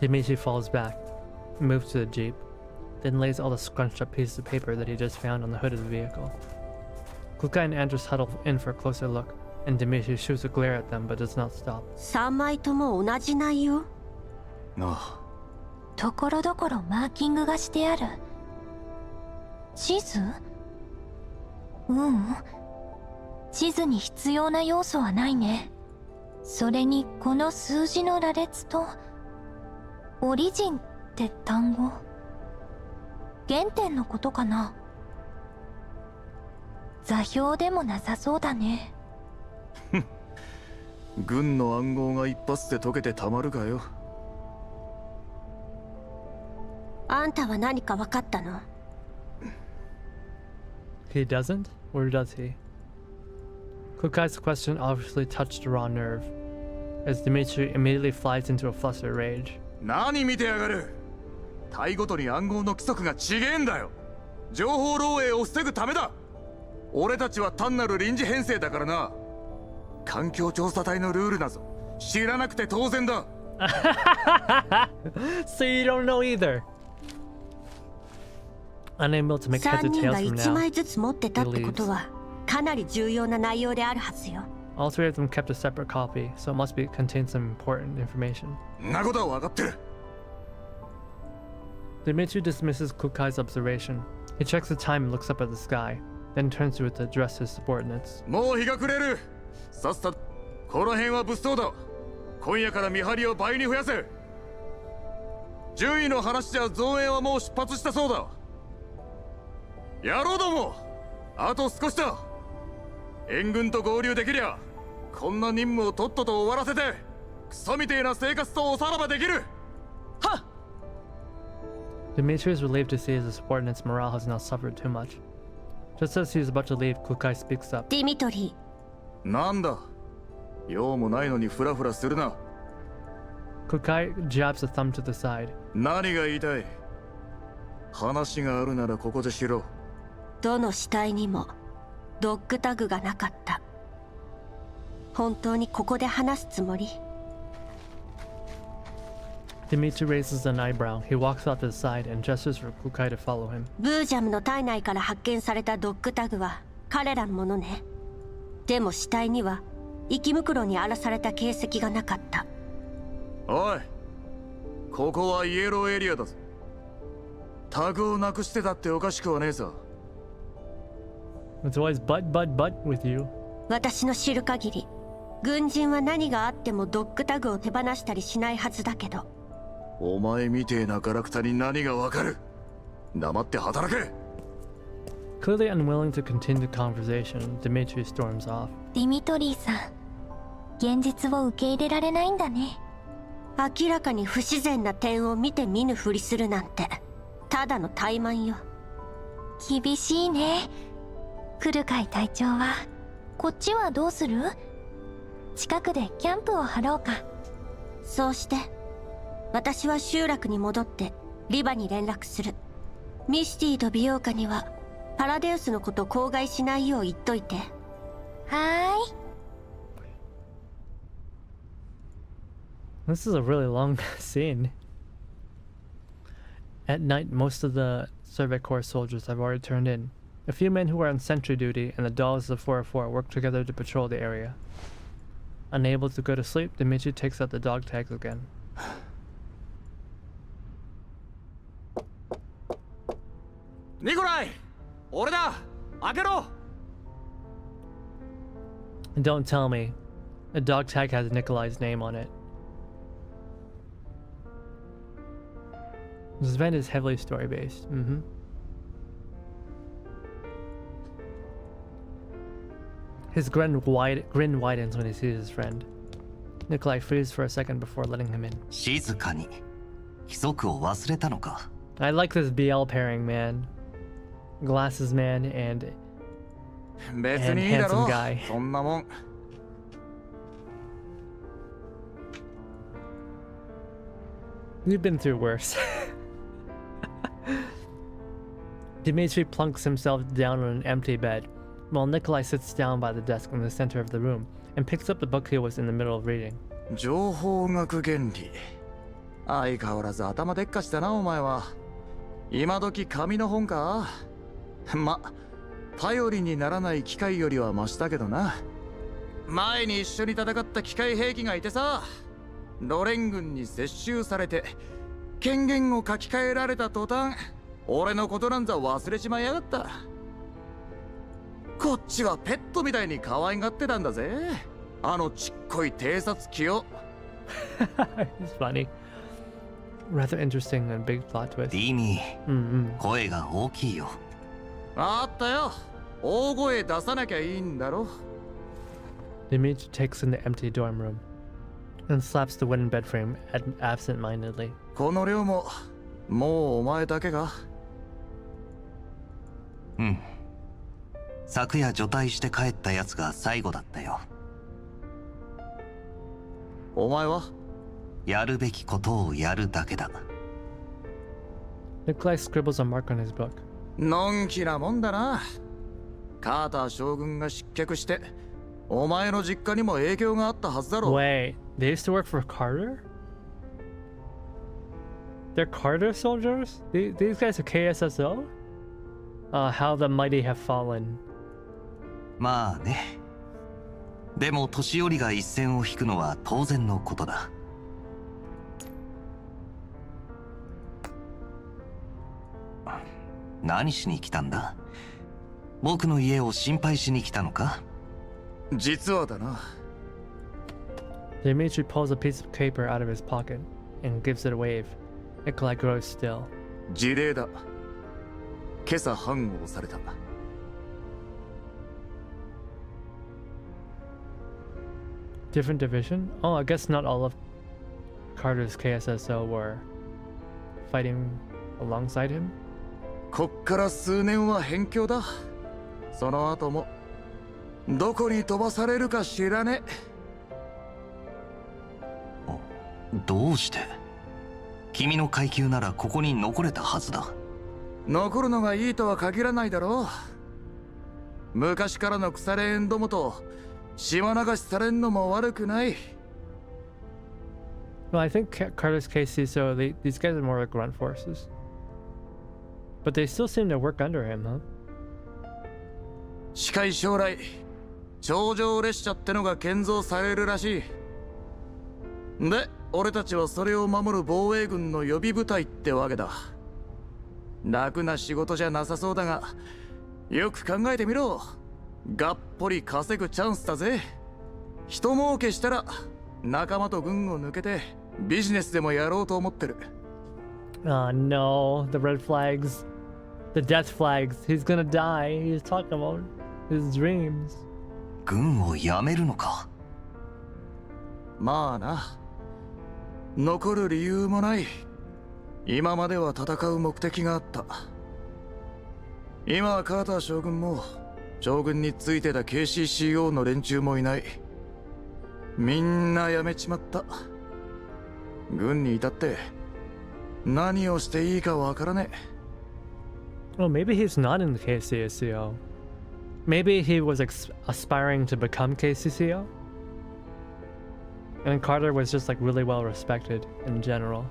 Dimitri falls back, moves to the jeep, then lays all the scrunched up pieces of paper that he just found on the hood of the vehicle. Klukai and Andres huddle in for a closer look, and Dimitri shoots a glare at them but does not stop.
3枚とも同じ内容。
なあ。
ところどころマーキングがしてある。地図？地図に必要な要素はないね。それにこの数字の羅列とオリジンって単語、原点のことかな。座標でもなさそうだね。
軍の暗号が一発で解けてたまるかよ。
あんたは何か分かったの？
He doesn't? Or does he? Klukai's question obviously touched a raw nerve, as Dimitri immediately flies into a flustered rage.
何見てやがる。隊ごとに暗号の規則が違えんだよ。情報漏洩を防ぐためだ。俺たちは単なる臨時編成だからな。環境調査隊のルールなぞ知らなくて当然だ。
So you don't know either. Unable to make heads or
3人
tails
が
from
1
now,
枚ずつ持ってたってことはかなり重要な内容であるはずよ。
all 3 of them kept a separate copy, so it must be contain some important information.
んなことは分かってる。
Dimitri dismisses Klukai's observation. He checks the time and looks up at the sky, then turns to it to address his subordinates.
もう日が暮れる。さっさとこの辺は物騒だ。今夜から見張りを倍に増やせ。順位の話じゃ増援はもう出発したそうだ。野郎ども、あと少しだ。援軍と合流できりゃこんな任務をとっとと終わらせてクソみてえな生活とおさらばできる。はっ。
Dimitri is relieved to see his subordinates' morale has now suffered too much. Just as he is about to leave, Klukai speaks up.
ディミトリー、
なんだ、用もないのにフラフラするな。
Klukai jabs a thumb to the side.
何が言いたい。話があるならここでしろ。
どの死体にもドッグタグがなかった。本当にここで話すつもり？
Dimitri raises an eyebrow. He walks off to the side and gestures for Klukai to follow him.
ブージャムの体内から発見されたドッグタグは彼らのものね。でも死体には生き袋に荒らされた形跡がなかった。
おい、ここはイエローエリアだぞ。タグをなくしてたっておかしくはねえさ。
It's always but with you.
私の知る限り、軍人は何があってもドッグタグを手放したりしないはずだけど。
お前みてえなガラクタに何がわかる。黙って働け。
Clearly unwilling to continue the conversation, Dimitri storms off.
ディミトリーさん、現実を受け入れられないんだね。
明らかに不自然な点を見て見ぬふりするなんてただの怠慢よ。
厳しいね。クルカイ隊長は。こっちはどうする？近くでキャンプを張ろうか。
そうして。私は集落に戻ってリバに連絡する。ミシティと美容家にはパラデウスのこと口外しないよう言っといて。
はーい。
This is a really long scene. At night, most of the Survey Corps soldiers have already turned in. A few men who are on sentry duty and the dogs of 404 work together to patrol the area. Unable to go to sleep, Dimitri takes out the dog tags again.
Nikolai! 俺だ! 開けろ!
Don't tell me. The dog tag has Nikolai's name on it. This event is heavily story-based. His grin widens when he sees his friend. Nikolai freezes for a second before letting him in.
静かに。規則を忘れたのか。
I like this BL pairing, man. Glasses man and
別にいいだろ
handsome guy.
そんなもん。
We've been through worse. Dimitri plunks himself down on an empty bed, while Nikolai sits down by the desk in the center of the room and picks up the book he was in the middle of reading.
情報学原理。相変わらず頭でっかちだなお前は。今時紙の本か。ま、頼りにならない機械よりはマシだけどな。前に一緒に戦った機械兵器がいてさ、ロレン軍に接収されて権限を書き換えられた途端、俺のことなんざ忘れちまいやがった。こっちはペットみたいに可愛がってたんだぜ、あのちっこい偵察機を。
It's funny. Rather interesting and big plot twist.
ディミー、声が大きいよ。
あったよ、大声出さなきゃいいんだろ。
Dimitri takes in the empty dorm room and slaps the wooden bed frame absent-mindedly.
この量ももうお前だけが。
うん。昨夜除隊して帰ったやつが最後だったよ。
お前は
やるべきことをやるだけだ。
Nikolai scribbles a mark on his book.
のんきなもんだな。カーター将軍が失脚して、お前の実家にも影響があったはずだろう。
Wait, they used to work for Carter? They're Carter soldiers? These guys are KSSO? How the mighty have fallen.
まあね。でも年寄りが一線を引くのは当然のことだ。何しに来たんだ？僕の家を心配しに来たのか？
実はだな。
Dimitri pulls a piece of paper out of his pocket and gives it a wave. Nikolai grows still.
辞令だ。今朝反応された。
Different division? Oh, I guess not all of Carter's KSSO were fighting alongside him.
こっから数年は辺境だ。その後もどこに飛ばされるか知らね
え。どうして？君の階級ならここに残れたはずだ。
残るのがいいとは限らないだろう。昔からの腐れ縁どもと島流しされんのも悪くない。
Well, I think Carter's KSSO, these guys are more like grunt forces. But they still seem to work under him, huh?
近い将来、頂上列車ってのが建造されるらしい。で、俺たちはそれを守る防衛軍の予備部隊ってわけだ。楽な仕事じゃなさそうだが、よく考えてみろ。がっぽり稼ぐチャンスだぜ。人儲けしたら仲間と軍を抜けてビジネスでもやろうと思ってる。
Oh no, the red flags. The death flags. He's gonna die. He's talking about his dreams.
軍を辞めるのか？
まあな。残る理由もない。今までは戦う目的があった。今はカーター将軍も将軍についてた KCCO の連中もいない。みんな辞めちまった。軍に至って何をしていいかわからねえ。
Well, maybe he's not in the KCCO. Maybe he was aspiring to become KCCO. And Carter was just like really well respected in general.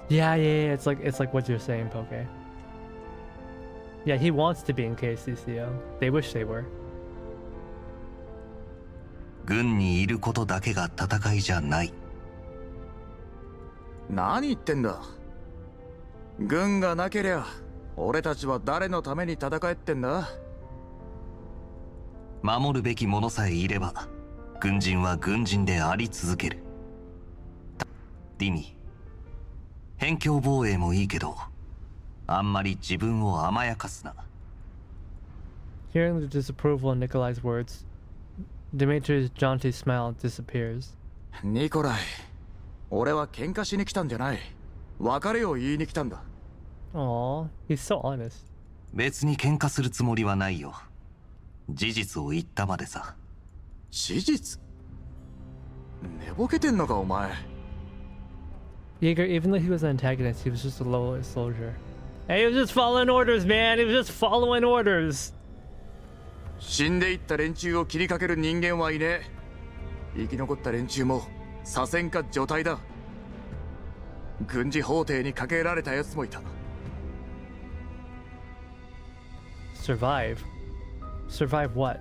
Yeah, it's like what you're saying, Poke. Yeah, he wants to be in KCCO. They wish they were.
軍にいることだけが戦いじゃない。
何言ってんだ。軍がなけりゃ俺たちは誰のために戦えってんだ。
守るべきものさえいれば軍人は軍人であり続ける。ディミ、辺境防衛もいいけどあんまり自分を甘やかすな。
Hearing the disapproval in Nikolai's words, Dimitri's jaunty smile disappears.
ニコライ、俺は喧嘩しに来たんじゃない。別れを言いに来たんだ。
Aw, he's so honest.
別に喧嘩するつもりはないよ。事実を言ったまでさ。
事実？寝ぼけてんのかお前。
Jaeger, even though he was an antagonist, he was just a low soldier. Hey, he was just following orders, man. He was just following orders.
死んでいった連中を切りかける人間はいねえ。生き残った連中も左遷か除隊だ。軍事法廷にかけられたやつもいた。
Survive? Survive what?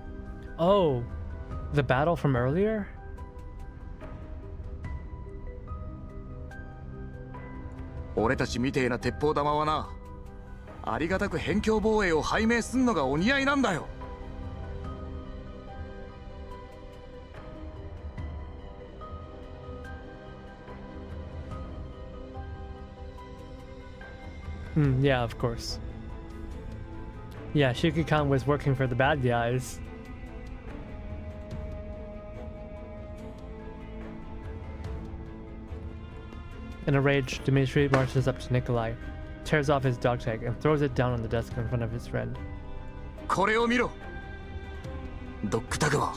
Oh, the battle from earlier?
俺たちみてえな鉄砲玉はな、ありがたく辺境防衛を拝命すんのがお似合いなんだよ。
Yeah, of course. Yeah, Shiki-kan was working for the bad guys. In a rage, Dmitri marches up to Nikolai, tears off his dog tag, and throws it down on the desk in front of his friend.
これを見ろ。ドッグタグは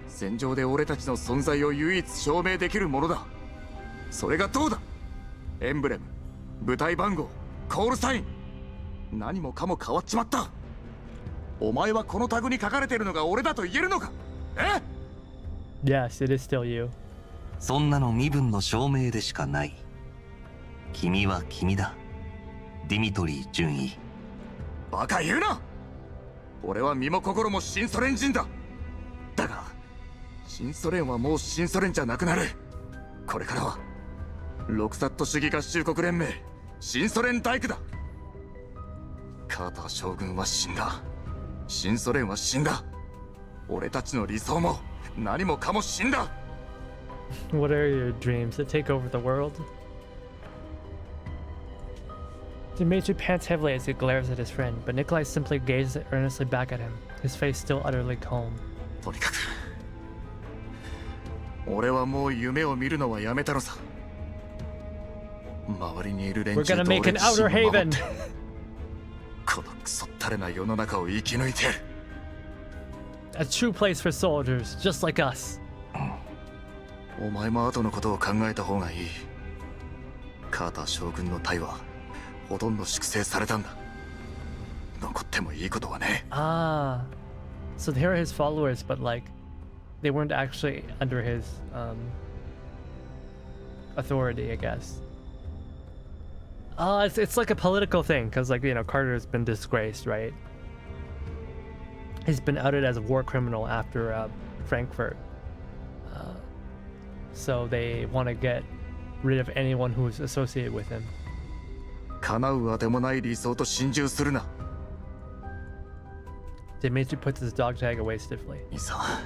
戦場で俺たちの存在を唯一証明できるものだ。それがどうだ。エンブレム、部隊番号、コールサイン、何もかも変わっちまった。お前はこのタグに書かれてるのが俺だと言えるのか。え？
Yes, it is still you.
そんなの身分の証明でしかない。君は君だ。ディミトリー准尉。
バカ言うな。俺は身も心も新ソ連人だ。だが新ソ連はもう新ソ連じゃなくなる。これからはロクサット主義合衆国連盟新ソ連大工だ。カーター将軍は死んだ。新ソ連は死んだ。俺たちの理想も何もかも死んだ。
What are your dreams to take over the world? Dmitri pants heavily as he glares at his friend, but Nikolai simply gazes earnestly back at him, his face still utterly calm.
とにかく俺はもう夢を見るのはやめたのさ。周りにいる連
We're
中
gonna
と
make
俺
an
自身
outer
を守っ
haven!
てこのクソったれな世の中を生き抜いてやる。
A true place for soldiers, just like us.
お前も後のことを考えた方がいい。カーター将軍の隊はほとんど粛清されたんだ。残ってもいいことはね。
Ah, so they are his followers, but like, they weren't actually under his authority, I guess. It's like a political thing, because like, you know, Carter's been disgraced, right? He's been outed as a war criminal after Frankfurt. So they want to get rid of anyone who's associated with him.
叶うあてもない理想と心中するな。
Dmitri puts his dog tag away stiffly.
いいさ。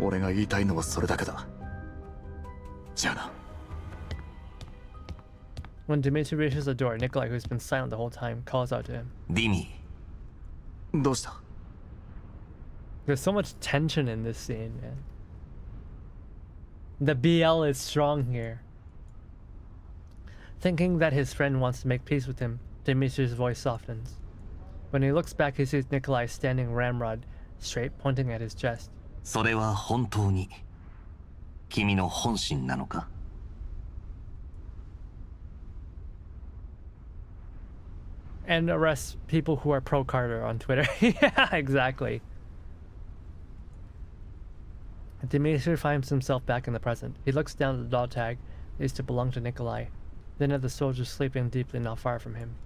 俺が言いたいのはそれだけだ。じゃあな。
When Dmitri reaches the door, Nikolai, who's been silent the whole time, calls out to him.
ディミ。
どうした？
There's so much tension in this scene, man. The BL is strong here. Thinking that his friend wants to make peace with him, Dimitri's voice softens. When he looks back, he sees Nikolai standing ramrod straight, pointing at his chest.
それは本当に君の本心なのか？
And arrests people who are pro-Carter on Twitter. Yeah, exactly. Dmitri finds himself back in the present. He looks down at the dog tag that used to belong to Nikolai, then at the soldiers sleeping deeply not far from him.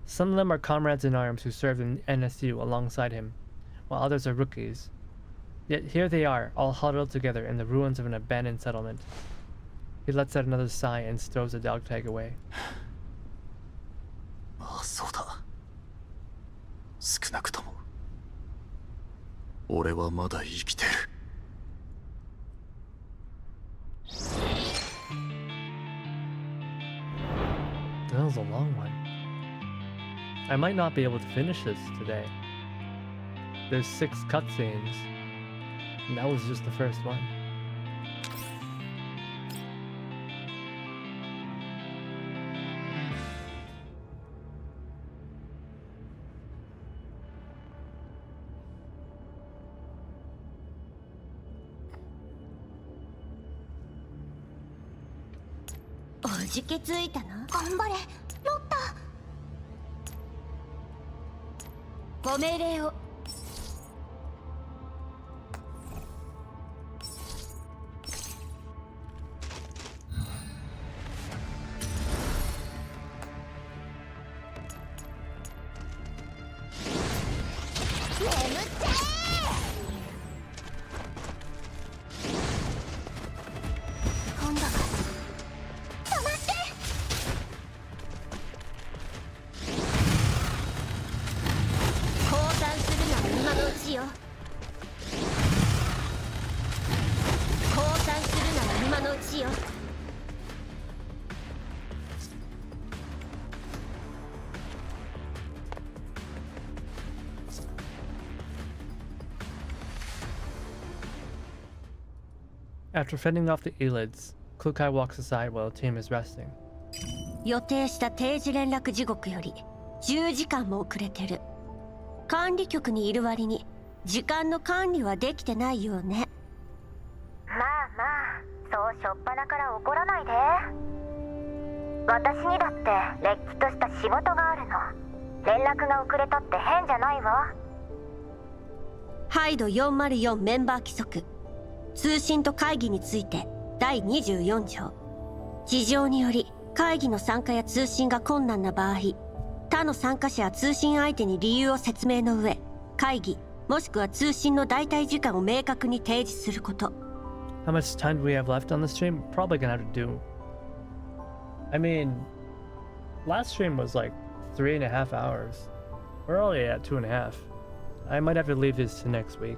Some of them are comrades in arms who served in NSU alongside him, while others are rookies. Yet here they are, all huddled together in the ruins of an abandoned settlement. He lets out another sigh and stows the dog tag away.
ああ、そうだ。少なくとも俺はまだ生きてる。
That was a long one. I might not be able to finish this today. There's 6 cutscenes. And that was just the first one.
Oh, おじけついたな。
頑張れロッタ。
ご命令を。
眠っちゃえ。今度は止まって。
降参するなら今のうちよ。降参するなら今のうちよ。
After fending off the Elids, Klukai walks aside while the team is resting.
予定した定時連絡時刻より10時間も遅れてる。管理局にいる割に時間の管理はできてないよね。
まあまあ、そうしょっぱなから怒らないで。私にだってれっきとした仕事があるの。連絡が遅れたって変じゃないわ。
ハイド404メンバー規則通信と会議について第24条。事情により会議の参加や通信が困難な場合、他の参加者や通信相手に理由を説明の上、会議もしくは通信の代替時間を明確に提示すること。
How much time do we have left on the stream? Probably gonna have to do. I mean, last stream was like 3.5 hours. We're already at 2.5. I might have to leave this to next week.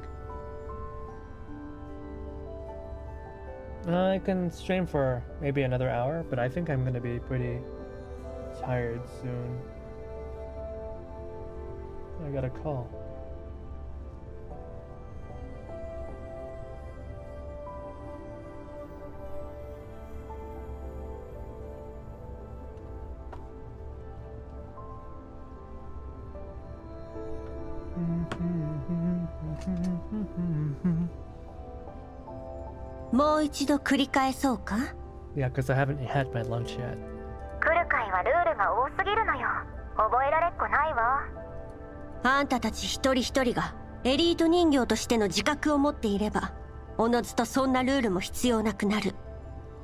I can stream for maybe another hour, but I think I'm gonna be pretty tired soon. I got a call. Yeah, because I haven't had my lunch yet.
クルカイはルールが多すぎるのよ。覚えられっこないわ。
あんたたち一人一人がエリート人形としての自覚を持っていれば、おのずとそんなルールも必要なくなる。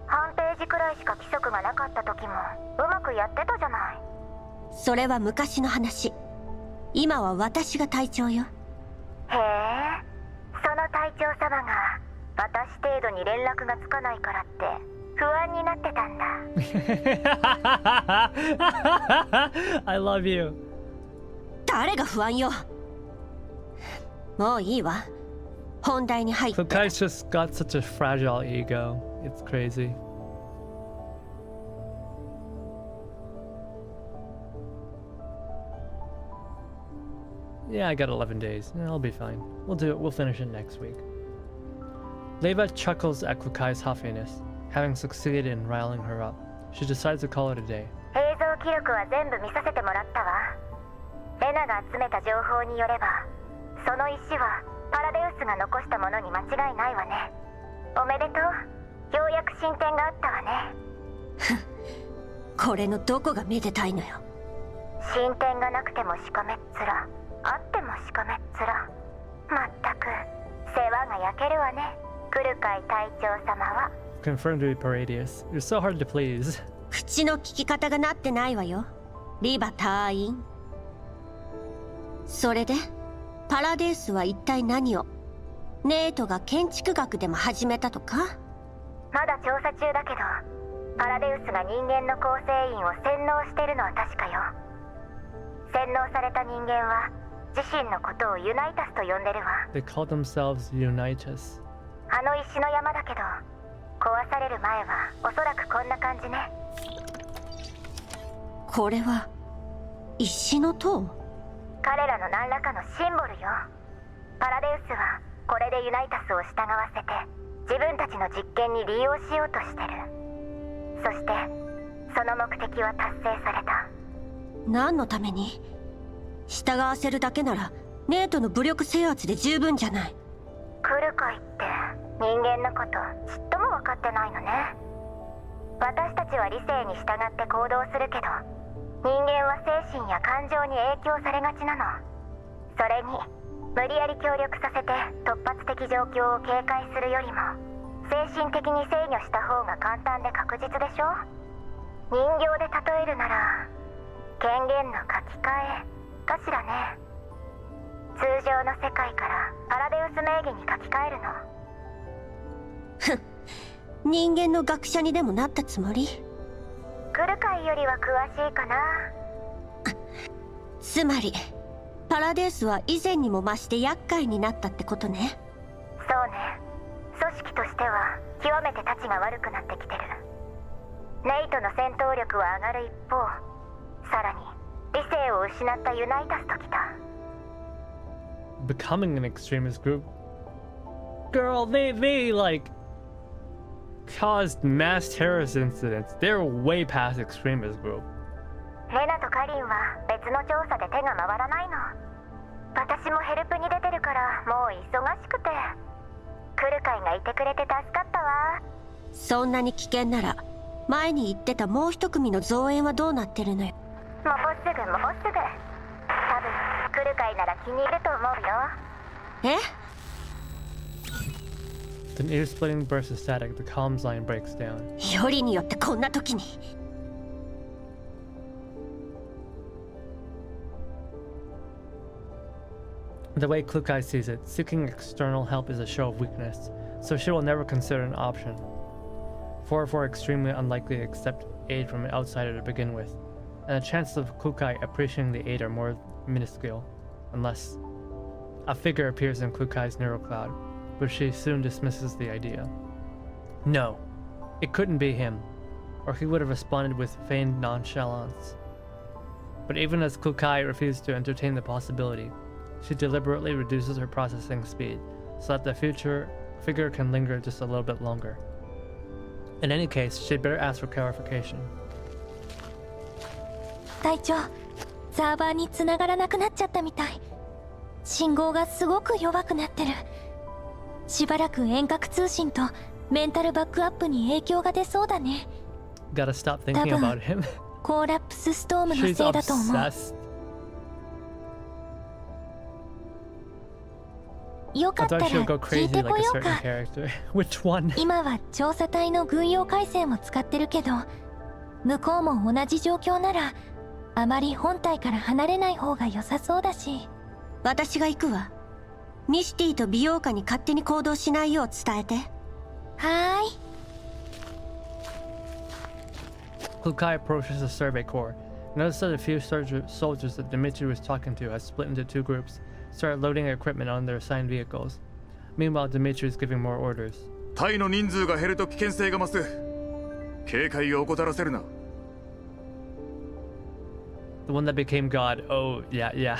半ページくらいしか規則がなかった時もうまくやってたじゃない。
それは昔の話。今は私が隊長よ。
へえ、その隊長様が私程度に連絡がつかないからって不安になってたん
だ。I love you.
誰が不安よ。もういいわ。本題に入って。
Klukai's just got such a fragile ego. It's crazy. Yeah, I got 11 days. I'll be fine. We'll do it. We'll finish it next week. Leva chuckles at Klukai's huffiness, having succeeded in riling her up. She decides to call it a day.
映像記録は全部見させてもらったわ。レナが集めた情報によれば、その石はパラデウスが残したものに間違いないわね。おめでとう。ようやく進展があったわね。
これのどこがめでたいのよ。
進展がなくてもしかめっ面、あってもしかめっ面。まったく世話が焼けるわね。クルカイ隊長様は。
Confirmed to be Paradius. You're so hard to please.
口の聞き方がなってないわよ。リバ隊員。それでパラデウスは一体何を？ネートが建築学でも始めたとか？
まだ調査中だけど、パラデウスが人間の構成員を洗脳してるのは確かよ。洗脳された人間は自身のことをユナイタスと呼んでるわ。
They call themselves Unitas.
あの石の山だけど、壊される前はおそらくこんな感じね。
これは石の塔？
彼らの何らかのシンボルよ。パラデウスはこれでユナイタスを従わせて自分たちの実験に利用しようとしてる。そしてその目的は達成された。
何のために？従わせるだけならネートの武力制圧で十分じゃない。
クルカイって人間のことちっとも分かってないのね。私たちは理性に従って行動するけど、人間は精神や感情に影響されがちなの。それに無理やり協力させて突発的状況を警戒するよりも精神的に制御した方が簡単で確実でしょ。人形で例えるなら権限の書き換えかしらね。通常の世界からパラデウス名義に書き換えるの。
ふん、人間の学者にでもなったつもり？
クルカイよりは詳しいかな。
つまりパラデウスは以前にも増して厄介になったってことね。
そうね。組織としては極めてたちが悪くなってきてる。ネイトの戦闘力は上がる一方、さらに理性を失ったユナイタスときた。
Becoming an extremist group. Girl, they like caused mass terrorist incidents. They're way past extremist group.
レナとカリンは別の調査で手が回らないの。私もヘルプに出てるからもう忙しくて。クルカイがいてくれて助かったわ。
そんなに危険なら前に言ってたもう一組の増援はどうなってるのよ。
もうすぐ。多分クルカイなら気に入ると思うよ。
The ear splitting burst of static, the comms line breaks down.
よりによってこんな時に。
The way Klukai sees it, seeking external help is a show of weakness, so she will never consider an option. 4 extremely unlikely to accept aid from an outsider to begin with, and the chances of Klukai appreciating the aid are more minuscule, unless a figure appears in Klukai's neural cloud, but she soon dismisses the idea. No, it couldn't be him, or he would have responded with feigned nonchalance. But even as Klukai refused to entertain the possibility, she deliberately reduces her processing speed so that the future figure can linger just a little bit longer. In any case, she'd better ask for clarification.
隊長、サーバーに繋がらなくなっちゃったみたい。信号がすごく弱くなってる。しばらく遠隔通信とメンタルバックアップに影響が出そうだね。
Gotta stop thinking about him.
コーラプスストームのせいだと思う。よかったら聞いてこようか。今は調査隊の軍用回線を使ってるけど、向こうも同じ状況ならあまり本体から離れない方が良さそうだし。
私が行くわ。ミシティと美容家に勝手に行動しないよう伝えて。
はーい。
Klukai approaches the survey corps. Notice that a few soldiers that Dimitri was talking to has split into two groups, started loading equipment on their assigned vehicles. Meanwhile, Dimitri is giving more orders.
隊の人数が減ると危険性が増す。警戒を怠らせるな。
The one that became God. Oh, yeah.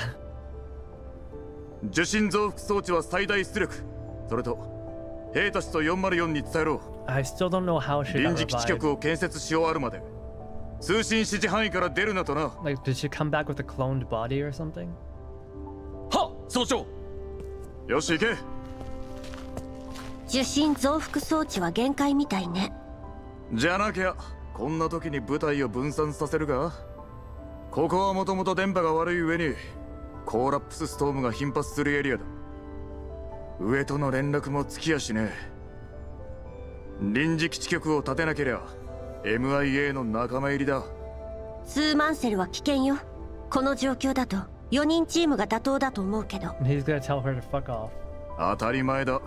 受信増幅装置は最大出力。それと兵たちと404に伝えろ。
I still don't know how she got
臨時基地局を建設し終わるまで通信指示範囲から出るなとな。
Like, did she come back with a cloned body or something?
はっ、総長。よし行け。
受信増幅装置は限界みたいね。
じゃなきゃこんな時に部隊を分散させるか。ここはもともと電波が悪い上にコーラプスストームが頻発するエリアだ。上との連絡もつきやしねえ。臨時基地局を建てなけりゃ MIA の仲間入りだ。
ツーマンセルは危険よ。この状況だと4人チームが妥当だと思うけど。
He's gonna tell her to fuck off.
当たり前だ。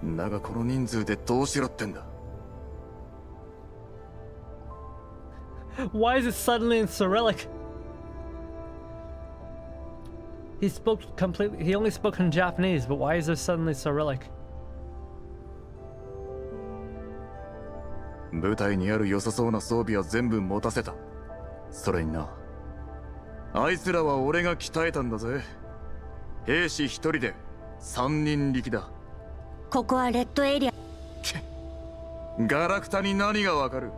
だがこの人数でどうしろってんだ。
Why is it suddenly in Cyrillic? He only spoke in Japanese, but why is there suddenly Cyrillic?
部隊にある良さそうな装備は全部持たせた。それにな、あいつらは俺が鍛えたんだぜ。兵士一人で3人力だ。
ここはレッドエリア。
ガラクタに何がわかる。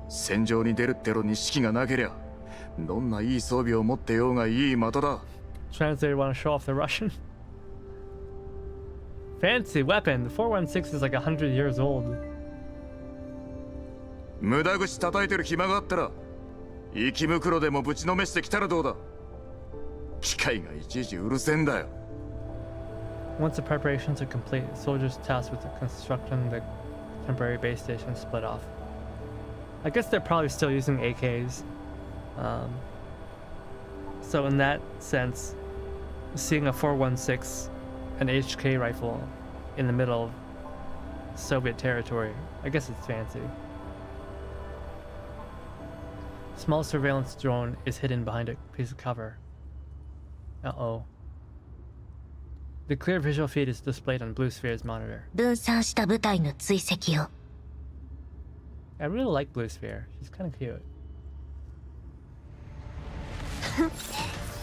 戦場に出るってろに指揮がなけりゃどんないい装備を持ってようがいい的だ。
Translator want to show off the Russian. Fancy weapon. The 416 is like 100 years old.
無駄口叩いてる暇があったら息袋でもぶちのめしてきたらどうだ。機械がいちいちうるせえんだよ。
Once the preparations are complete, soldiers tasked with constructing the temporary base station split off. I guess they're probably still using AKs. So in that sense, seeing a 416, an HK rifle in the middle of Soviet territory, I guess it's fancy. Small surveillance drone is hidden behind a piece of cover. Uh-oh. The clear visual feed is displayed on Blue Sphere's monitor.
分散した部隊の追跡を。
I really like Blue Sphere. She's kind of cute.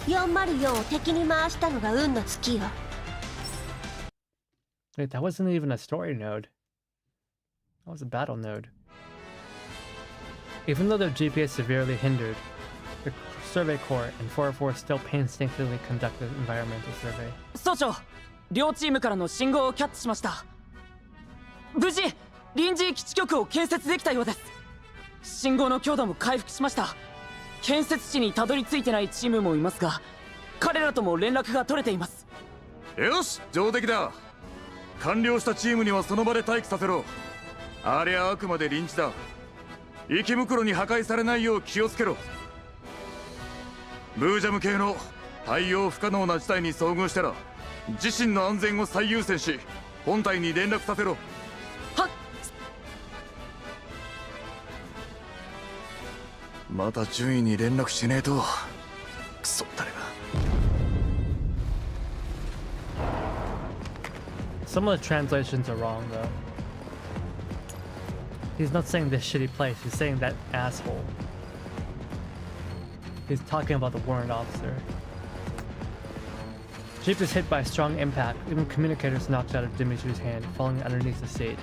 404を敵に回したのが運の尽きよ。
Wait, that wasn't even a story node. That was a battle node. Even though their GPS severely hindered, the Survey Corps and 404 still painstakingly conducted environmental survey.
総長、両チームからの信号をキャッチしました。無事臨時基地局を建設できたようです。信号の強度も回復しました。建設地にたどり着いてないチームもいますが、彼らとも連絡が取れています。
よし、上出来だ。完了したチームにはその場で待機させろ。ありゃあくまで臨時だ。息袋に破壊されないよう気をつけろ。ブージャム系の対応不可能な事態に遭遇したら自身の安全を最優先し本体に連絡させろ。
はっ。
また順位に連絡しねえとクソったれが。
Some of the translations are wrong though. He's not saying this shitty place, he's saying that asshole. He's talking about the warrant officer. Jeep is hit by a strong impact. Even communicators knocked out of Dimitri's hand, falling underneath the seat.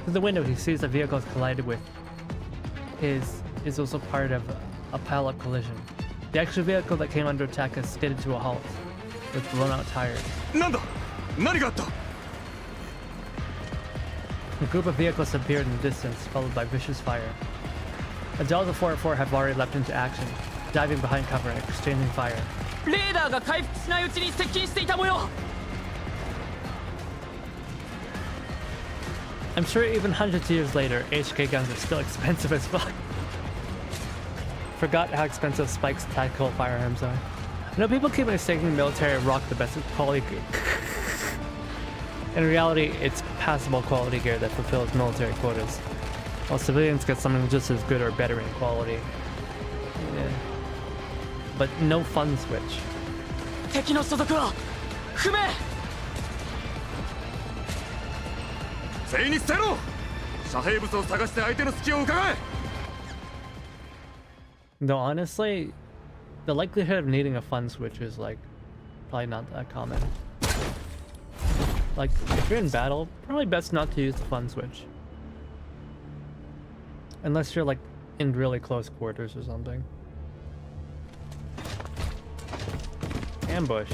Through the window, he sees the vehicle has collided with his is also part of a pilot collision. The actual vehicle that came under attack has skidded to a halt, with blown-out tires.
なんだ？何があった？
A group of vehicles appeared in the distance, followed by vicious fire. Adele the 404 have already leapt into action, diving behind cover and exchanging fire.
レーダーが回復しないうちに接近していた模様。
I'm sure even hundreds of years later, HK guns are still expensive as fuck. Forgot how expensive Spike's tactical firearms are. You know, people keep mistaking military rock the best quality gear. In reality, it's passable quality gear that fulfills military quotas, while civilians get something just as good or better in quality. Yeah. But no fun switch.
敵の所属は不明。
全員に捨てろ。遮蔽物を探して相手の隙を伺え。
Though honestly, the likelihood of needing a fun switch is like probably not that common. Like if you're in battle, probably best not to use the fun switch. Unless you're like in really close quarters or something. Ambush.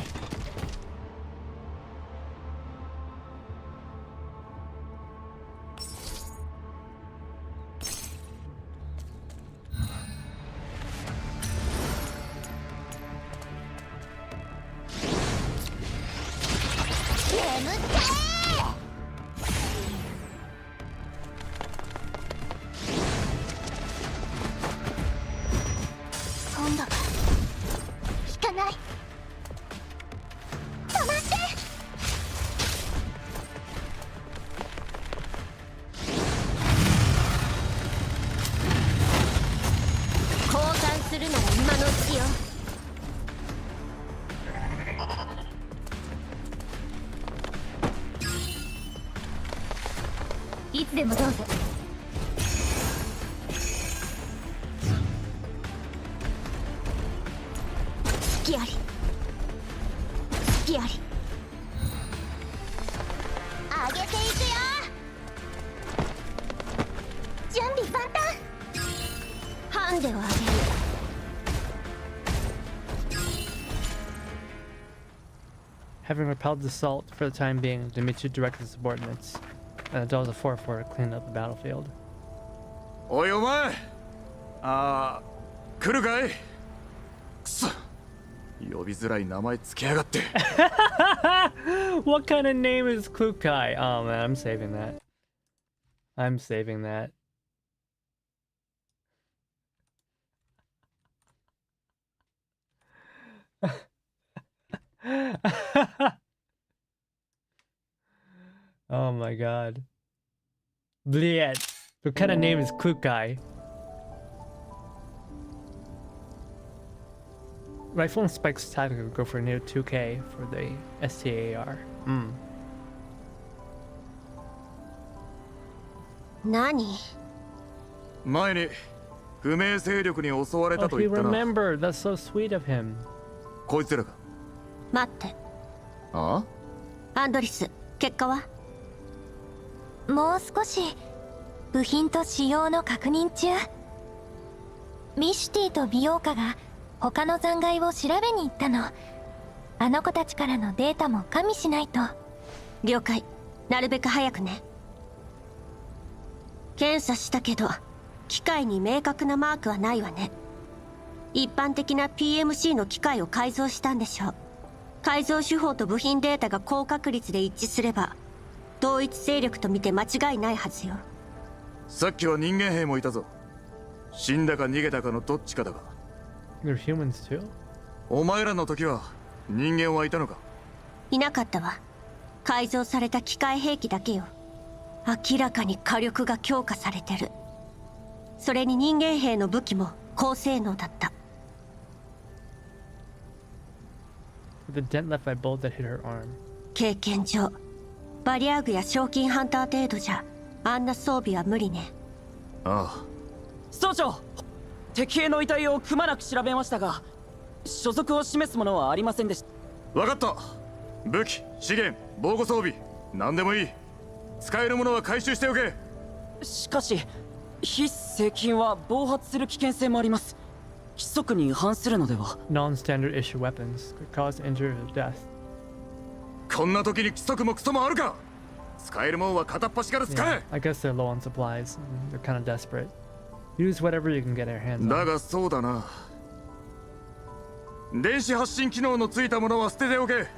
手を挙げる。
Having repelled the assault for the time being, Dimitri directed his subordinates, and it does a 4-4 to clean up the battlefield.
おいお前、来るかい。くそ、呼びづらい名前つけやがって。
What kind of name is Klukai? Oh man, I'm saving that. I'm saving that. Oh my god. Bliet. What kind of name is Klukai? Rifle and Spike's tactical go for near 2k for the STAR.
何？
前に不明勢力に襲われたと
Oh, he
言ったな。
remembered. That's so sweet of him.
こいつらか。
待って。
ああ？
アンドリス、結果は？
もう少し部品と仕様の確認中。ミシュティと美容家が他の残骸を調べに行ったの。あの子たちからのデータも加味しないと。
了解。なるべく早くね。検査したけど機械に明確なマークはないわね。一般的な PMC の機械を改造したんでしょう。改造手法と部品データが高確率で一致すれば同一勢力と見て間違いないはずよ。
さっきは人間兵もいたぞ。死んだか逃げたかのどっちかだが。
They're humans too?
お前らの時は人間はいたのか？
いなかったわ。改造された機械兵器だけよ。明らかに火力が強化されてる。それに人間兵の武器も高性能だった。
With a dent left by bullet that hit her arm.
経験上バリアーグや賞金ハンター程度じゃあんな装備は無理ね。
ああ。
総長、敵兵の遺体をくまなく調べましたが所属を示すものはありませんでした。
分かった。武器、資源、防護装備、何でもいい。使えるものは回収しておけ。
しかし非正規品は暴発する危険性もあります。規則に違反するのでは？
Non-standard issue weapons could cause injury or death.
こんな時に規則もクソもあるか。使えるもんは片っ端から使え。
Yeah, I guess they're low on supplies. They're kind of desperate. Use whatever you can get your hands on.
だがそうだな。電子発信機能のついたものは捨てておけ。
Yeah,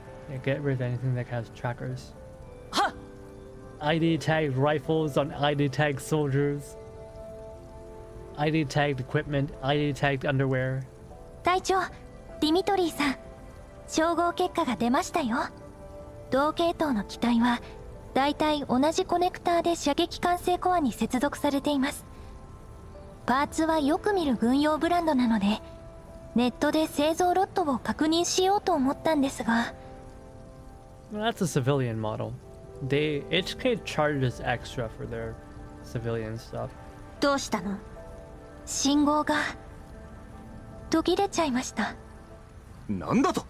get rid of anything that has trackers.
はっ。
ID tagged rifles on ID tagged soldiers. ID tagged equipment. ID tagged underwear.
隊長、ディミトリーさん、照合結果が出ましたよ。同系統の機体はだいたい同じコネクターで射撃管制コアに接続されています。パーツはよく見る軍用ブランドなのでネットで製造ロットを確認しようと思ったんですが。
Well, that's a civilian model. HK charges extra for their civilian stuff.
どうしたの？
信号が途切れちゃいました。
なんだと？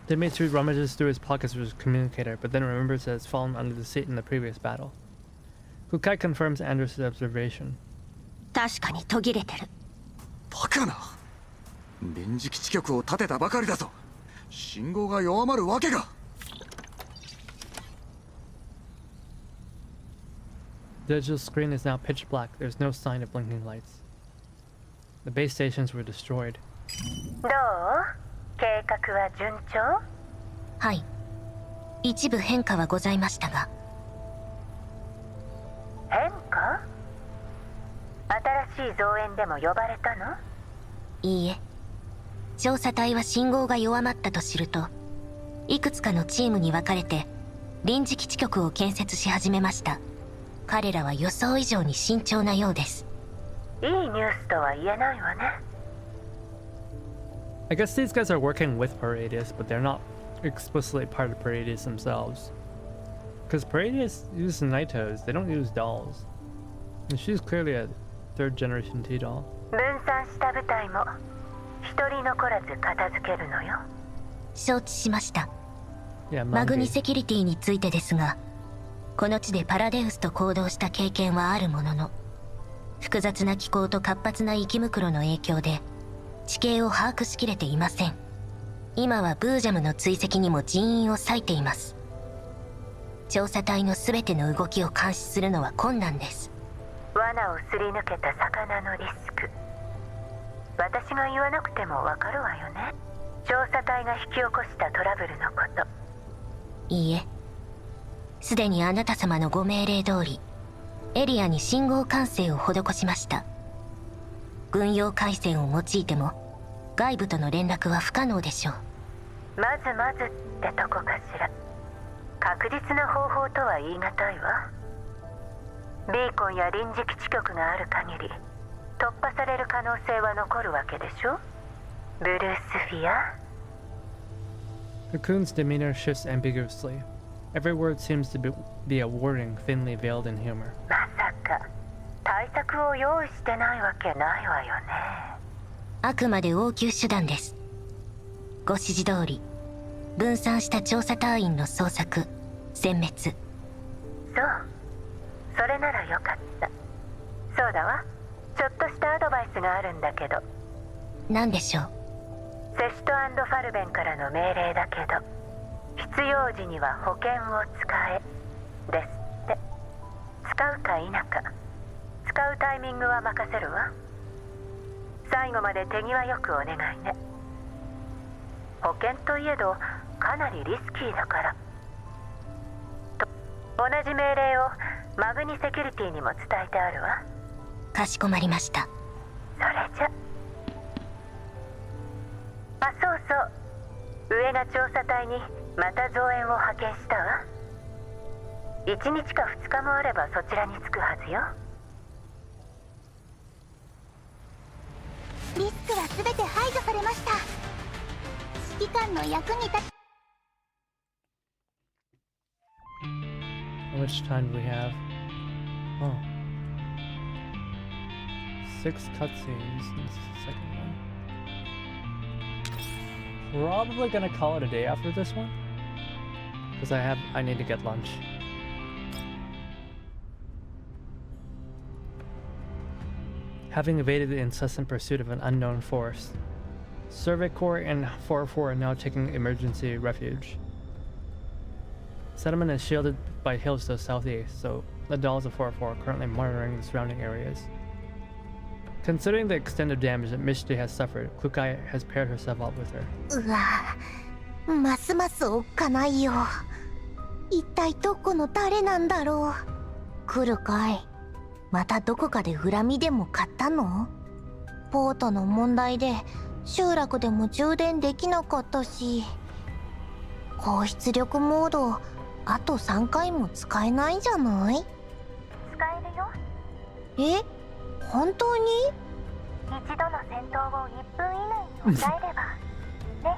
Dimitri rummages through his pockets for his communicator, but then remembers that it's fallen under the seat in the previous battle. Klukai confirms Andrus' observation.
確かに途切れてる。
バカな。臨時基地局を建てたばかりだぞ。信号が弱まるわけが。
The digital screen is now pitch black. There's no sign of blinking lights. The base stations were destroyed.
どう？計画は順調？
はい。一部変化はございましたが。
変化？新しい増援でも呼ばれたの？
いいえ。調査隊は信号が弱まったと知ると、いくつかのチームに分かれて臨時基地局を建設し始めました。彼らは予想以上に慎重なようです。
いいニュースとは言えないわね。
I guess these guys are working with Paradius, but they're not explicitly part of Paradius themselves. Because Paradius uses Nitos, they don't use dolls. And she's clearly a third generation T-doll.
分散した部隊も一人残らず片付けるのよ。
承知しました。
Yeah,
マグニ
Mandy.
セキュリティについてですが、この地でパラデウスと行動した経験はあるものの、複雑な気候と活発な生き袋の影響で地形を把握しきれていません。今はブージャムの追跡にも人員を割いています。調査隊の全ての動きを監視するのは困難です。
罠をすり抜けた魚のリスク、私が言わなくてもわかるわよね。調査隊が引き起こしたトラブルのこと。
いいえ、すでにあなた様のご命令通りエリアに信号管制を施しました。軍用回線を用いても外部との連絡は不可能でしょう。
まずまずってとこかしら。確実な方法とは言い難いわ。ビーコンや臨時基地局がある限り突破される可能性は残るわけでしょ。ブルースフィア。
Cocoon's demeanor shifts ambiguously. Every word seems to be a warning, thinly veiled in humor.
まさか対策を用意してないわけないわよね。
あくまで応急手段です。ご指示通り分散した調査隊員の捜索、殲滅。
そう、それならよかった。そうだわ、ちょっとしたアドバイスがあるんだけど。
何でしょう。
セシト&ファルベンからの命令だけど、必要時には保険を使えですって。使うか否か、使うタイミングは任せるわ。最後まで手際よくお願いね。保険といえどかなりリスキーだから。同じ命令をマグニセキュリティにも伝えてあるわ。
かしこまりました。
それじゃ。あ、そうそう、上が調査隊にまた増援を派遣したわ。1日か2日もあればそちらに着くはずよ。
リスクは全て排除されました。指揮官の役に立ち。
How much time do we have? Oh. 6 cutscenes in the second one. Probably gonna call it a day after this one. Because I need to get lunch. Having evaded the incessant pursuit of an unknown force, Survey Corps and 404 are now taking emergency refuge. Settlement is shielded by hills to the southeast, so the dolls of 404 are currently monitoring the surrounding areas. Considering the extent of damage that Mishti has suffered, Klukai has paired herself up with her.
うわ、ますますおっかないよ。一体どこの誰なんだろう。来るかい。またどこかで恨みでも買ったの？ポートの問題で集落でも充電できなかったし、高出力モードあと3回も使えないじゃない？
使えるよ。
え？本当に？
一度の戦闘を1分以内に抑えればね。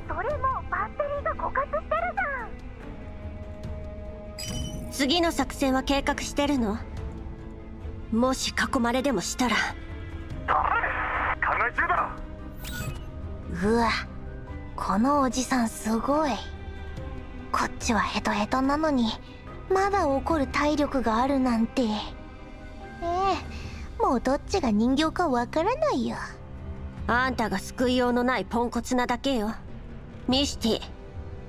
それもバッテリーが枯渇してるじゃん。
次の作戦は計画してるの？もし囲まれでもしたら。
考え中だ。
うわ、このおじさんすごい。こっちはヘトヘトなのにまだ怒る体力があるなんて。もうどっちが人形かわからないよ。
あんたが救いようのないポンコツなだけよ。ミシティ、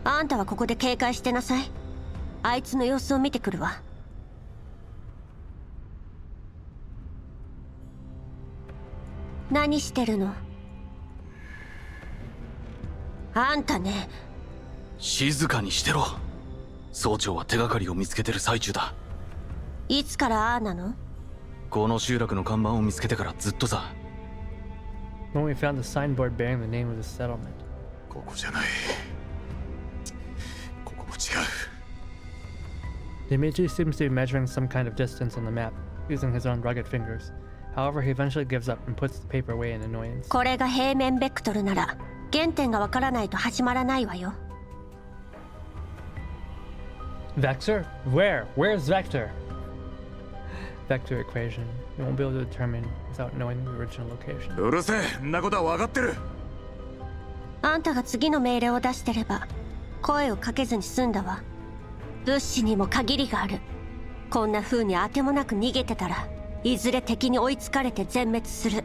あんたはここで警戒してなさい。あいつの様子を見てくるわ。何してるの？あんたね。
静かにしてろ。総長は手がかりを見つけてる最中だ。
いつからああなの？
この集落の看板を見つけてからずっとさ。
When we found the signboard bearing the name of the settlement.
ここじゃない。ここも違う。
Dimitri seems to be measuring some kind of distance on the map, using his own rugged fingers. However, he eventually gives up and puts the paper away in annoyance.
これが平面ベクトルなら原点がわからないと始まらないわよ。
Vector? Where? Where's Vector? Vector equation. You won't be able to determine without knowing the original location.
うるせえ、んなことは分かってる。
あんたが次の命令を出してれば声をかけずに済んだわ。物資にも限りがある。こんな風にあてもなく逃げてたらいずれ敵に追いつかれて全滅する。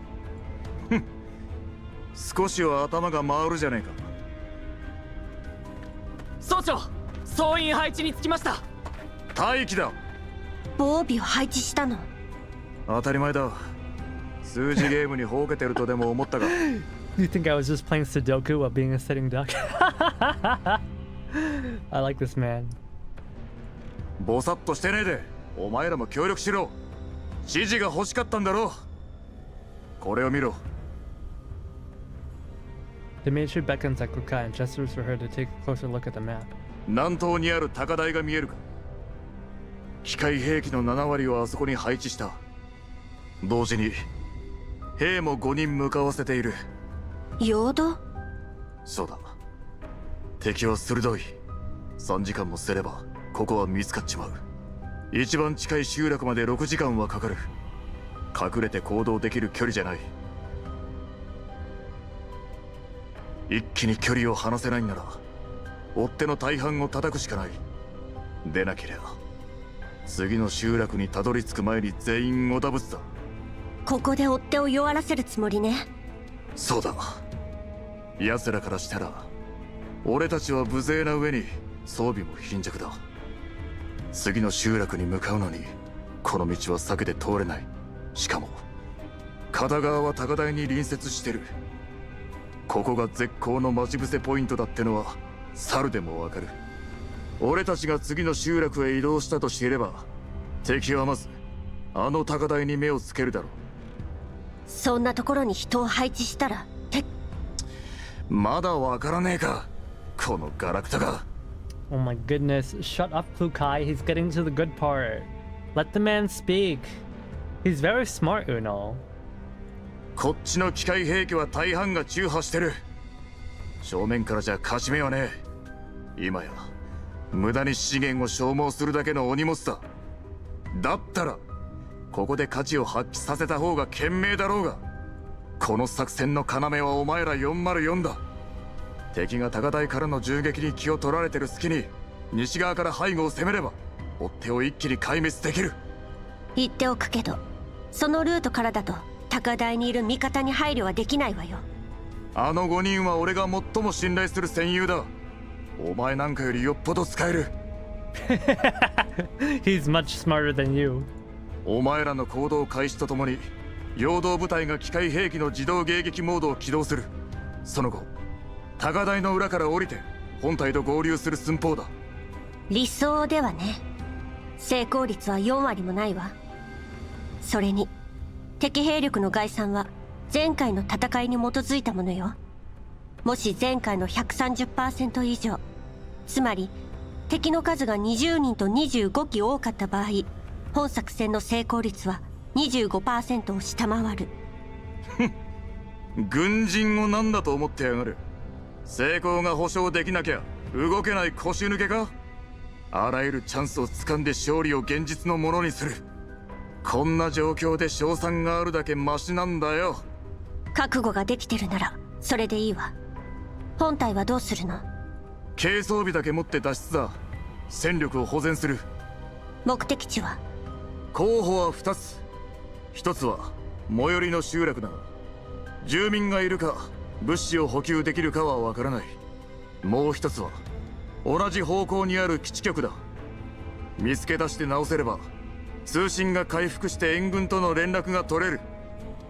少しは頭が回るじゃねえか。
総長、総員配置につきました。
待機だ。
防備を配置したの？
当たり前だ。数字ゲームにほうけてるとでも思ったが。
You think I was just playing Sudoku while being a sitting duck? I like this man.
ぼさっとしてねえで、お前らも協力しろ。指示が欲しかったんだろ。これを見ろ。
The maid beckons at Klukai and gestures for her to take a closer look at the map.
南東にある高台が見えるか。機械兵器の7割をあそこに配置した。同時に兵も5人向かわせている。
陽動？
そうだ。敵は鋭い。3時間もすればここは見つかっちまう。一番近い集落まで6時間はかかる。隠れて行動できる距離じゃない。一気に距離を離せないんなら追っ手の大半を叩くしかない。でなけりゃ次の集落にたどり着く前に全員おだぶつだ。
ここで追っ手を弱らせるつもりね。
そうだ。奴らからしたら俺たちは無勢な上に装備も貧弱だ。次の集落に向かうのにこの道は避けて通れない。しかも片側は高台に隣接してる。ここが絶好の待ち伏せポイントだってのは猿でもわかる。俺たちが次の集落へ移動したと知れば敵はまずあの高台に目をつけるだろう。
そんなところに人を配置したら
まだわからねえか、このガラクタが。
Oh my goodness, shut up Klukai, he's getting to the good part. Let the man speak. He's very smart, you know.
こっちの機械兵器は大半が中破してる。正面からじゃ勝ち目はねえ。今や無駄に資源を消耗するだけのお荷物だ。だったらここで価値を発揮させた方が賢明だろうが。この作戦の要はお前ら404だ。敵が高台からの銃撃に気を取られてる隙に西側から背後を攻めれば追っ手を一気に壊滅できる。
言っておくけど、そのルートからだと高台にいる味方に配慮はできないわよ。
あの5人は俺が最も信頼する戦友だ。お前なんかよりよっぽど使える。
He's much smarter than you.
お前らの行動開始とともに陽動部隊が機械兵器の自動迎撃モードを起動する。その後高台の裏から降りて本体と合流する寸法だ。
理想ではね。成功率は4割もないわ。それに敵兵力の概算は前回の戦いに基づいたものよ。もし前回の 130% 以上、つまり敵の数が20人と25機多かった場合、本作戦の成功率は 25% を下回る。
軍人を何だと思ってやがる。成功が保証できなきゃ動けない腰抜けか。あらゆるチャンスを掴んで勝利を現実のものにする。こんな状況で勝算があるだけマシなんだよ。
覚悟ができてるならそれでいいわ。本体はどうするの？
軽装備だけ持って脱出だ。戦力を保全する。
目的地は？
候補は2つ。1つは最寄りの集落だが、住民がいるか物資を補給できるかはわからない。もう1つは同じ方向にある基地局だ。見つけ出して直せれば通信が回復して援軍との連絡が取れる。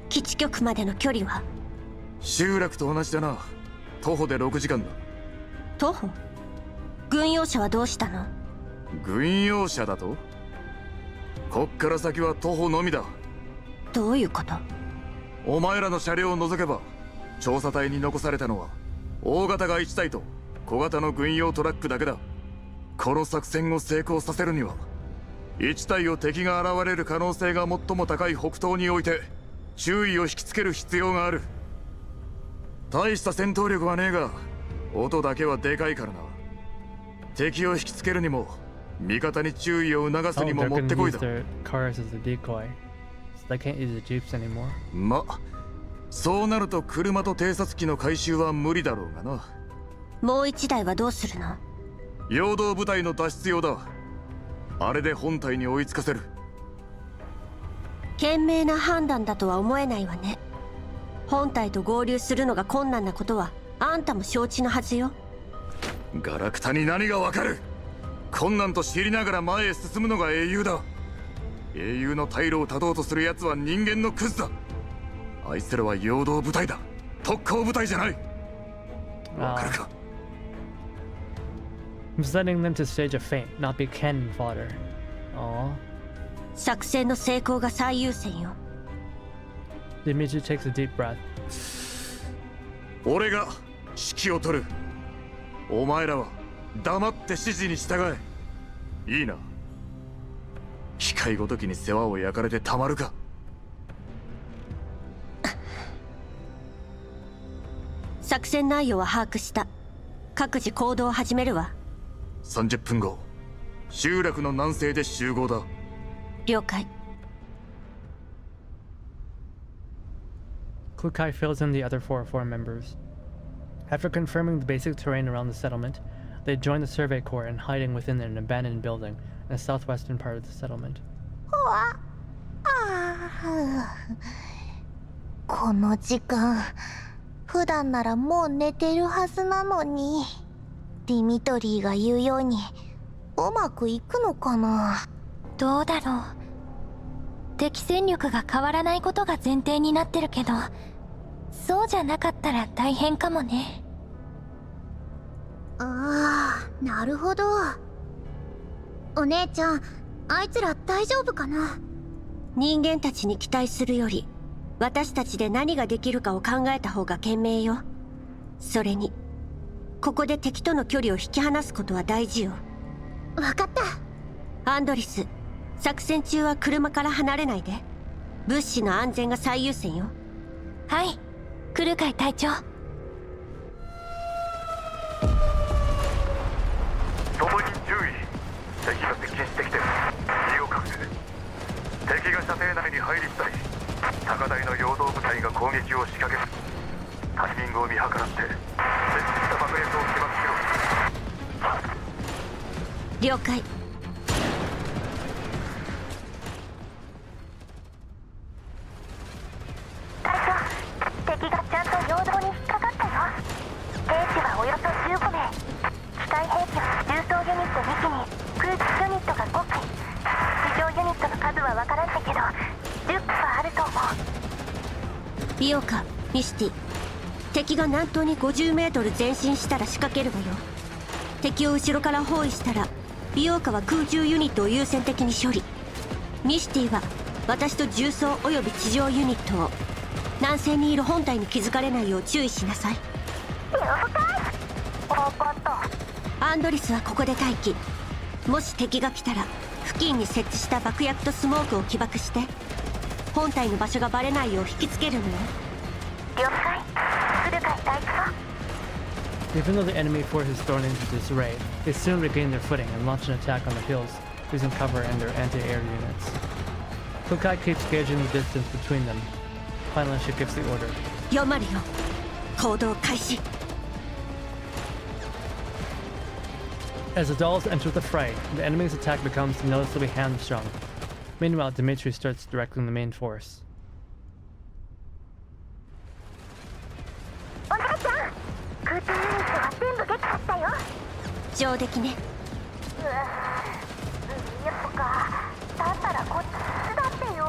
基地局までの距離は？
集落と同じだな。徒歩で6時間だ。
徒歩？軍用車はどうしたの？
軍用車だと？こっから先は徒歩のみだ。
どういうこと？
お前らの車両を除けば調査隊に残されたのは大型が1台と小型の軍用トラックだけだ。この作戦を成功させるには1体を敵が現れる可能性が最も高い北東において注意を引きつける必要がある。大した戦闘力はねえが音だけはでかいからな。敵を引きつけるにも味方に注意を促すにももってこいだ。ま、そうなると車と偵察機の回収は無理だろうがな。
もう1台はどうするの？
陽動部隊の脱出用だ。あれで本体に追いつかせる。
賢明な判断だとは思えないわね。本体と合流するのが困難なことはあんたも承知のはずよ。
ガラクタに何がわかる。困難と知りながら前へ進むのが英雄だ。英雄の退路を断とうとする奴は人間のクズだ。あいつらは陽動部隊だ、特攻部隊じゃない。わかるか。
I'm setting them to stage a feint, not be cannon fodder. Aww.
作戦の成功が最優先よ。
Dimitri takes a deep breath.
俺が指揮を取る。お前らは黙って指示に従え。いいな。機械ごときに世話を焼かれてたまるか。
作戦内容は把握した。各自行動を始めるわ。
30分後、集落の南西で集合だ。
了解。
Klukai fills in the other 404 members. After confirming the basic terrain around the settlement, they join the survey corps and hiding within an abandoned building in the southwestern part of the settlement.
この時間、普段ならもう寝てるはずなのに、ディミトリーが言うようにうまくいくのかな。
どうだろう。敵戦力が変わらないことが前提になってるけど、そうじゃなかったら大変かもね。
ああ、なるほど。お姉ちゃん、あいつら大丈夫かな。
人間たちに期待するより、私たちで何ができるかを考えた方が賢明よ。それに、ここで敵との距離を引き離すことは大事よ。
わかった。
アンドリス、作戦中は車から離れないで。物資の安全が最優先よ。
はい、クルカイ隊長。
外に注意。敵が接近してきてる。身を隠せ。敵が射程内に入り次第、高台の陽動部隊が攻撃を仕掛ける。タイミングを見計らって設置した爆薬を起爆しろ。
了解。
隊長、敵がちゃんと陽動に引っかかったよ。兵士はおよそ15名。機械兵器は重装ユニット2機に空気ユニットが5機。地上ユニットの数はわからんだけど10機はあると思う。
ビオカ、ミシティ、敵が南東に50メートル前進したら仕掛けるわよ。敵を後ろから包囲したらビオカは空中ユニットを優先的に処理。ミシティは私と重装および地上ユニットを南西にいる本体に気づかれないよう注意しなさい。
了解。分かった。
アンドリスはここで待機。もし敵が来たら付近に設置した爆薬とスモークを起爆して本体の場所がバレないよう引きつけるのよ。
了解。クルカイ隊長。
Even though the enemy force is thrown into disarray, they soon regain their footing and launch an attack on the hills, using cover and their anti-air units. Klukai keeps gauging the distance between them. Finally, she gives the order.
404、行動開始。
As the dolls enter the fray, the enemy's attack becomes noticeably hamstrung. Meanwhile, Dimitri starts directing the main force.
お姉ちゃん、空中ユニットは全部撃破したよ。
上出来ね。
やっぱだったらこっち手伝ってよ。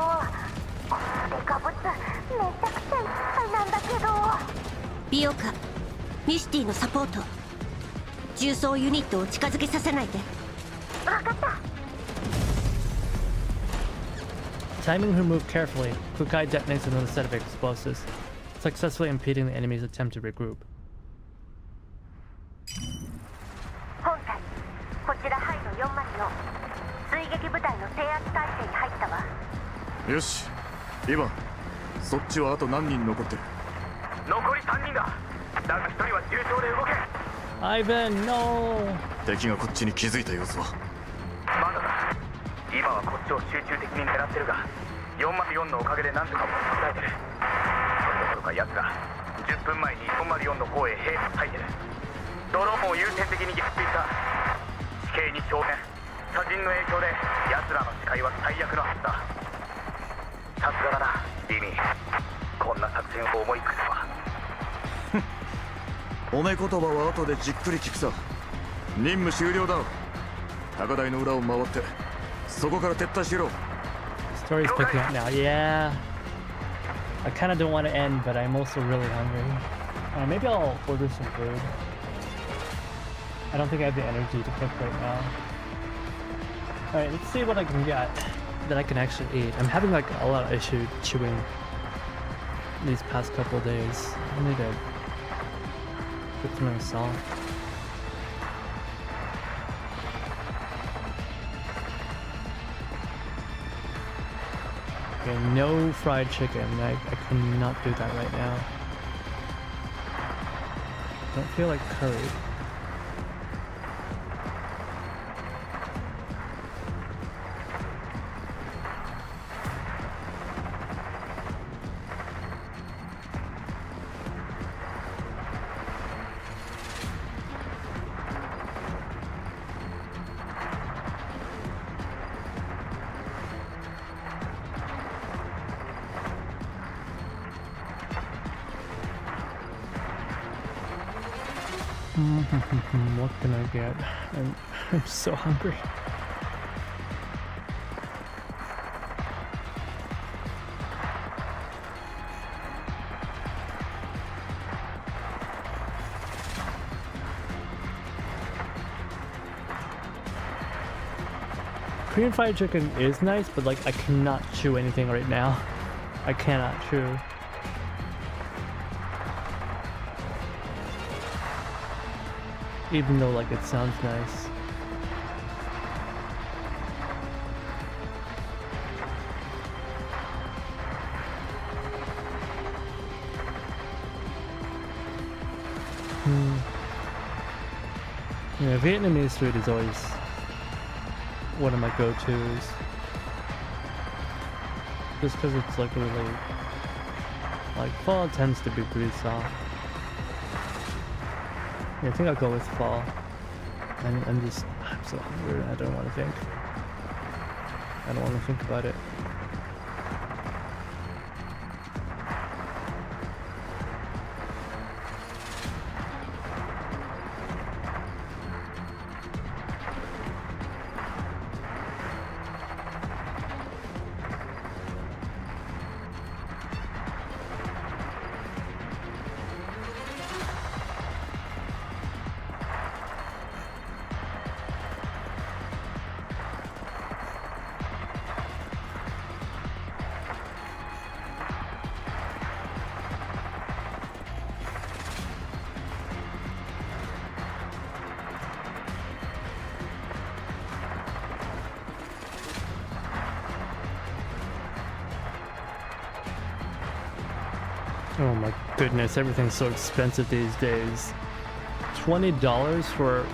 このデカブツめちゃくちゃいっぱいなんだけど。
ビオカ、ミシティのサポート。重装ユニットを近づけさせないで。
分かった。
Timing her move carefully, Klukai detonates another set of explosives, successfully impeding the enemy's attempt to regroup.
本体、こちらハイド404、追撃部隊の制圧態勢に入ったわ。
よし、今そっちはあと何人残ってる。
残り3人だ。だが1人は重傷で動け。
Ivan, no!
敵がこっちに気づいた様子は。
まだだ。今はこっちを集中的に狙ってるが、404のおかげで何とかも答えてる。それどころか奴が10分前に404の方へ兵士を割いてる。ドローンを優先的に撃墜した。地形に挑戦。砂塵の影響で奴らの視界は最悪のはずだ。さすがだなリミー、こんな作戦を思いつくとは。
褒め言葉は後でじっくり聞くさ。任務終了だ。高台の裏を回ってそこから撤退しろ。
Story's picking up now. Yeah. I kind of don't want to end, but I'm also really hungry. Maybe I'll order some food. I don't think I have the energy to cook right now. Alright, let's see what I can get that I can actually eat. I'm having like a lot of issue chewing these past couple days. I need to get something soft. Okay, no fried chicken. I cannot do that right now. Don't feel like curry. What can I get? I'm so hungry. Korean fried chicken is nice, but like I cannot chew anything right now. I cannot chew. Even though like it sounds nice. Yeah, Vietnamese food is always one of my go-tos. Just because it's like really, like pho tends to be pretty soft. Yeah, I think I'll go with fall. I'm so hungry. I don't want to think. I don't want to think about it. Oh my goodness, everything's so expensive these days. $20 for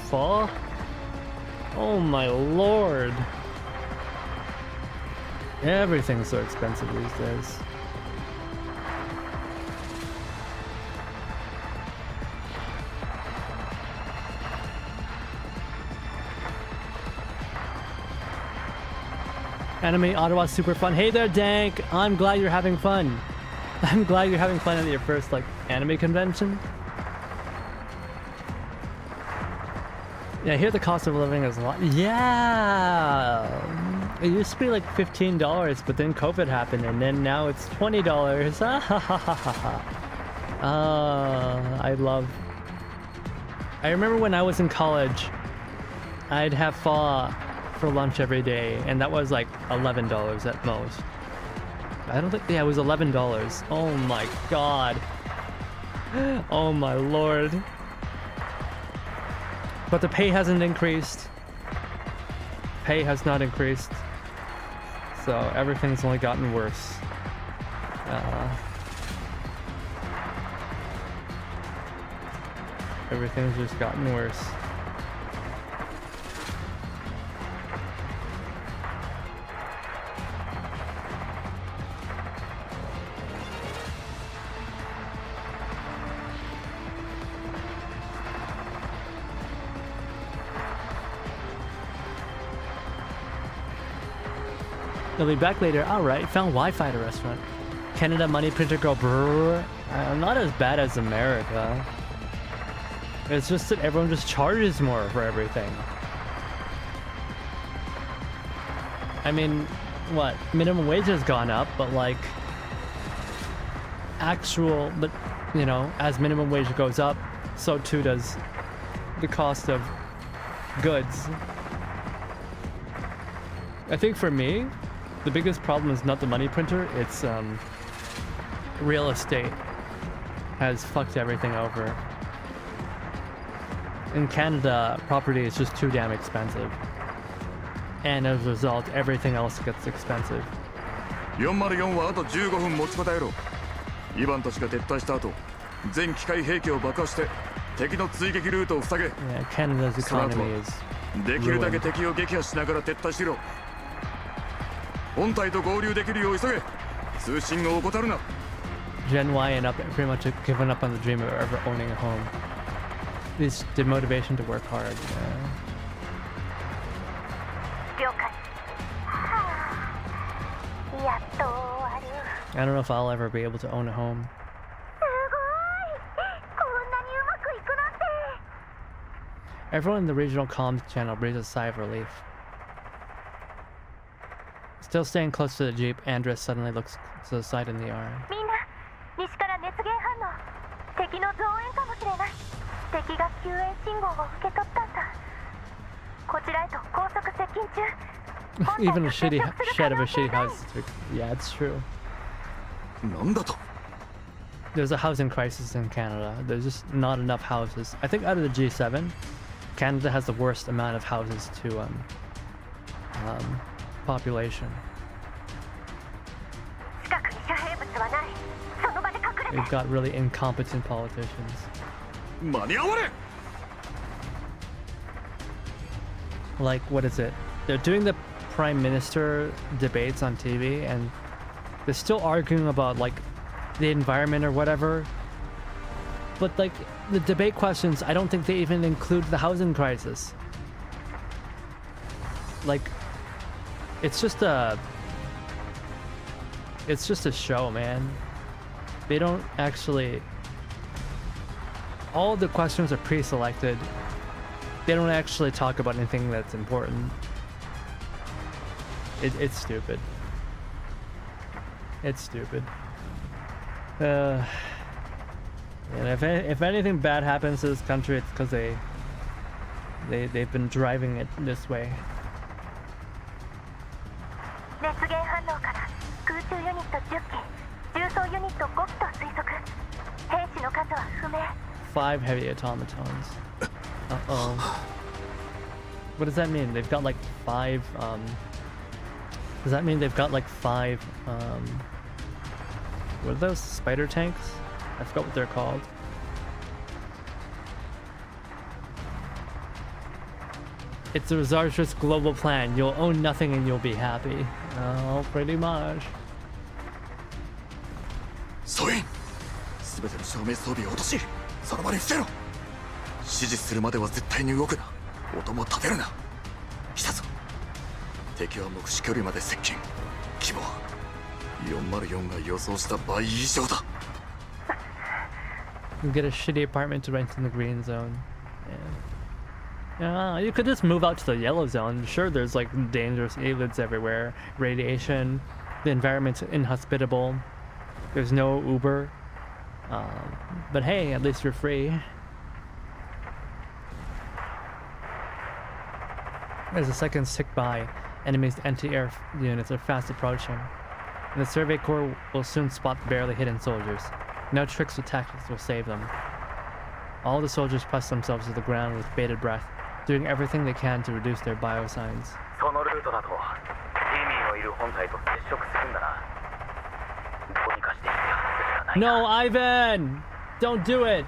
pho? Oh my lord. Everything's so expensive these days. Anime Ottawa super fun. Hey there, Dank. I'm glad you're having fun. I'm glad you're having fun at your first like anime convention. Yeah, here the cost of living is a lot. Yeah, it used to be like $15, but then COVID happened, and then now it's $20. I remember when I was in college, I'd have pho for lunch every day, and that was like $11 at most. I don't think, yeah, it was $11. Oh my god. Oh my lord. But the pay hasn't increased. Pay has not increased. So everything's only gotten worse. Everything's just gotten worse. He'll be back later. Alright, found Wi-Fi at a restaurant. Canada money printer girl brrr. Not as bad as America. It's just that everyone just charges more for everything. I mean, what? Minimum wage has gone up, but like... but you know, as minimum wage goes up, so too does the cost of goods. I think for me, the biggest problem is not the money printer, it's real estate has fucked everything over. In Canada, property is just too damn expensive. And as a result, everything else gets expensive.
404はあと15分持ちこたえろ。イヴァンたちが撤退した後、全機械兵器を爆破して敵の追撃ルートを塞げ。
Yeah, Canada's economy is
できるだけ敵を撃破しながら撤退しろ。本体と合流できるよう急げ。通信を怠るな。
Gen Y and up pretty much given up on the dream of ever owning a home. It's the motivation to work hard. I don't know if I'll ever be able to own a home. Everyone in the regional comms channel breathes a sigh of relief. Still staying close to the jeep, Andres suddenly looks to the side in the arm. Even a shitty shed of a shitty house. Yeah, it's true. There's a housing crisis in Canada. There's just not enough houses. I think out of the G7, Canada has the worst amount of houses to population. We've got really incompetent politicians. Like, what is it? They're doing the Prime Minister debates on TV and they're still arguing about like the environment or whatever. But like the debate questions, I don't think they even include the housing crisis. Like, it's just a show, man. They don't actually... All the questions are pre-selected. They don't actually talk about anything that's important. It's stupid. It's stupid. And if anything bad happens to this country, it's because they've been driving it this way. Five heavy automatons. Uh-oh. What does that mean? They've got like five, does that mean they've got like five, what are those? Spider tanks? I forgot what they're called. It's a disastrous global plan. You'll own nothing and you'll be happy. Oh, pretty much.
総員、すべての照明装備を落とし、その場に伏せろ。指示するまでは絶対に動くな。音も立てるな。来たぞ。敵は目視距離まで接近。規模は404が予想した倍以上だ。
You get a shitty apartment to rent in the green zone. Yeah. You could just move out to the yellow zone. Sure, there's like dangerous aliens everywhere, radiation, the environment's inhospitable, there's no Uber. But hey, at least you're free. There's a second tick by. Enemies' anti-air units are fast approaching. And the Survey Corps will soon spot the barely hidden soldiers. No tricks or tactics will save them. All the soldiers press themselves to the ground with bated breath, doing everything they can to reduce their biosigns. No, Ivan! Don't do it!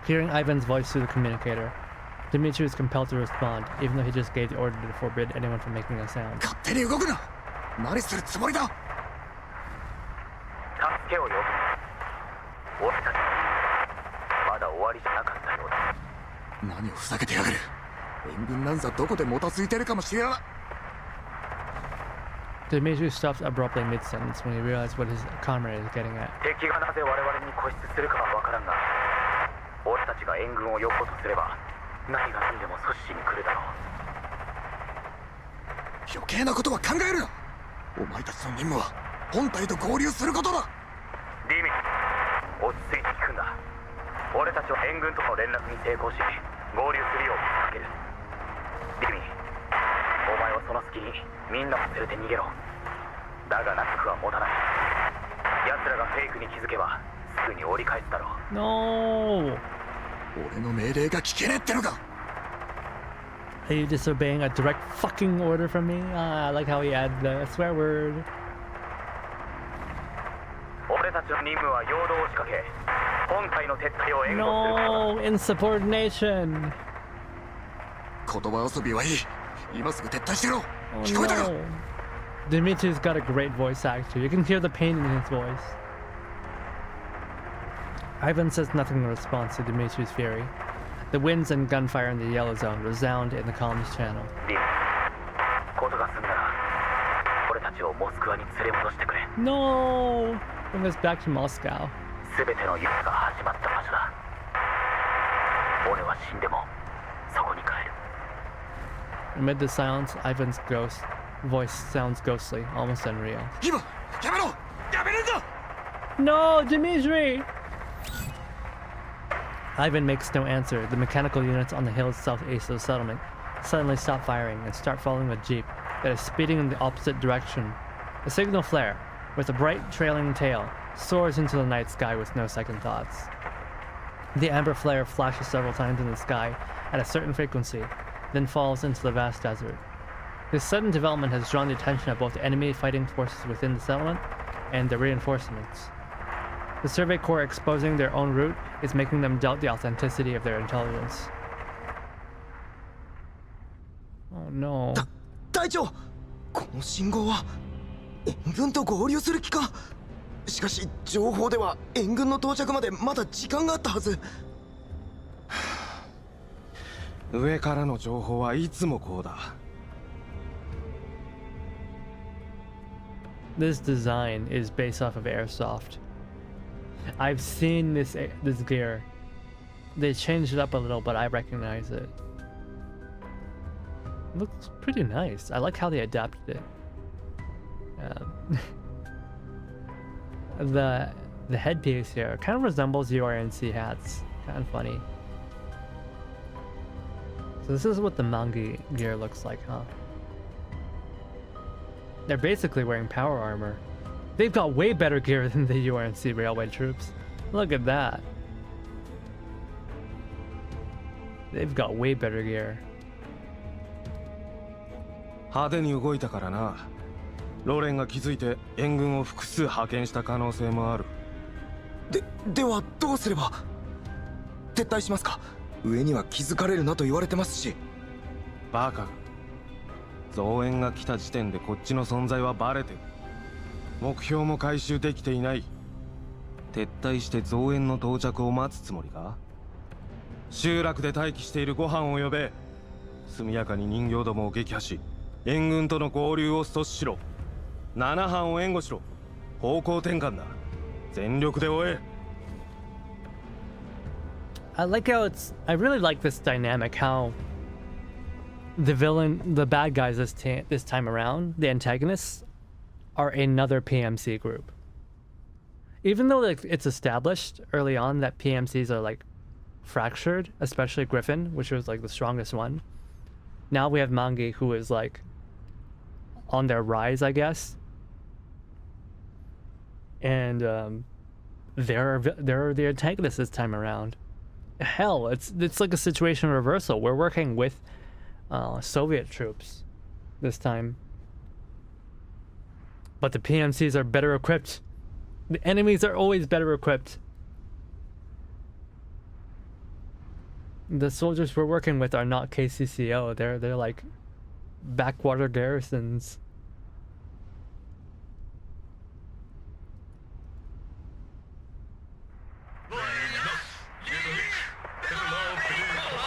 Hearing Ivan's voice through the communicator, Dimitri was compelled to respond, even though he just gave the order to forbid anyone from making a sound. Dimitri stops abruptly mid-sentence when he realizes what his comrade is getting at.
敵がなぜ我々に固執するかは分からんが、俺たちが援軍を呼ぼうとすれば何が何でも阻止しに来るだろう。
余計なことは考えるな。お前たちの任務は本体と合流することだ。
ディミ、落ち着いて聞くんだ。俺たちは援軍との連絡に成功し合流するようにかける。ディミ、お前はその隙にみんなを連れて逃げろ。だが納得は持たない。奴らがフェイクに気づけばすぐに折り返すだろう。
No!
俺の命令が聞けねえってのか。
Are you disobeying a direct fucking order from me? I like how he added the swear word.
俺たちの任務は陽動を仕掛け本体の撤退を援護することだ。
No! Insubordination!
言葉遊びはいい。今すぐ撤退してろ。聞こえたか。
Dimitri's got a great voice actor. You can hear the pain in his voice. Ivan says nothing in response to Dimitri's fury. The winds and gunfire in the yellow zone resound in the comms channel.
ことが済んだら俺たちをモスクワに連れ戻してくれ。
No! Bring us back to Moscow.
すべての夢が始まった場所だ。俺は死んでもそこに帰る。
Amid the silence, Ivan's voice sounds ghostly, almost unreal.
今やめろ。やめるんだ。
No, Dimitri! Ivan makes no answer. The mechanical units on the hills southeast of the settlement suddenly stop firing and start following a jeep that is speeding in the opposite direction. A signal flare, with a bright trailing tail, soars into the night sky with no second thoughts. The amber flare flashes several times in the sky at a certain frequency, then falls into the vast desert. This sudden development has drawn the attention of both enemy fighting forces within the settlement and the reinforcements. The Survey Corps exposing their own route is making them doubt the authenticity of their intelligence. Oh no.
隊長、この信号は援軍と合流する気か。しかし情報では援軍の到着までまだ時間があったはず。
上からの情報はいつもこうだ。
This design is based off of airsoft. I've seen this gear. They changed it up a little, but I recognize it. Looks pretty nice. I like how they adapted it. The headpiece here kind of resembles URNC hats. Kind of funny. So this is what the manga gear looks like, huh? They're basically wearing power armor. They've got way better gear than the URNC railway troops. Look at that. They've got way better gear.
派手に動いたからな。ローレンが気づいて援軍を複数派遣した可能性もある。
ではどうすれば。撤退しますか。上には気づかれるなと言われてますし。
バカ。増援が来た時点でこっちの存在はバレてる。目標も回収できていない。撤退して増援の到着を待つつもりか。集落で待機しているご飯を呼べ。速やかに人形どもを撃破し、援軍との合流を阻止しろ。7班を援護しろ。方向転換だ。全力で追え。
I really like this dynamic, how the bad guys this time around, the antagonists, are another PMC group. Even though it's established early on that PMCs are like fractured, especially Griffin, which was like the strongest one. Now we have Mangi, who is like on their rise, I guess. And they're the antagonists this time around. Hell, it's like a situation reversal. We're working with Soviet troops this time. But the PMCs are better equipped. The enemies are always better equipped. The soldiers we're working with are not KCCO. They're like backwater garrisons.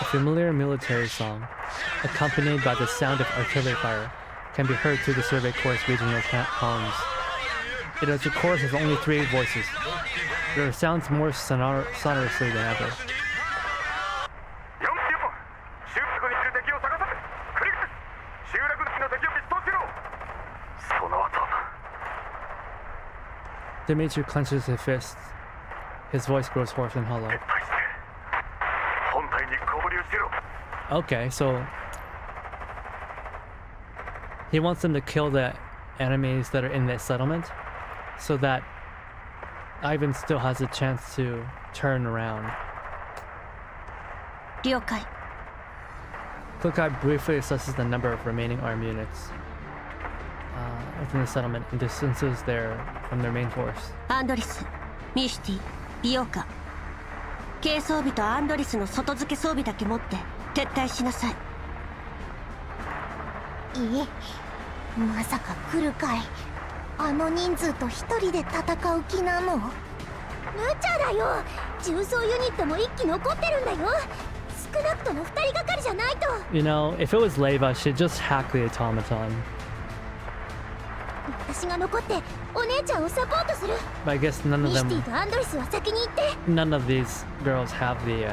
A familiar military song, accompanied by the sound of artillery fire, can be heard through the survey course regional columns. It is a chorus of only 3 voices. There sounds more sonorously than ever. Dimitri clenches his fists. His voice grows hoarse and hollow. Okay, so he wants them to kill the enemies that are in this settlement so that Ivan still has a chance to turn around.
了解。
Klukai briefly assesses the number of remaining armed units within the settlement and distances there from their main force.
アンドリス、ミシティ、ビオカ。軽装備とアンドリスの外付け装備だけ持って撤退しなさい。
まさか来るかい。あの人数と一人で戦う気なの？無茶だよ。重装ユニットも一機残ってるんだよ。少なくとも2人がかりじゃないと。
You know, if it was Leva, she'd just hack the automaton.
私が残ってお姉ちゃんをサポートする。
But I guess none of
ミシ
them,
ティとアンドリスは先に行って。
none of these girls have the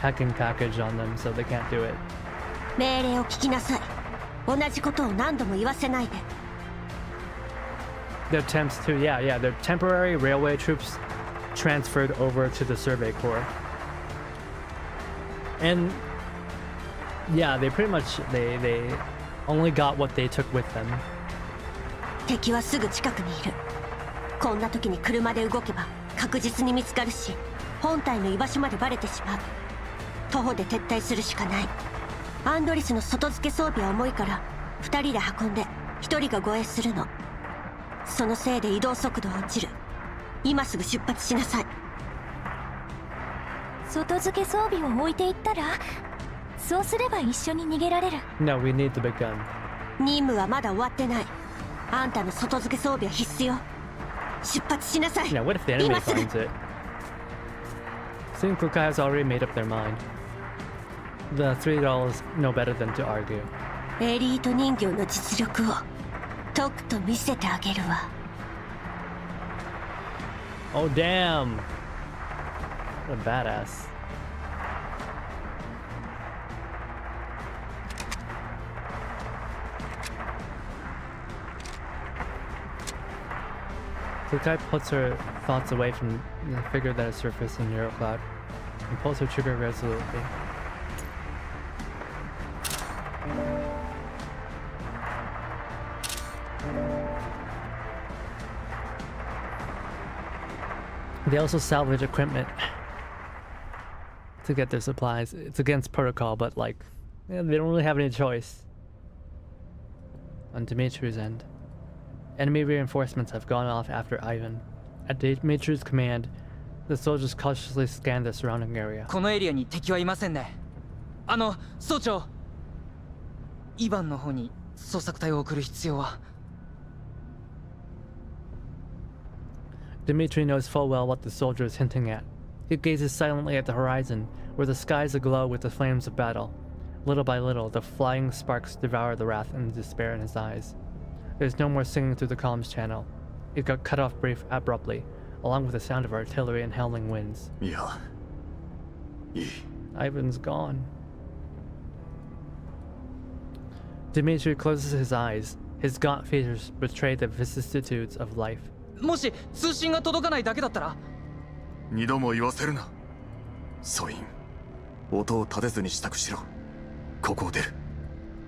hacking package on them, so they can't do it.
命令を聞きなさい。同じことを何度も言わせないで。
The attempts to, yeah, they're temporary railway troops transferred over to the survey corps. And yeah, they pretty much, they only got what they took with them.
敵はすぐ近くにいる。こんな時に車で動けば確実に見つかるし、本体の居場所までバレてしまう。徒歩で撤退するしかない。アンドリスの外付け装備は重いから2人で運んで1人が護衛するの。そのせいで移動速度は落ちる。今すぐ出発しなさい。
外付け装備を置いていったら、そうすれば一緒に逃げられる。
No, we need the big gun.
任務はまだ終わってない。あんたの外付け装備は必須よ。出発しなさい。
Yeah, what if the enemy
今すぐ。
finds it? Seeing Klukai has already made up their mind. The $3 know better than to argue.
エリート人形の実力をとくと見せてあげるわ。
Oh damn! What a badass. Klukai puts her thoughts away from the figure that has surfaced in Eurocloud and pulls her trigger resolutely. They also salvage equipment to get their supplies. It's against protocol, but like, yeah, they don't really have any choice. On Dimitri's end, enemy reinforcements have gone off after Ivan. At Dimitri's command, the soldiers cautiously scan the surrounding area.
このエリアに敵はいませんね。総長。イバンの方に捜索隊を送る必要は。
Dimitri knows full well what the soldier is hinting at. He gazes silently at the horizon, where the sky is aglow with the flames of battle. Little by little, the flying sparks devour the wrath and despair in his eyes. There's no more singing through the comms channel. It got cut off abruptly, along with the sound of artillery and howling winds.
Yeah.
Ivan's gone. Dimitri closes his eyes. His gaunt features betray the vicissitudes of life.
もし通信が届かないだけだったら。
二度も言わせるな。総員、音を立てずに支度しろ。ここを出る。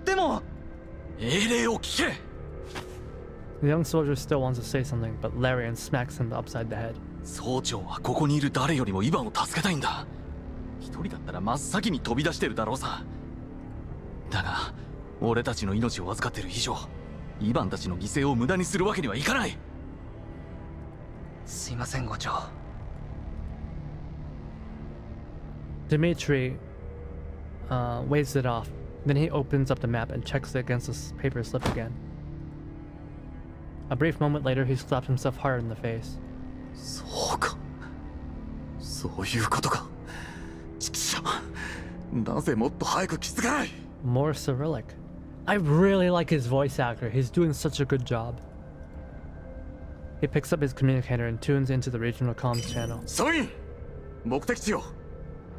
でも、
命令を聞け。
The young soldier still wants to say something, but Larian smacks him upside the head.
総長はここにいる誰よりもイバンを助けたいんだ。一人だったら真っ先に飛び出してるだろうさ。だが、俺たちの命を預かってる以上、イバンたちの犠牲を無駄にするわけにはいかない。
すいません、伍長。
Dimitri waves it off. Then he opens up the map and checks it against the paper slip again. A brief moment later, he slaps himself hard in the face.
そうか。そういうことか。ちくしょう。なぜもっと早く気づかない。
More Cyrillic. I really like his voice actor. He's doing such a good job. He picks up his communicator and tunes into the regional comms channel.
総員、目的地を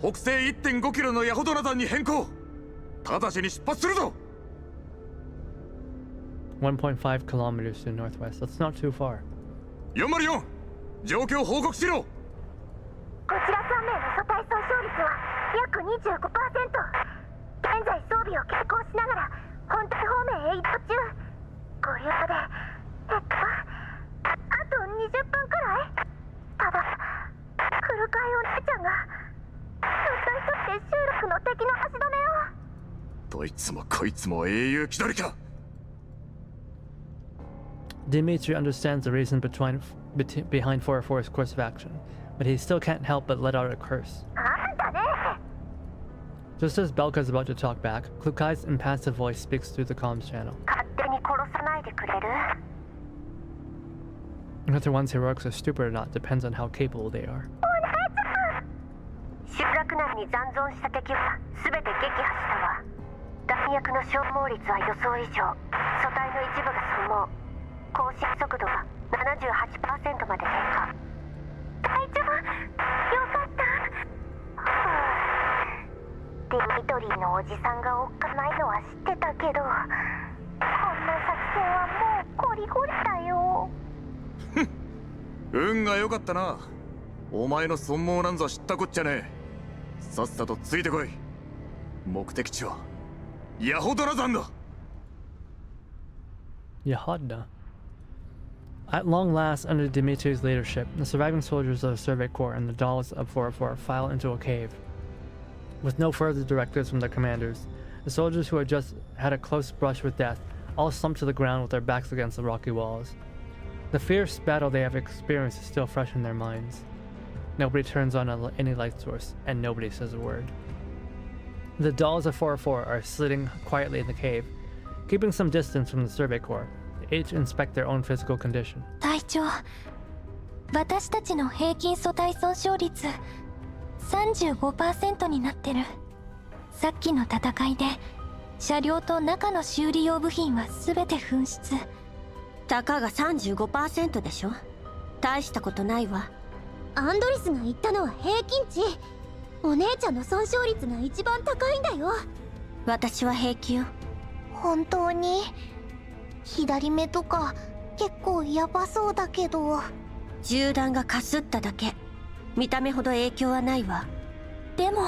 北西 1.5 キロのヤホドナ山に変更。直ちに出発するぞ。
1.5 kilometers to the northwest. That's not too far.
404、状況報告しろ。
こちら3名の素体損傷率は約 25%。現在装備を携行しながら本体方面へ移動中。ご了承で、あと20分くらい。ただ、クルカイお姉ちゃんがたった一人で集落の敵の足止めを。
どいつもこいつも英雄気取りか。
Dimitri understands the reason behind 404's course of action, but he still can't help but let out a curse. Just as Belka is about to talk back, Klukai's impassive voice speaks through the comms channel. Whether one's heroics are stupid or not depends on how capable they are.
集落内に残存した敵は全て撃破したわ。弾薬の消耗率は予想以上。素体の一部が損耗。更新速度は 78% まで低下。隊長、よかった。ディミトリーのおじさんがおっかないのは知ってたけど、こんな作戦はもうゴリゴリだよ。
運が良かったな。お前の損耗なんぞ知ったこっちゃねえ。さっさとついてこい。目的地はヤホドナ山だ。
Yahodna. At long last, under Dimitri's leadership, the surviving soldiers of the Survey Corps and the dolls of 404 file into a cave. With no further directives from their commanders, the soldiers who had just had a close brush with death all slumped to the ground with their backs against the rocky walls. The fierce battle they have experienced is still fresh in their minds. Nobody turns on any light source, and nobody says a word. The dolls of 404 are sitting quietly in the cave, keeping some distance from the Survey Corps. They each inspect their own physical condition.
隊長、私たちの平均素体損傷率 35% になってる。さっきの戦いで車両と中の修理用部品は全て紛失。
たかが 35% でしょ。大したことないわ。
アンドリスが言ったのは平均値。お姉ちゃんの損傷率が一番高いんだよ。
私は平気よ。
本当に左目とか結構ヤバそうだけど。
銃弾がかすっただけ。見た目ほど影響はないわ。
でも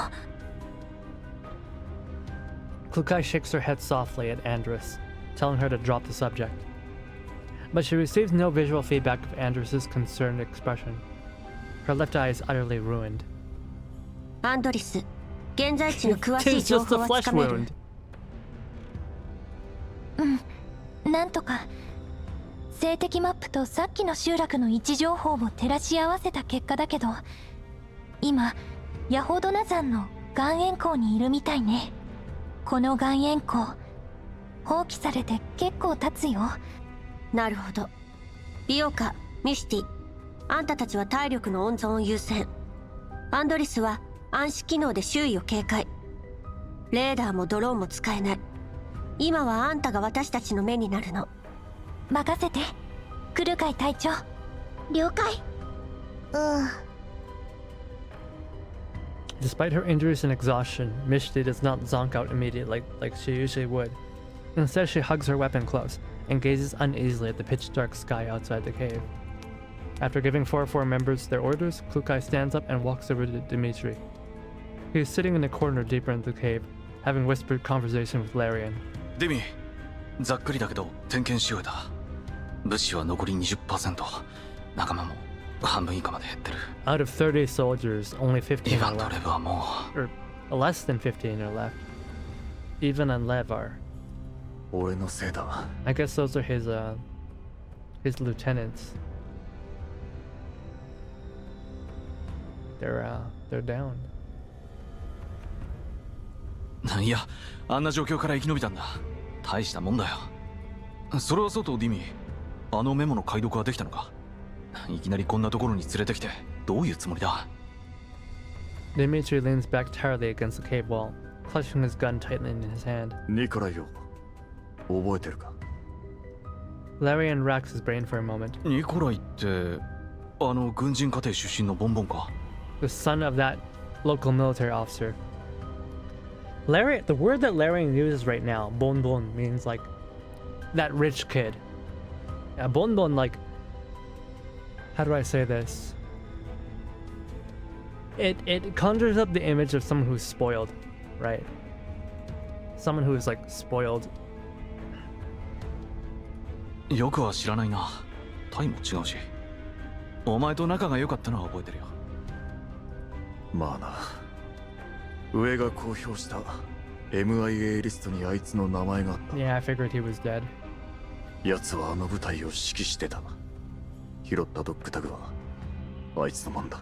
Klukai shakes her head softly at Andrus, telling her to drop the subject. But she receives no visual feedback of Andrus's concerned expression. Her left eye is utterly ruined.
アンドリス、現在地の詳しい情報はつかめる。
なんとか静的マップとさっきの集落の位置情報を照らし合わせた結果だけど、今ヤホドナ山の岩塩港にいるみたいね。この岩塩港放棄されて結構経つよ。
なるほど。ビオカ、ミスティ、あんたたちは体力の温存を優先。アンドリスは暗視機能で周囲を警戒。レーダーもドローンも使えない。今はあんたが私たちの目になるの。
任せて、クルカイ隊長。
了解。
Despite her injuries and exhaustion, Mishti does not zonk out immediately like she usually would. Instead, she hugs her weapon close and gazes uneasily at the pitch-dark sky outside the cave. After giving 404 members their orders, Klukai stands up and walks over to Dimitri. He is sitting in a corner deeper in the cave, having whispered conversation with Larian.
デミ、ざっくりだけど点検し終えた。物資は残り 20%。仲間も半分以下まで減ってる。
Out of 30 soldiers, only 15 are
とレブはもう
or less than 15 are left. Even and Lev are.
俺のせいだ。
I guess those are his lieutenants. They're down.
いや、あんな状況から生き延びたんだ。大したもんだよ。それはそうとディミ、あのメモの解読はできたのか？いきなりこんなところに連れてきてどういうつもりだ？
Dimitri leans back tiredly against the cave wall, clutching his gun tightly in his hand.
ニコライよ、覚えてるか？
Larian racks his brain for a moment.
ニコライってあの軍人家庭出身のボンボンか。
The son of that local military officer. Larian, the word that Larian uses right now, bon bon, means like that rich kid. Yeah, bon bon, like, how do I say this? It conjures up the image of someone who's spoiled, right? Someone who is like spoiled.
よくは知らないな。タイも違うし。お前と仲が良かったのは覚えてるよ。
まあな。上が公表した MIA リストにあいつの名前があった。
Yeah, I figured he was dead.
奴はあの部隊を指揮してた。拾ったドッグタグはあいつのもんだ。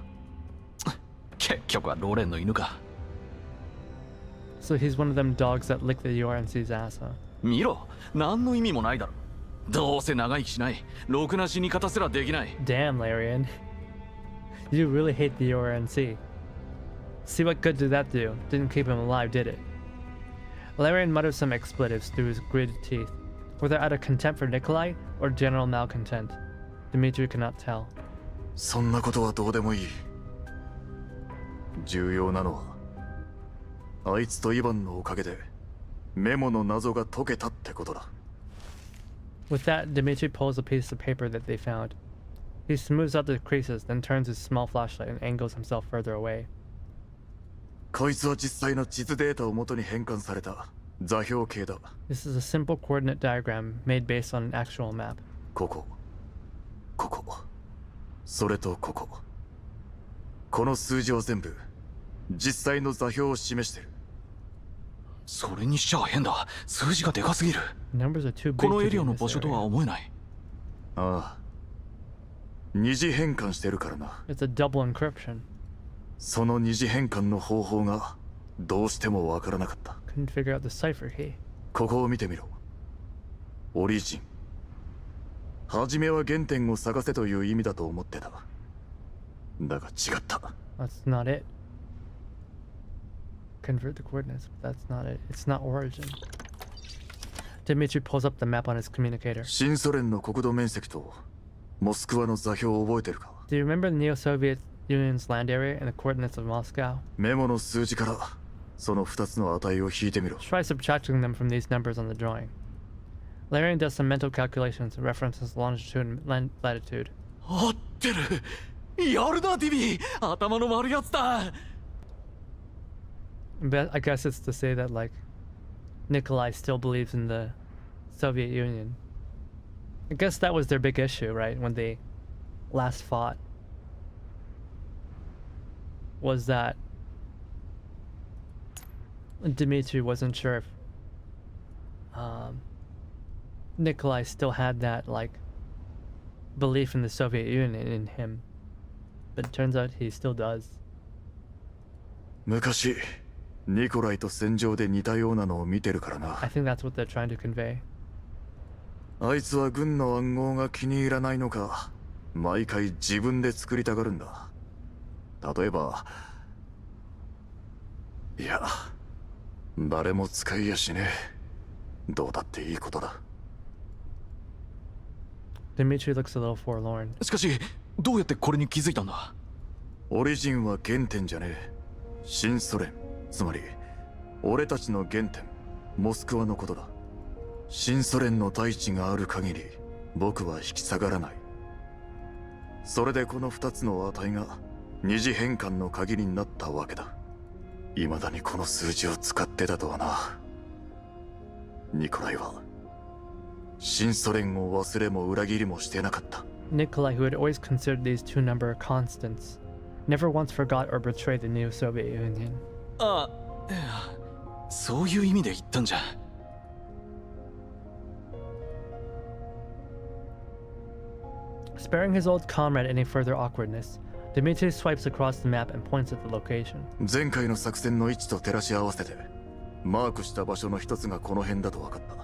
結局はローレンの犬か。
So he's one of them dogs that lick the URNC's ass, huh?
見ろ、何の意味もないだろ。どうせ長生きしない。ろくな死に方すらできない。
Damn, Larian. You really hate the URNC. See what good did that do? Didn't keep him alive, did it? Larian muttered some expletives through his gritted teeth, whether out of contempt for Nikolai or general malcontent. Dmitri could not tell.
そんなことはどうでもいい。重要なのは、あいつとイヴァンのおかげでメモの謎が解けたってことだ。
With that, Dmitri pulls a piece of paper that they found. He smooths out the creases, then turns his small flashlight and angles himself further away.
こいつは実際の地図データを元に変換された座標系だ。
This is a simple coordinate diagram made based on an actual map.
ここ、ここ、それとここ。この数字は全部実際の座標を示してる。
それにしちゃ変だ。数字がでかすぎる。
Numbers are too big
この
to
エ
be
リア
in
の
this
場所とは
area.
思えない。
ああ、二次変換してるからな。
It's a double encryption.
その二次変換の方法がどうしてもわからなかった。
Couldn't figure out the cipher key.
ここを見てみろ。オリジン。初めは原点を探せという意味だと思ってた。だが違った。
That's not it. Convert the coordinates, but that's not it. It's not origin. Dmitri pulls up the map on his communicator.
新ソ連の国土面積とモスクワの座標を覚えてるか？
Do you remember the Neo-Soviet Union's land area and the coordinates of Moscow?
メモの数字からその2つの値を引いてみろ。
Try subtracting them from these numbers on the drawing. Larian does some mental calculations and references longitude and latitude.
合ってる。やるな、ディビー。頭の回るやつだ。
But I guess it's to say that, like, Nikolai still believes in the Soviet Union. I guess that was their big issue, right? When they last fought. Was that Dmitri wasn't sure if Nikolai still had that, like, belief in the Soviet Union in him. But it turns out he still does.
昔ニコライと戦場で似たようなのを見てるからな。
I think that's what they're trying to convey.
あいつは軍の暗号が気に入らないのか、毎回自分で作りたがるんだ。例えば、いや、誰も使いやしねえ。どうだっていいことだ。
Dmitri looks a little forlorn.
しかし、どうやってこれに気づいたんだ？
オリジンは原点じゃねえ。新ソ連。つまり俺たちの原点モスクワのことだ。新ソ連の大地がある限り僕は引き下がらない。それでこの2つの値が二次変換の鍵になったわけだ。未だにこの数字を使ってたとはな。ニコライは新ソ連を忘れも裏切りもしてなかった。
Nikolai, who had always considered these two number constants, never once forgot or betrayed the new Soviet Union.
ああ、いや、そういう意味で言ったんじゃ。
Sparing his old comrade any further awkwardness, Dmitri swipes across the map and points at the location.
前回の作戦の位置と照らし合わせてマークした場所の一つがこの辺だと分かった。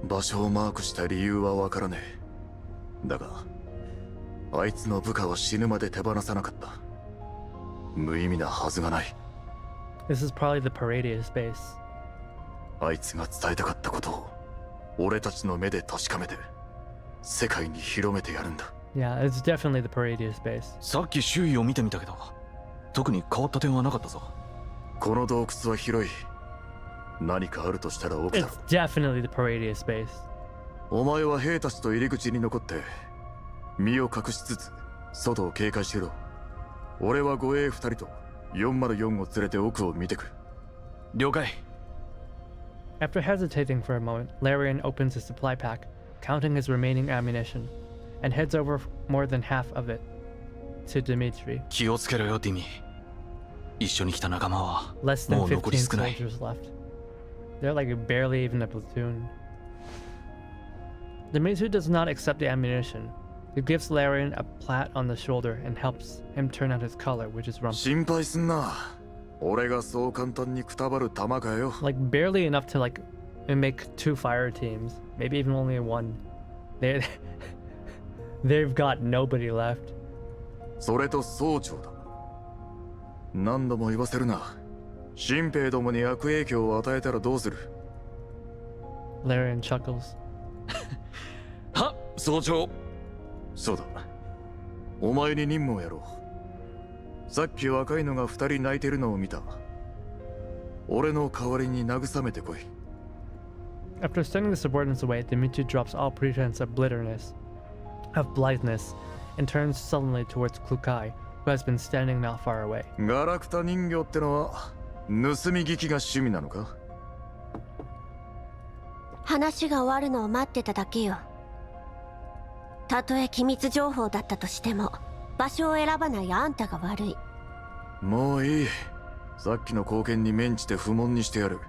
場所をマークした理由は分からねえ。だがあいつの部下は死ぬまで手放さなかった。無意味なはずがない。
This is probably the Paradius base.
あいつが伝えたかったことを俺たちの目で確かめて世界に広めてやるんだ。
Yeah, it's definitely the Paradia space.
さっき周囲を見てみたけど、特に変わった点はなかったぞ。
この洞窟は広い。何かあるとしたら奥だ。
It's definitely the Paradia space.
お前は兵たちと入り口に残って身を隠しつつ外を警戒しろ。俺は護衛2人と404を連れて奥を見てくる。
了解。
After hesitating for a moment, Larian opens his supply pack, counting his remaining ammunition, and heads over more than half of it to Dimitri.
気をつけろよ、ディミ。一緒に来た仲間は
Less than
もう残り
15
少ない。
soldiers left. They're like barely even a platoon. Dimitri does not accept the ammunition. He gives Larian a pat on the shoulder and helps him turn out his collar, which is rumpled.
心配すんな。俺がそう簡単にくたばる玉かよ。
Like barely enough to like make 2 fire teams, maybe even only 1. They've got nobody left.
それと総長だ。何度も言わせるな。新兵どもに悪影響を与えたらどうする？
Larian chuckles.
は、総長。
そうだ。お前に任務をやろう。さっき若いのが2人泣いてるのを見た。俺の代わりに慰めてこい。
After sending the subordinates away, Dimitri drops all pretense of blitherness, and turns sullenly towards Klukai, who has been standing not far away.
ガラクタ人形ってのは盗み聞きが趣味なのか？
話が終わるのを待ってただけよ。たとえ機密情報だったとしても場所を選ばないあんたが悪い。
もういい。さっきの貢献に免じて不問にしてやる。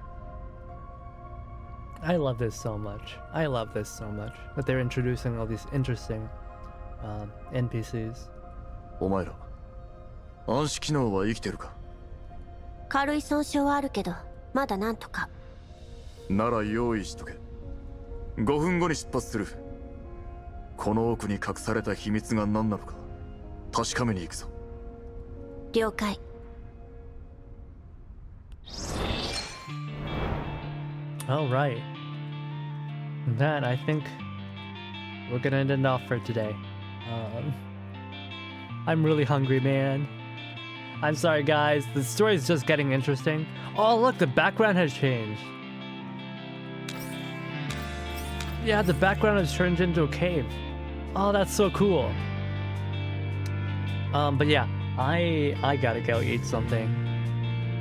I love this so much. I love this so much that they're introducing all these interesting NPCs.
お前ら、暗視機能は生きてるか？
軽い損傷はあるけどまだなんとか。
なら用意しとけ。5分後に出発する。この奥に隠された秘密が何なのか確かめに行くぞ。
了解。
All right. That I think we're gonna end it off for today. I'm really hungry, man. I'm sorry, guys. The story is just getting interesting. Oh, look, the background has changed. Yeah, the background has turned into a cave. Oh, that's so cool. But yeah, I gotta go eat something.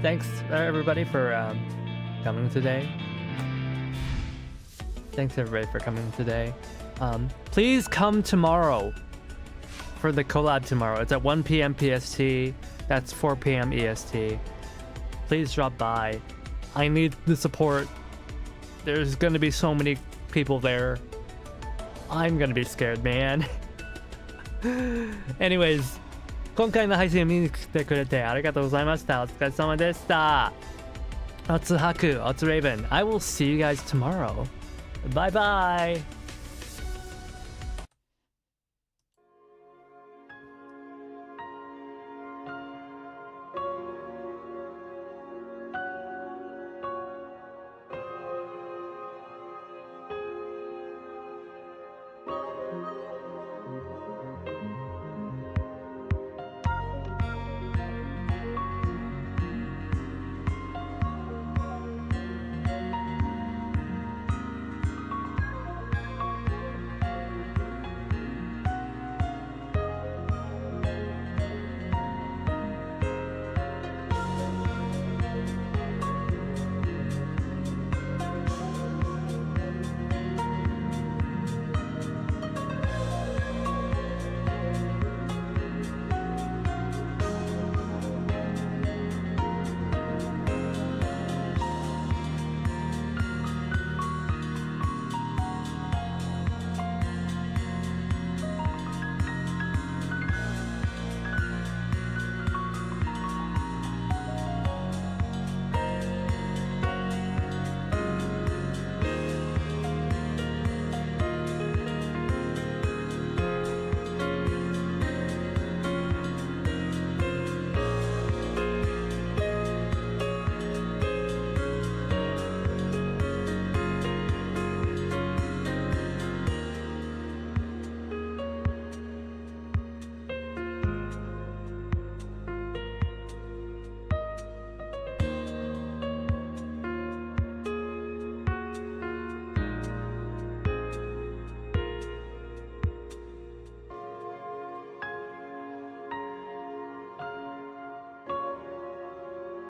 Thanks everybody for coming today. Thanks everybody for coming today. Please come tomorrow for the collab tomorrow. It's at 1 p.m. PST. That's 4 p.m. EST. Please drop by. I need the support. There's gonna be so many people there. I'm gonna be scared, man. Anyways, 今回の配信を見に来てくれてありがとうございました。お疲れ様でした。おつはく、おつレイブン。I will see you guys tomorrow. Bye bye.